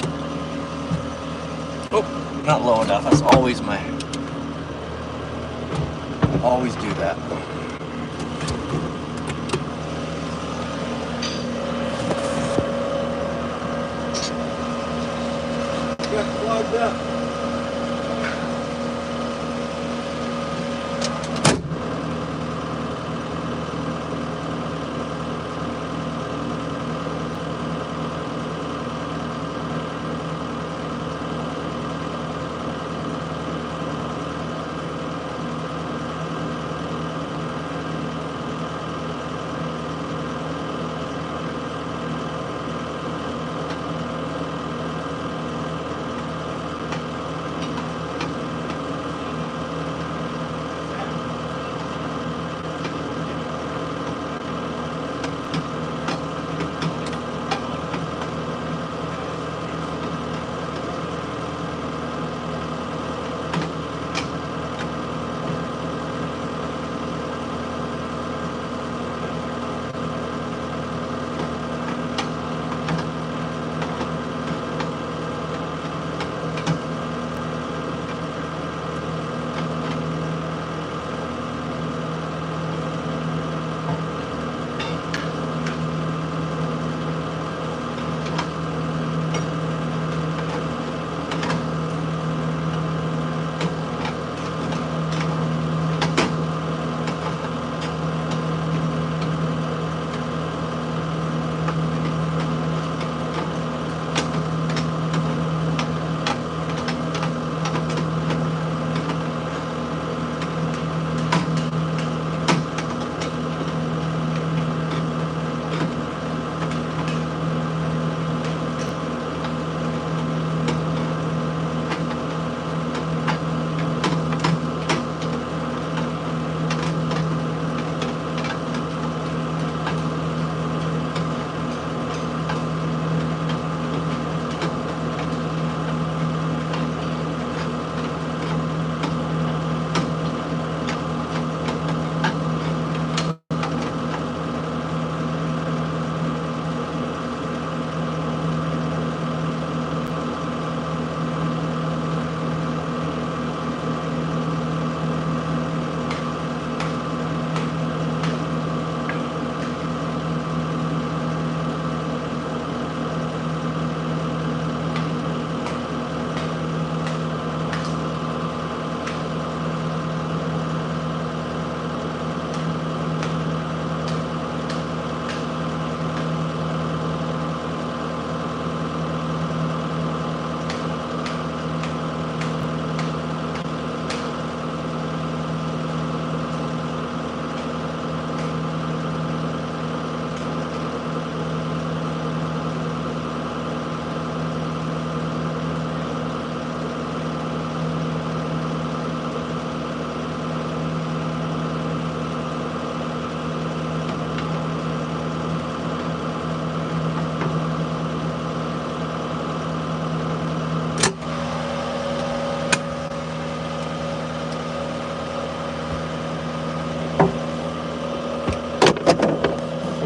Speaker 1: Oh, not low enough. That's always always do that. Got clogged up.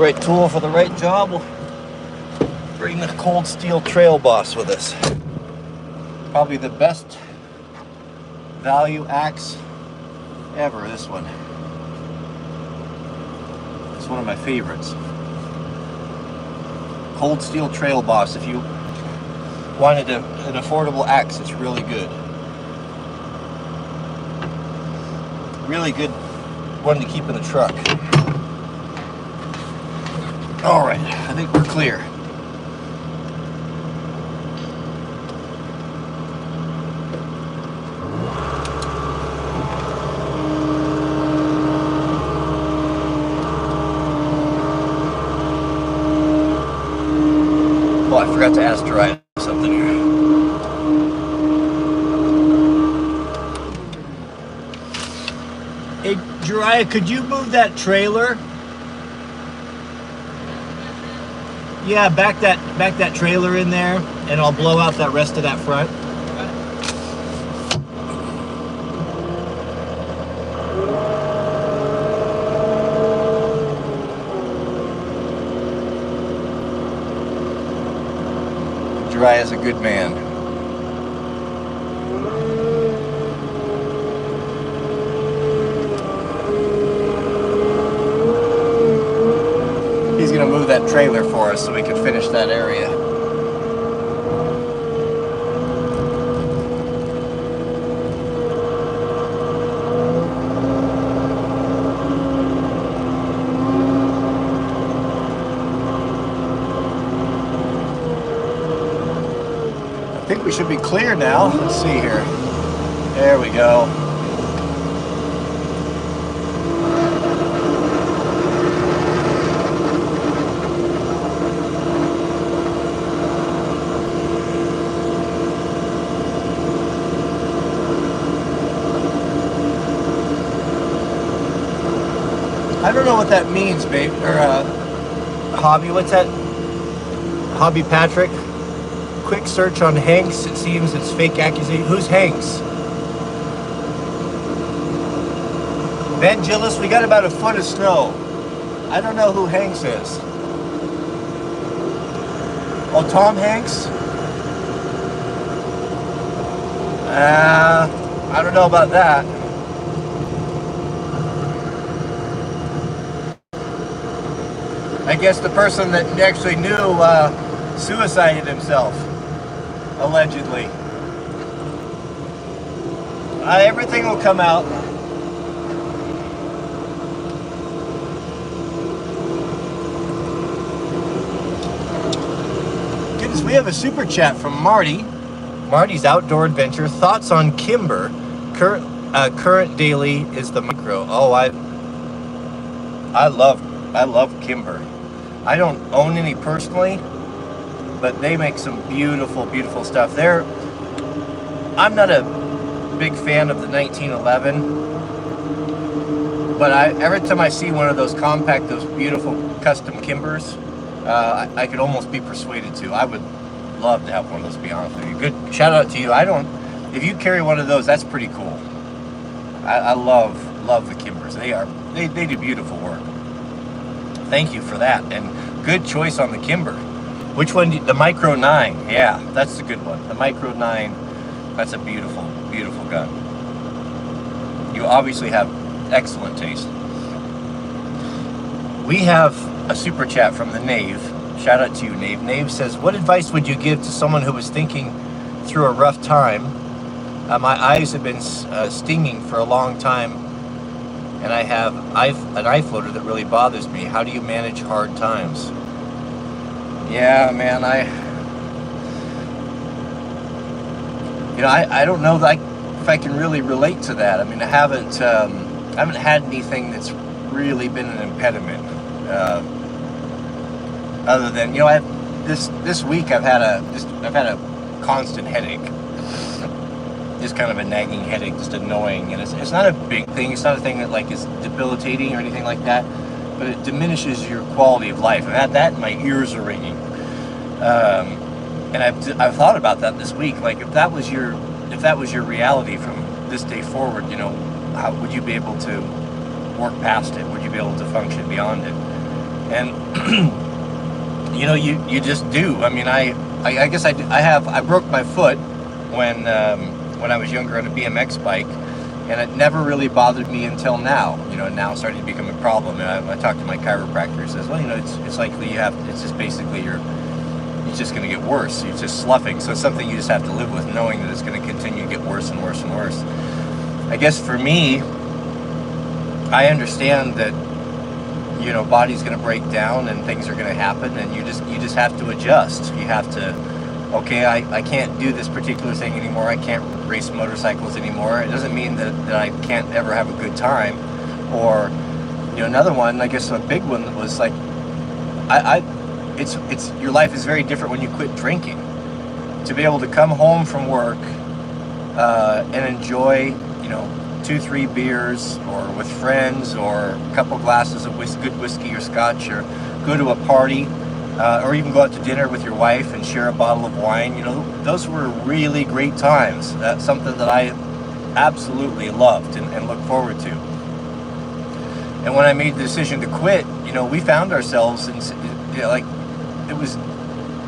Speaker 1: right tool for the right job. We'll bring the cold steel trail boss with us. Probably the best value axe ever, this one. It's one of my favorites. Cold steel trail boss. If you wanted an affordable axe, it's really good. Really good one to keep in the truck. All right, I think we're clear. Oh, I forgot to ask Jariah something here. Hey, Jariah, could you move that trailer? Yeah, back that trailer in there, and I'll blow out that rest of that front. Jariah's a good man. He's gonna move that trailer for us so we can finish that area. I think we should be clear now. Let's see here. There we go. I don't know what that means, babe. Or Hobby, what's that? Hobby Patrick? Quick search on Hanks. It seems it's fake accusation. Who's Hanks? Vangelis, we got about a foot of snow. I don't know who Hanks is. Oh, Tom Hanks? I don't know about that. I guess the person that actually knew suicided himself, allegedly. Everything will come out. Goodness, we have a super chat from Marty. Marty's Outdoor Adventure. Thoughts on Kimber. Current daily is the micro. Oh, I love Kimber. I don't own any personally, but they make some beautiful, beautiful stuff. I'm not a big fan of the 1911, but every time I see one of those compact, those beautiful custom Kimbers, I could almost be persuaded to. I would love to have one of those, to be honest with you. Good shout out to you. If you carry one of those, that's pretty cool. I love the Kimbers. They do beautiful work. Thank you for that, and good choice on the Kimber. Which one? The Micro 9. Yeah, that's a good one. The Micro 9. That's a beautiful, beautiful gun. You obviously have excellent taste. We have a super chat from the Knave. Shout out to you, Knave. Knave says, "What advice would you give to someone who was thinking through a rough time? My eyes have been stinging for a long time, and I have an eye floater that really bothers me. How do you manage hard times?" Yeah, man, I don't know if I can really relate to that. I mean, I haven't had anything that's really been an impediment. Other than this week I've had a constant headache. Just kind of a nagging headache, just annoying, and it's not a big thing. It's not a thing that is debilitating or anything like that, but it diminishes your quality of life. And at that, my ears are ringing. And I've thought about that this week. If that was your reality from this day forward, how would you be able to work past it? Would you be able to function beyond it? And you know, you just do. I mean, I guess I broke my foot when I was younger on a BMX bike, and it never really bothered me until now. You know, now it's starting to become a problem. And I talked to my chiropractor. He says, well, you know, it's likely it's just basically it's just going to get worse. It's just sloughing. So it's something you just have to live with, knowing that it's going to continue to get worse and worse and worse. I guess for me, I understand that, you know, body's going to break down and things are going to happen, and you just have to adjust. You have to, okay, I can't do this particular thing anymore. I can't race motorcycles anymore. It doesn't mean that I can't ever have a good time. Or, you know, another one, I guess a big one was like, it's your life is very different when you quit drinking. To be able to come home from work and enjoy, you know, 2-3 beers, or with friends, or a couple glasses of good whiskey or scotch, or go to a party, or even go out to dinner with your wife and share a bottle of wine. You know, those were really great times. That's something that I absolutely loved and look forward to. And when I made the decision to quit, you know, we found ourselves in, you know, like, it was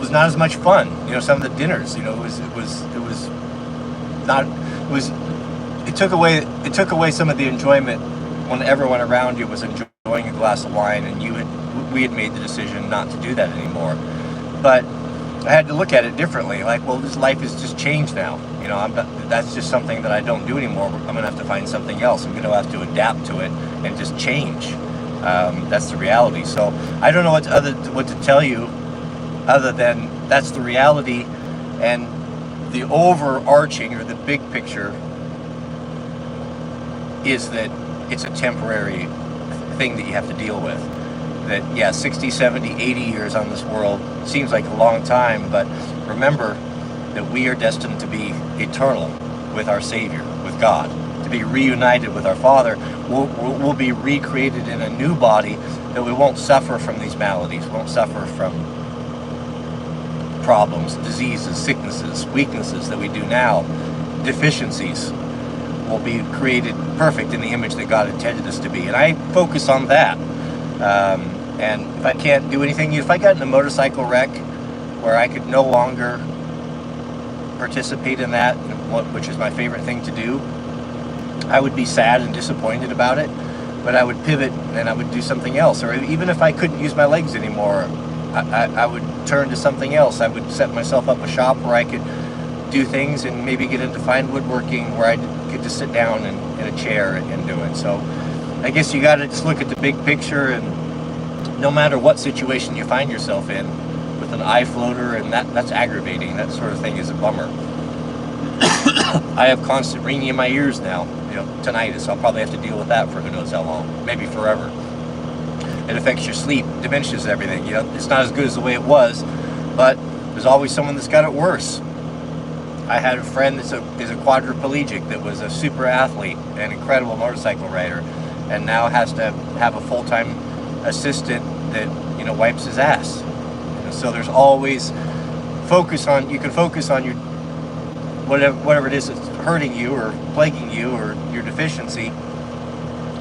Speaker 1: not as much fun. You know, some of the dinners, you know, it took away some of the enjoyment when everyone around you was enjoying a glass of wine, and we had made the decision not to do that anymore. But I had to look at it differently. Like, well, this life has just changed now. You know, that's just something that I don't do anymore. I'm going to have to find something else. I'm going to have to adapt to it and just change. That's the reality. So I don't know what to tell you other than that's the reality, and the overarching, or the big picture, is that it's a temporary thing that you have to deal with. That, yeah, 60, 70, 80 years on this world seems like a long time, but remember that we are destined to be eternal with our Savior, with God, to be reunited with our Father. We'll be recreated in a new body, that we won't suffer from these maladies, won't suffer from problems, diseases, sicknesses, weaknesses that we do now, deficiencies. Will be created perfect in the image that God intended us to be. And I focus on that. And if I can't do anything, if I got in a motorcycle wreck where I could no longer participate in that, which is my favorite thing to do, I would be sad and disappointed about it, but I would pivot and I would do something else. Or even if I couldn't use my legs anymore, I would turn to something else. I would set myself up a shop where I could do things and maybe get into fine woodworking, where I could just sit down in a chair and do it. So I guess you got to just look at the big picture, and no matter what situation you find yourself in, with an eye floater, and that's aggravating. That sort of thing is a bummer. I have constant ringing in my ears now, you know, tinnitus. I'll probably have to deal with that for who knows how long, maybe forever. It affects your sleep, diminishes everything. You know, it's not as good as the way it was, but there's always someone that's got it worse. I had a friend that's is a quadriplegic, that was a super athlete, an incredible motorcycle rider, and now has to have a full-time assistant that, you know, wipes his ass. And so there's always you can focus on your whatever it is that's hurting you or plaguing you, or your deficiency.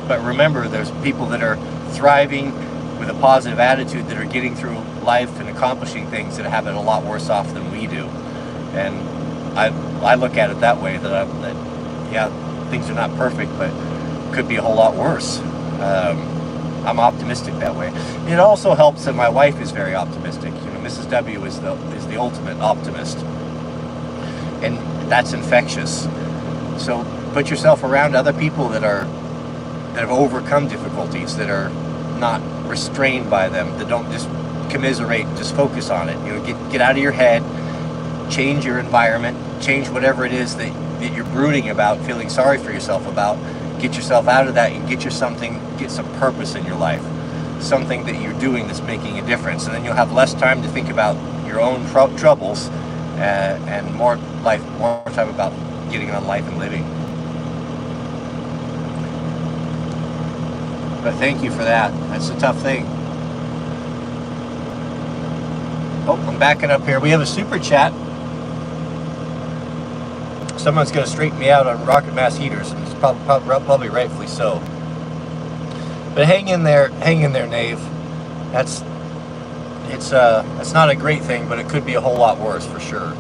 Speaker 1: But remember, there's people that are thriving with a positive attitude, that are getting through life and accomplishing things, that have it a lot worse off than we do. And I look at it that way, that yeah, things are not perfect, but could be a whole lot worse. I'm optimistic that way. It also helps that my wife is very optimistic. You know, Mrs. W is the ultimate optimist, and that's infectious. So put yourself around other people that have overcome difficulties, that are not restrained by them, that don't just commiserate, just focus on it. You know, get out of your head, change your environment, change whatever it is that you're brooding about, feeling sorry for yourself about. Get yourself out of that and get some purpose in your life, something that you're doing that's making a difference, and then you'll have less time to think about your own troubles, and more time about getting on life and living. But thank you for that. That's a tough thing. Oh, I'm backing up here. We have a super chat. Someone's going to straighten me out on rocket mass heaters, and it's probably rightfully so. But hang in there, Nave. It's not a great thing, but it could be a whole lot worse for sure.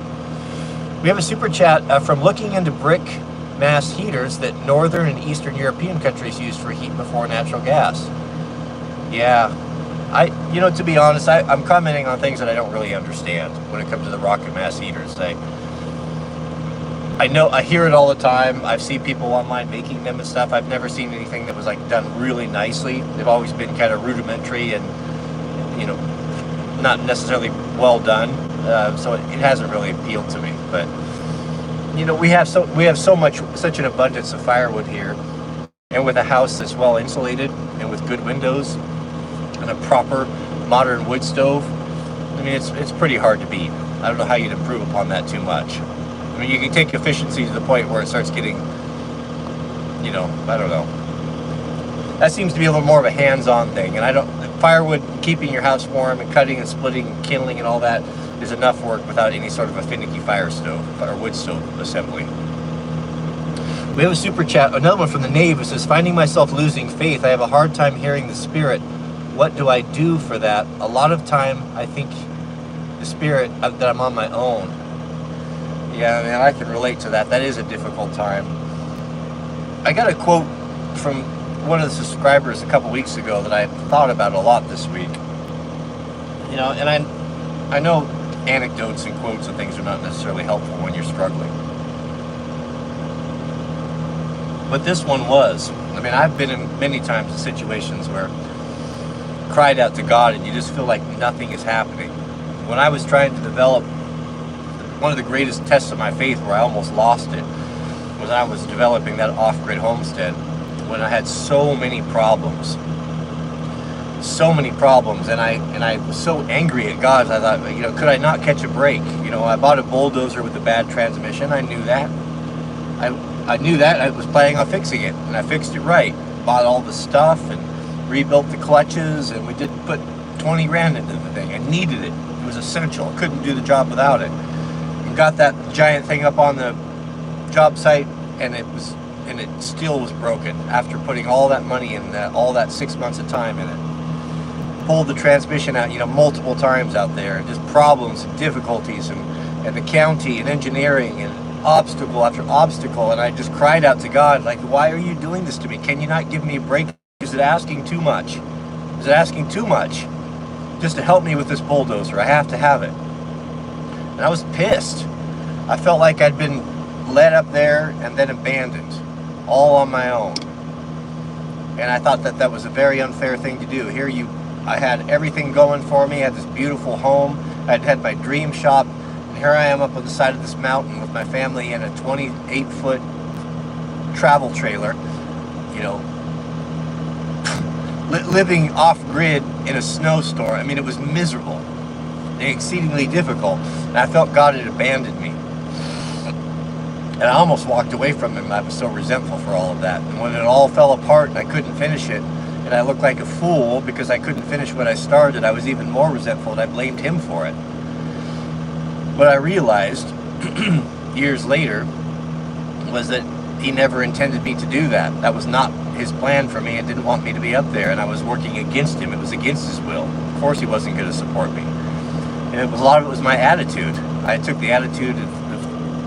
Speaker 1: We have a super chat from looking into brick mass heaters that Northern and Eastern European countries used for heat before natural gas. Yeah, to be honest, I'm commenting on things that I don't really understand when it comes to the rocket mass heaters. I know, I hear it all the time. I've seen people online making them and stuff. I've never seen anything that was like done really nicely. They've always been kind of rudimentary and, not necessarily well done. So it hasn't really appealed to me. But we have such an abundance of firewood here, and with a house that's well insulated and with good windows and a proper modern wood stove, I mean, it's pretty hard to beat. I don't know how you'd improve upon that too much. I mean, you can take efficiency to the point where it starts getting, I don't know. That seems to be a little more of a hands-on thing, and firewood, keeping your house warm and cutting and splitting and kindling and all that is enough work without any sort of a finicky fire stove or wood stove assembly. We have a super chat, another one from the Knave, who says, finding myself losing faith. I have a hard time hearing the Spirit. What do I do for that? A lot of time I think the Spirit that I'm on my own. Yeah, man, I can relate to that. That is a difficult time. I got a quote from one of the subscribers a couple weeks ago that I thought about a lot this week. And I know anecdotes and quotes and things are not necessarily helpful when you're struggling. But this one was. I mean, I've been in many times in situations where I cried out to God and you just feel like nothing is happening. When I was trying to develop one of the greatest tests of my faith where I almost lost it was I was developing that off-grid homestead when I had so many problems, and I was so angry at God. I thought, could I not catch a break? I bought a bulldozer with a bad transmission. I knew that. I knew that. I was planning on fixing it, and I fixed it right. Bought all the stuff and rebuilt the clutches, and we did put 20 grand into the thing. I needed it. It was essential. I couldn't do the job without it. And got that giant thing up on the job site, and it still was broken after putting all that money in that, all that 6 months of time in it. Pulled the transmission out, multiple times out there, and just problems and difficulties, and the county and engineering and obstacle after obstacle. And I just cried out to God, like, why are you doing this to me? Can you not give me a break? Is it asking too much? Is it asking too much just to help me with this bulldozer? I have to have it. And I was pissed. I felt like I'd been led up there and then abandoned, all on my own. And I thought that was a very unfair thing to do. I had everything going for me. I had this beautiful home. I'd had my dream shop. And here I am up on the side of this mountain with my family in a 28-foot travel trailer, living off-grid in a snowstorm. I mean, it was miserable and exceedingly difficult. And I felt God had abandoned me. And I almost walked away from him. I was so resentful for all of that. And when it all fell apart and I couldn't finish it, and I looked like a fool because I couldn't finish what I started, I was even more resentful, and I blamed him for it. What I realized years later was that he never intended me to do that. That was not his plan for me, and didn't want me to be up there, and I was working against him. It was against his will. Of course he wasn't going to support me. And a lot of it was my attitude. I took the attitude of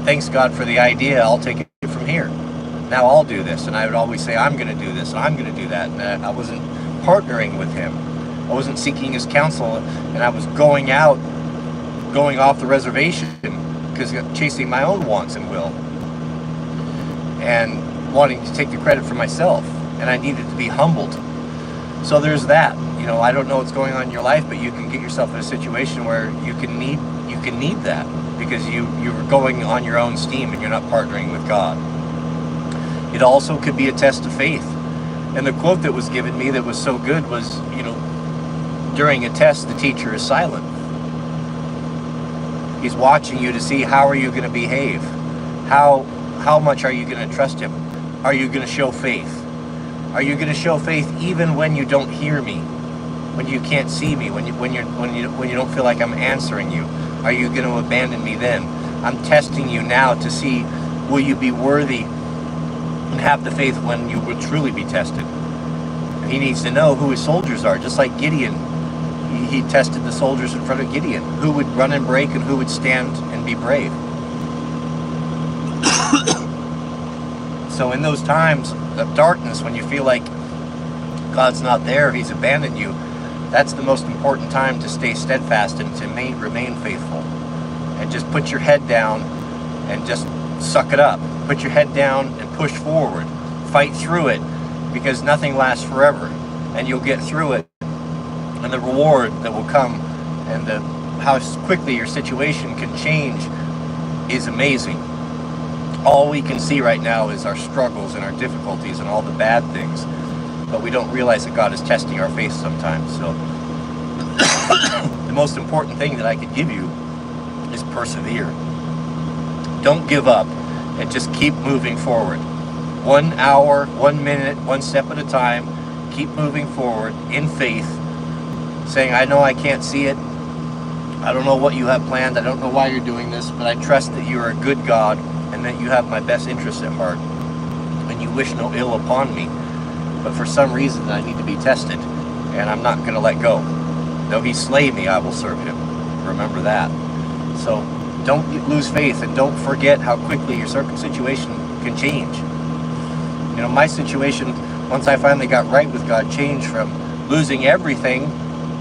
Speaker 1: thanks God for the idea, I'll take it from here. Now I'll do this. And I would always say, I'm going to do this, and I'm going to do that. And I wasn't partnering with him. I wasn't seeking his counsel, and I was going off the reservation because chasing my own wants and will. And wanting to take the credit for myself. And I needed to be humbled. So there's that. I don't know what's going on in your life, but you can get yourself in a situation where you can need that because you're going on your own steam and you're not partnering with God. It also could be a test of faith. And the quote that was given me that was so good was, during a test, the teacher is silent. He's watching you to see how are you going to behave. How much are you going to trust him? Are you going to show faith? Are you going to show faith even when you don't hear me? When you can't see me? When you don't feel like I'm answering you? Are you going to abandon me then? I'm testing you now to see, will you be worthy and have the faith when you will truly be tested? He needs to know who his soldiers are, just like Gideon He tested the soldiers in front of Gideon. Who would run and break and who would stand and be brave? So in those times of darkness, when you feel like God's not there, He's abandoned you, that's the most important time to stay steadfast and to remain faithful. And just put your head down and just suck it up. Put your head down and push forward. Fight through it, because nothing lasts forever. And you'll get through it. And the reward that will come and how quickly your situation can change is amazing. All we can see right now is our struggles and our difficulties and all the bad things. But we don't realize that God is testing our faith sometimes. So the most important thing that I could give you is persevere. Don't give up and just keep moving forward. 1 hour, 1 minute, 1 step at a time. Keep moving forward in faith, saying, I know I can't see it. I don't know what you have planned. I don't know why you're doing this, but I trust that you are a good God and that you have my best interests at heart. And you wish no ill upon me. But for some reason I need to be tested, and I'm not going to let go. Though He slay me, I will serve Him. Remember that. So don't lose faith, and don't forget how quickly your situation can change. You know, my situation, once I finally got right with God, changed from losing everything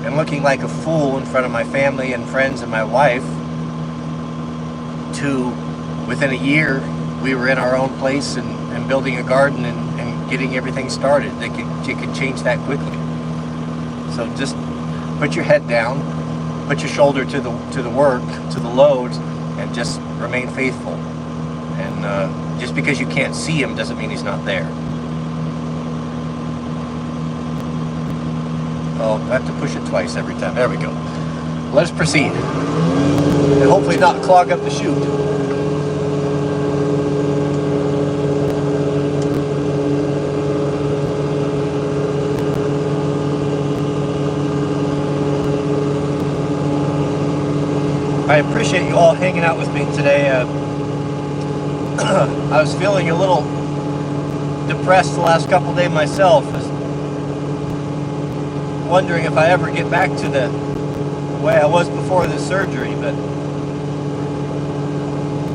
Speaker 1: and looking like a fool in front of my family and friends and my wife to, within a year, we were in our own place and building a garden and getting everything started. You can change that quickly. So just put your head down, put your shoulder to the work, to the load, and just remain faithful. And just because you can't see Him doesn't mean He's not there. Oh, I have to push it twice every time. There we go. Let us proceed. And hopefully not clog up the chute. I appreciate you all hanging out with me today. I was feeling a little depressed the last couple of days myself. I was wondering if I ever get back to the way I was before the surgery, but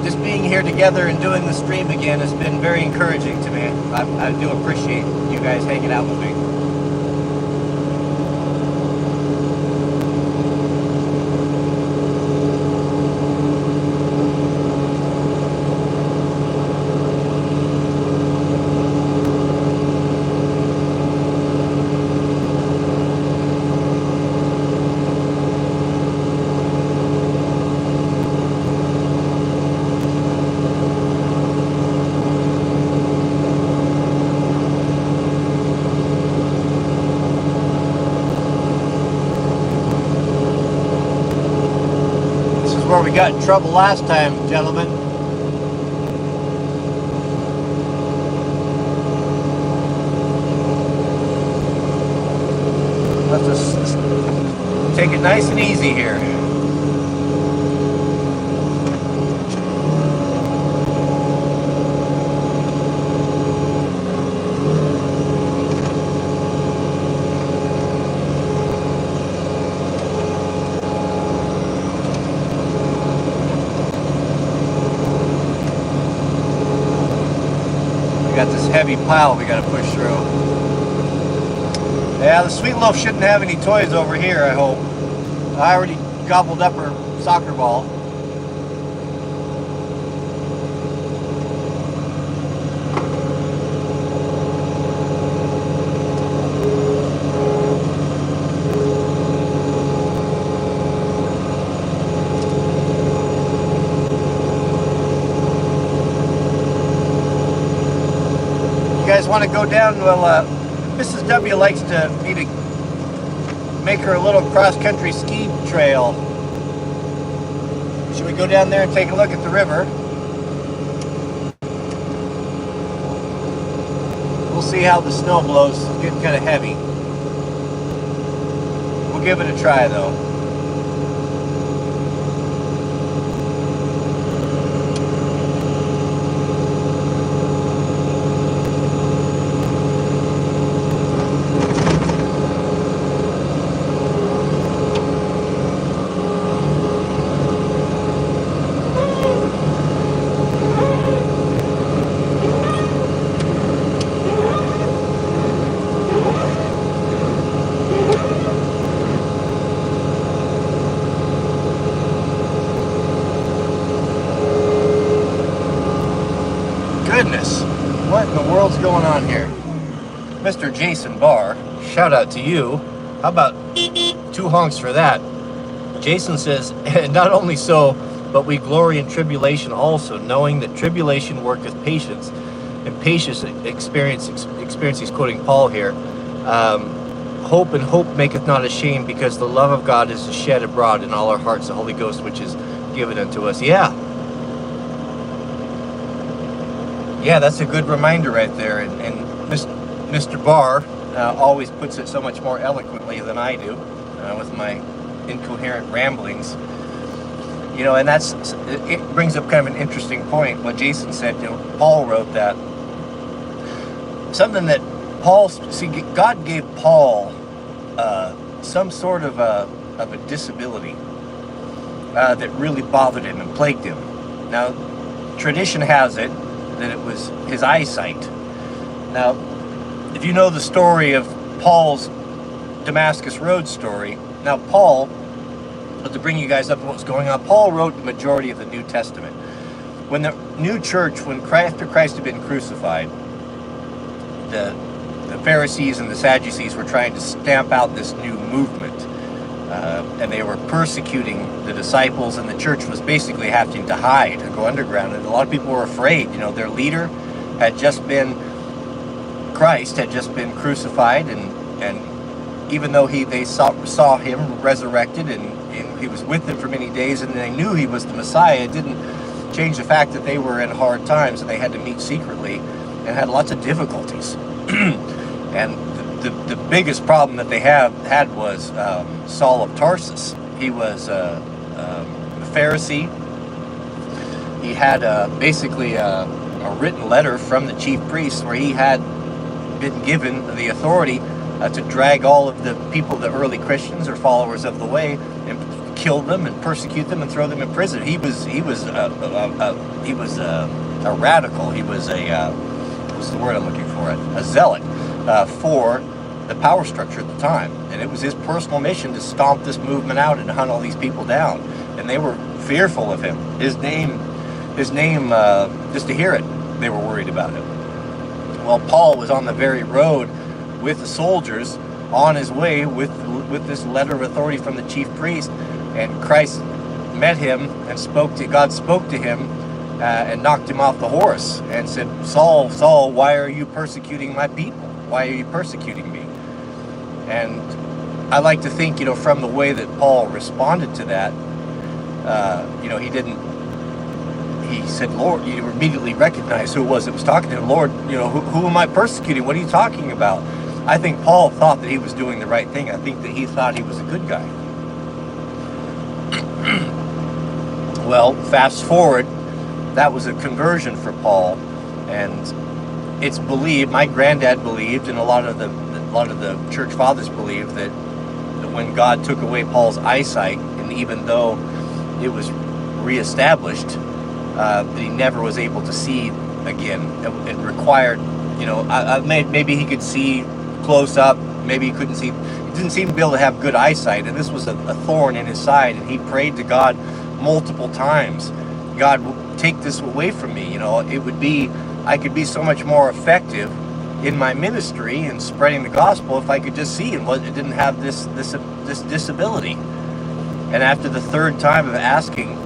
Speaker 1: just being here together and doing the stream again has been very encouraging to me. I do appreciate you guys hanging out with me. Where we got in trouble last time, gentlemen. Let's just take it nice and easy here. Got this heavy pile we got to push through. Yeah, the sweet loaf shouldn't have any toys over here, I hope. I already gobbled up her soccer ball. You guys want to go down? Well, Mrs. W likes me to make her a little cross-country ski trail. Should we go down there and take a look at the river? We'll see how the snow blows. It's getting kind of heavy. We'll give it a try, though. goodness. What in the world's going on here? Mr. Jason Barr, shout out to you. How about 2 honks for that? Jason says, not only so, but we glory in tribulation also, knowing that tribulation worketh patience, and patience experience, he's quoting Paul here, hope, and hope maketh not ashamed, because the love of God is shed abroad in all our hearts, the Holy Ghost which is given unto us. Yeah, that's a good reminder right there. And Mr. Barr always puts it so much more eloquently than I do with my incoherent ramblings. You know, and it brings up kind of an interesting point. What Jason said, you know, Paul wrote that. Something that God gave Paul some sort of a disability that really bothered him and plagued him. Now, tradition has it that it was his eyesight. Now, if you know the story of Paul's Damascus Road story, now Paul, to bring you guys up to what's going on, Paul wrote the majority of the New Testament. When the new church, after Christ had been crucified, the Pharisees and the Sadducees were trying to stamp out this new movement, and they were persecuting the disciples, and the church was basically having to hide and go underground, and a lot of people were afraid. You know, their leader had just been, Christ had just been crucified, and even though they saw him resurrected, and he was with them for many days, and they knew he was the Messiah, it didn't change the fact that they were in hard times, and they had to meet secretly and had lots of difficulties. And the biggest problem that they had was Saul of Tarsus. He was a Pharisee. He had basically a written letter from the chief priest where he had been given the authority to drag all of the people, the early Christians or followers of the way, and kill them and persecute them and throw them in prison. He was a radical. He was what's the word I'm looking for? A zealot for the power structure at the time, and it was his personal mission to stomp this movement out and to hunt all these people down. And they were fearful of him. His name, just to hear it, they were worried about him. Well, Paul was on the very road with the soldiers on his way with this letter of authority from the chief priest, and Christ met him and God spoke to him and knocked him off the horse and said, Saul, Saul, why are you persecuting my people? Why are you persecuting me? And I like to think, you know, from the way that Paul responded to that, you know, he said, Lord, you immediately recognized who it was that was talking to him. Lord, you know, who am I persecuting? What are you talking about? I think Paul thought that he was doing the right thing. I think that he thought he was a good guy. Well, fast forward, that was a conversion for Paul, and it's believed, my granddad believed, and a lot of the church fathers believed that when God took away Paul's eyesight, and even though it was reestablished, that he never was able to see again. It required, you know, maybe he could see close up, maybe he couldn't see. He didn't seem to be able to have good eyesight, and this was a thorn in his side, and he prayed to God multiple times. God, take this away from me. You know, I could be so much more effective in my ministry and spreading the gospel if I could just see and it didn't have this disability. And after the third time of asking,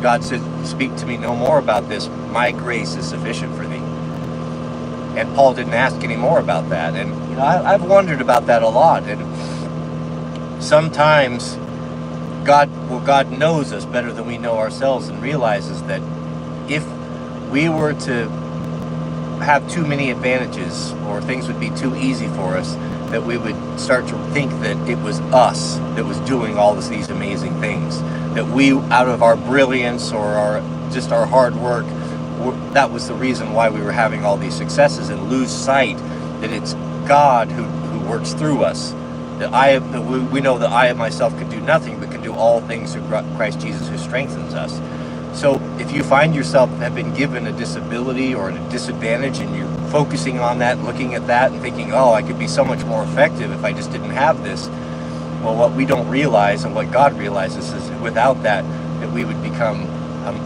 Speaker 1: God said, speak to me no more about this. My grace is sufficient for thee. And Paul didn't ask any more about that. And you know, I've wondered about that a lot. And sometimes God knows us better than we know ourselves, and realizes that if we were to have too many advantages, or things would be too easy for us, that we would start to think that it was us that was doing all these amazing things, that we, out of our brilliance or our hard work, that was the reason why we were having all these successes, and lose sight that it's God who works through us. That we know that I of myself can do nothing, but can do all things through Christ Jesus who strengthens us. So if you find yourself have been given a disability or a disadvantage, and you're focusing on that, looking at that and thinking, oh, I could be so much more effective if I just didn't have this. Well, what we don't realize, and what God realizes, is without that we would become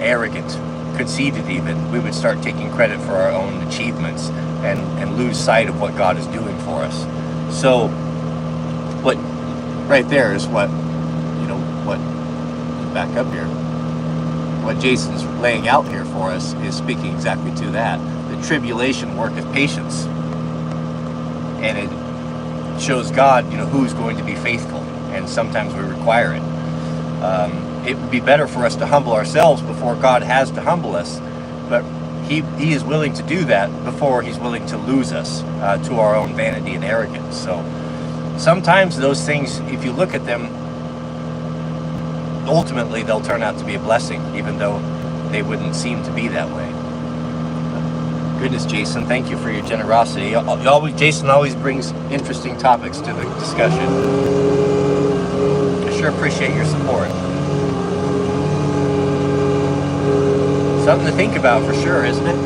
Speaker 1: arrogant, conceited even. We would start taking credit for our own achievements and lose sight of what God is doing for us. So what right there is what, what, back up here, what Jason's laying out here for us is speaking exactly to that. The tribulation worketh patience. And it shows God, who's going to be faithful. And sometimes we require it. It would be better for us to humble ourselves before God has to humble us. But He is willing to do that before He's willing to lose us to our own vanity and arrogance. So sometimes those things, if you look at them, ultimately they'll turn out to be a blessing, even though they wouldn't seem to be that way. Goodness, Jason, thank you for your generosity. Jason always brings interesting topics to the discussion. I sure appreciate your support. Something to think about for sure, isn't it?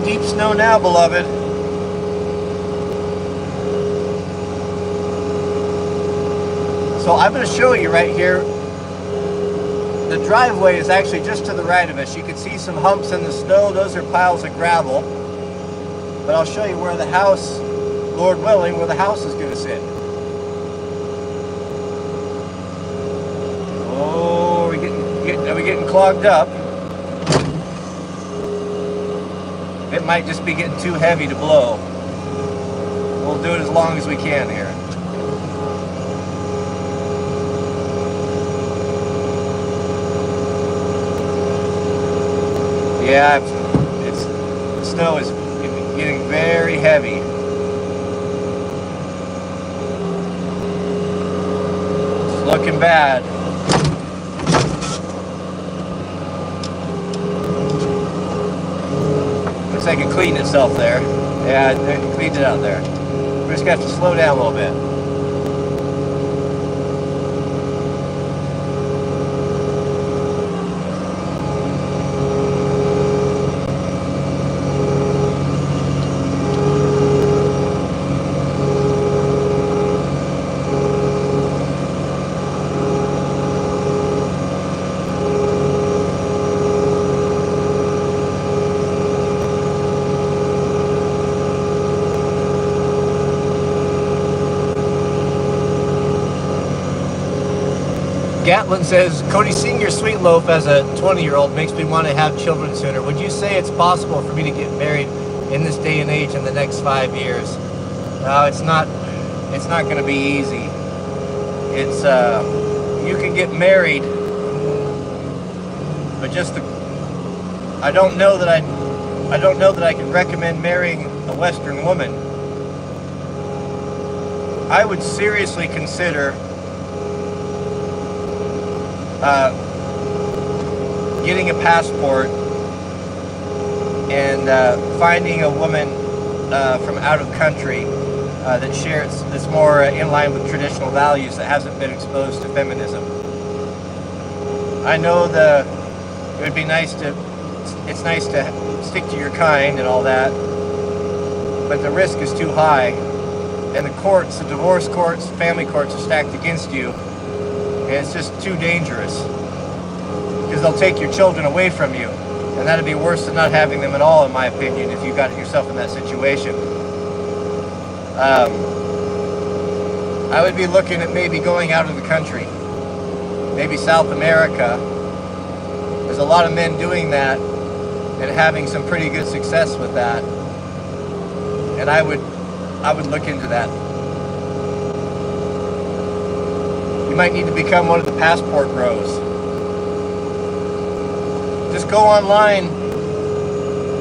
Speaker 1: Deep snow now, beloved. So I'm going to show you right here. The driveway is actually just to the right of us. You can see some humps in the snow. Those are piles of gravel. But I'll show you where the house, Lord willing, where the house is going to sit. Oh, are we getting clogged up? It might just be getting too heavy to blow. We'll do it as long as we can here. Yeah, the snow is getting very heavy. It's looking bad. Looks like it cleaned itself there. Yeah, it cleaned it out there. We just got to slow down a little bit. Gatlin says, Cody, seeing your sweet loaf as a 20-year-old makes me want to have children sooner. Would you say it's possible for me to get married in this day and age in the next 5 years? No, it's not going to be easy. It's you can get married, but I don't know that I can recommend marrying a Western woman. I would seriously consider getting a passport and finding a woman from out of country that's more in line with traditional values, that hasn't been exposed to feminism. I know it's nice to stick to your kind and all that, but the risk is too high, and the divorce courts, family courts are stacked against you. And it's just too dangerous, because they'll take your children away from you, and that'd be worse than not having them at all, in my opinion, if you got yourself in that situation. I would be looking at maybe going out of the country, maybe South America. There's a lot of men doing that and having some pretty good success with that, and I would look into that. You might need to become one of the passport bros. Just go online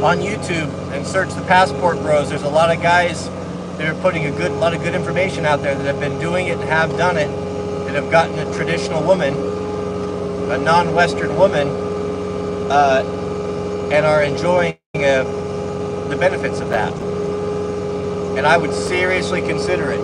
Speaker 1: on YouTube and search the passport bros. There's a lot of guys that are putting a lot of good information out there that have been doing it and have done it, that have gotten a traditional woman a non-Western woman and are enjoying the benefits of that. And I would seriously consider it.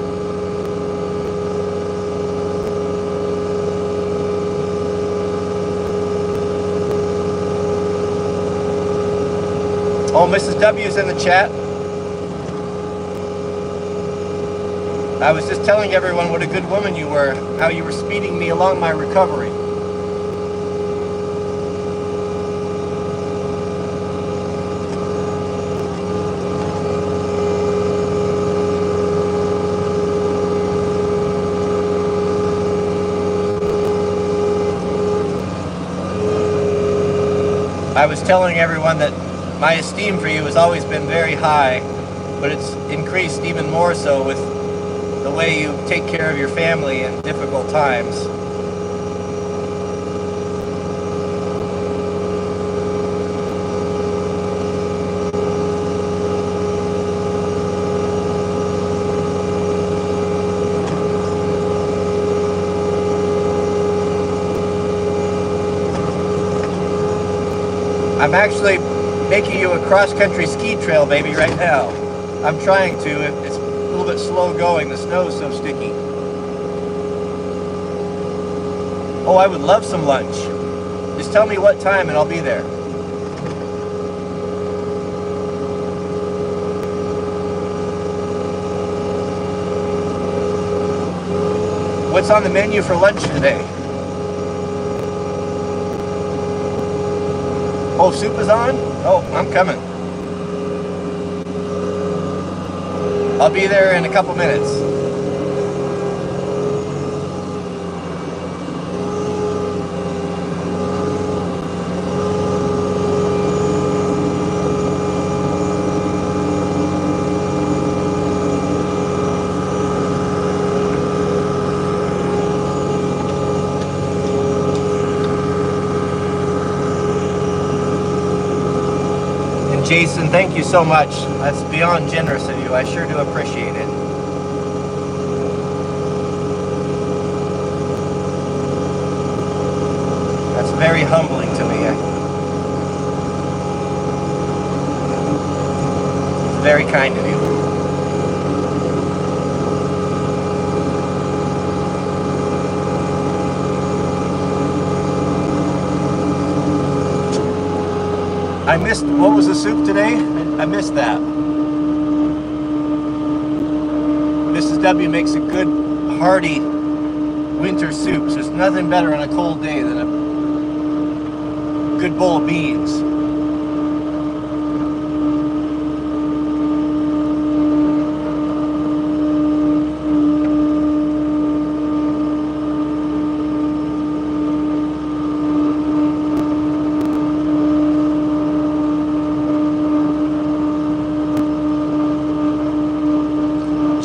Speaker 1: Oh, Mrs. W's in the chat. I was just telling everyone what a good woman you were, how you were speeding me along my recovery. I was telling everyone that my esteem for you has always been very high, but it's increased even more so with the way you take care of your family in difficult times. I'm actually making you a cross-country ski trail, baby, right now. I'm trying to. It's a little bit slow going. The snow's so sticky. Oh, I would love some lunch. Just tell me what time and I'll be there. What's on the menu for lunch today? Oh, soup is on? Oh, I'm coming. I'll be there in a couple minutes. Jason, thank you so much. That's beyond generous of you. I sure do appreciate it. That's very humbling to me. It's very kind of you. I missed, what was the soup today? I missed that. Mrs. W makes a good, hearty winter soup. So there's nothing better on a cold day than a good bowl of beans.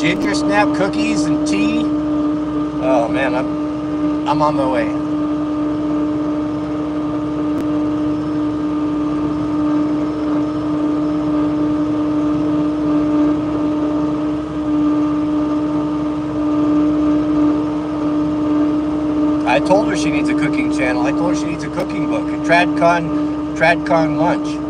Speaker 1: Ginger snap cookies and tea. Oh man, I'm on my way. I told her she needs a cooking channel. I told her she needs a cooking book, a TradCon lunch.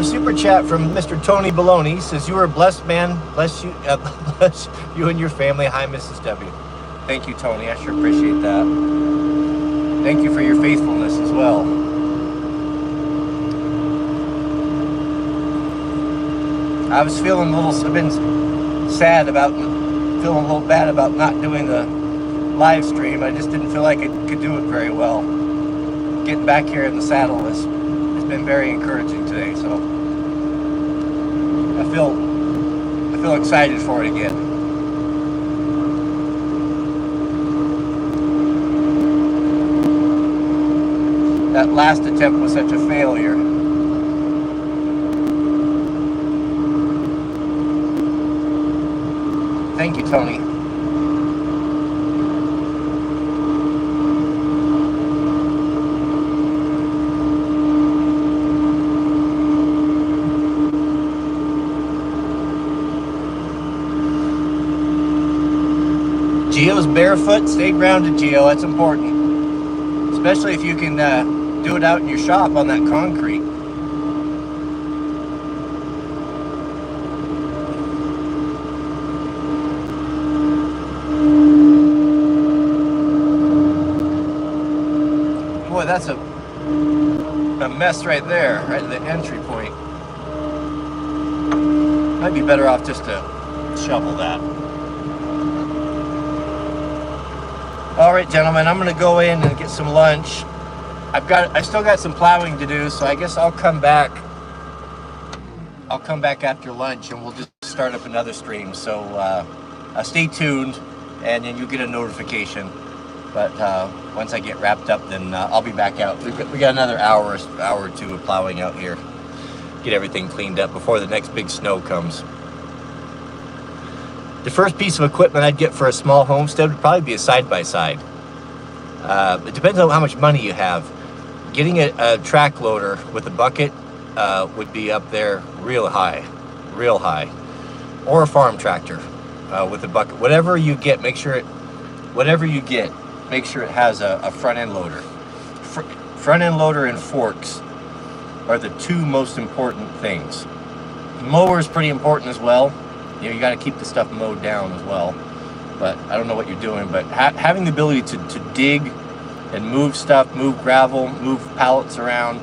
Speaker 1: Super chat from Mr. Tony Baloney. He says, you are a blessed man. Bless you, bless you and your family. Hi, Mrs. W. Thank you, Tony. I sure appreciate that. Thank you for your faithfulness as well. I was feeling a little, I've been sad about, feeling a little bad about not doing the live stream. I just didn't feel like I could do it very well. Getting back here in the saddle has been very encouraging today, so I feel excited for it again. That last attempt was such a failure. Thank you, Tony. Gio's barefoot. Stay grounded, Gio. That's important. Especially if you can do it out in your shop on that concrete. Boy, that's a mess right there, right at the entry point. Might be better off just to shovel that. All right, gentlemen, I'm gonna go in and get some lunch. I still got some plowing to do, so I guess I'll come back. I'll come back after lunch and we'll just start up another stream. So stay tuned and then you get a notification. But once I get wrapped up, then I'll be back out. We got another hour or two of plowing out here. Get everything cleaned up before the next big snow comes. The first piece of equipment I'd get for a small homestead would probably be a side-by-side. It depends on how much money you have. Getting a track loader with a bucket would be up there real high. Or a farm tractor with a bucket. Whatever you get, make sure it has a front end loader. Front end loader and forks are the two most important things. Mower is pretty important as well. You know, you got to keep the stuff mowed down as well. But I don't know what you're doing, but having the ability to dig and move stuff, move gravel, move pallets around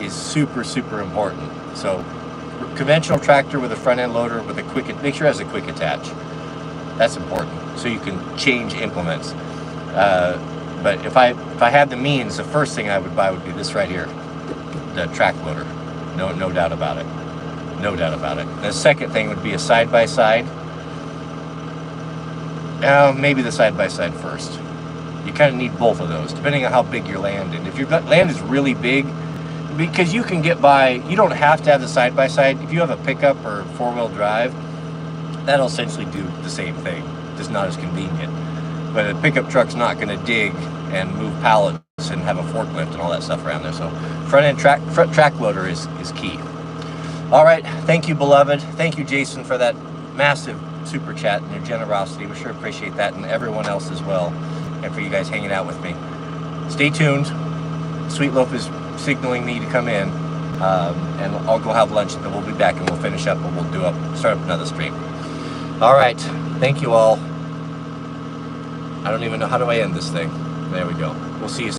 Speaker 1: is super important. So conventional tractor with a front end loader with a make sure it has a quick attach. That's important, so you can change implements. But if I had the means, the first thing I would buy would be this right here, the track loader. No doubt about it. No doubt about it. The second thing would be a side-by-side. Maybe the side-by-side first. You kind of need both of those, depending on how big your land is. If your land is really big, because you can get by, you don't have to have the side-by-side. If you have a pickup or four-wheel drive, that'll essentially do the same thing, just not as convenient. But a pickup truck's not going to dig and move pallets and have a forklift and all that stuff around there. So front track loader is key. All right, thank you, beloved. Thank you, Jason, for that massive super chat and your generosity. We sure appreciate that, and everyone else as well, and for you guys hanging out with me. Stay tuned. Sweet Loaf is signaling me to come in, and I'll go have lunch, and then we'll be back and we'll finish up and we'll start up another stream. All right, thank you all. I don't even know, how do I end this thing? There we go. We'll see you soon.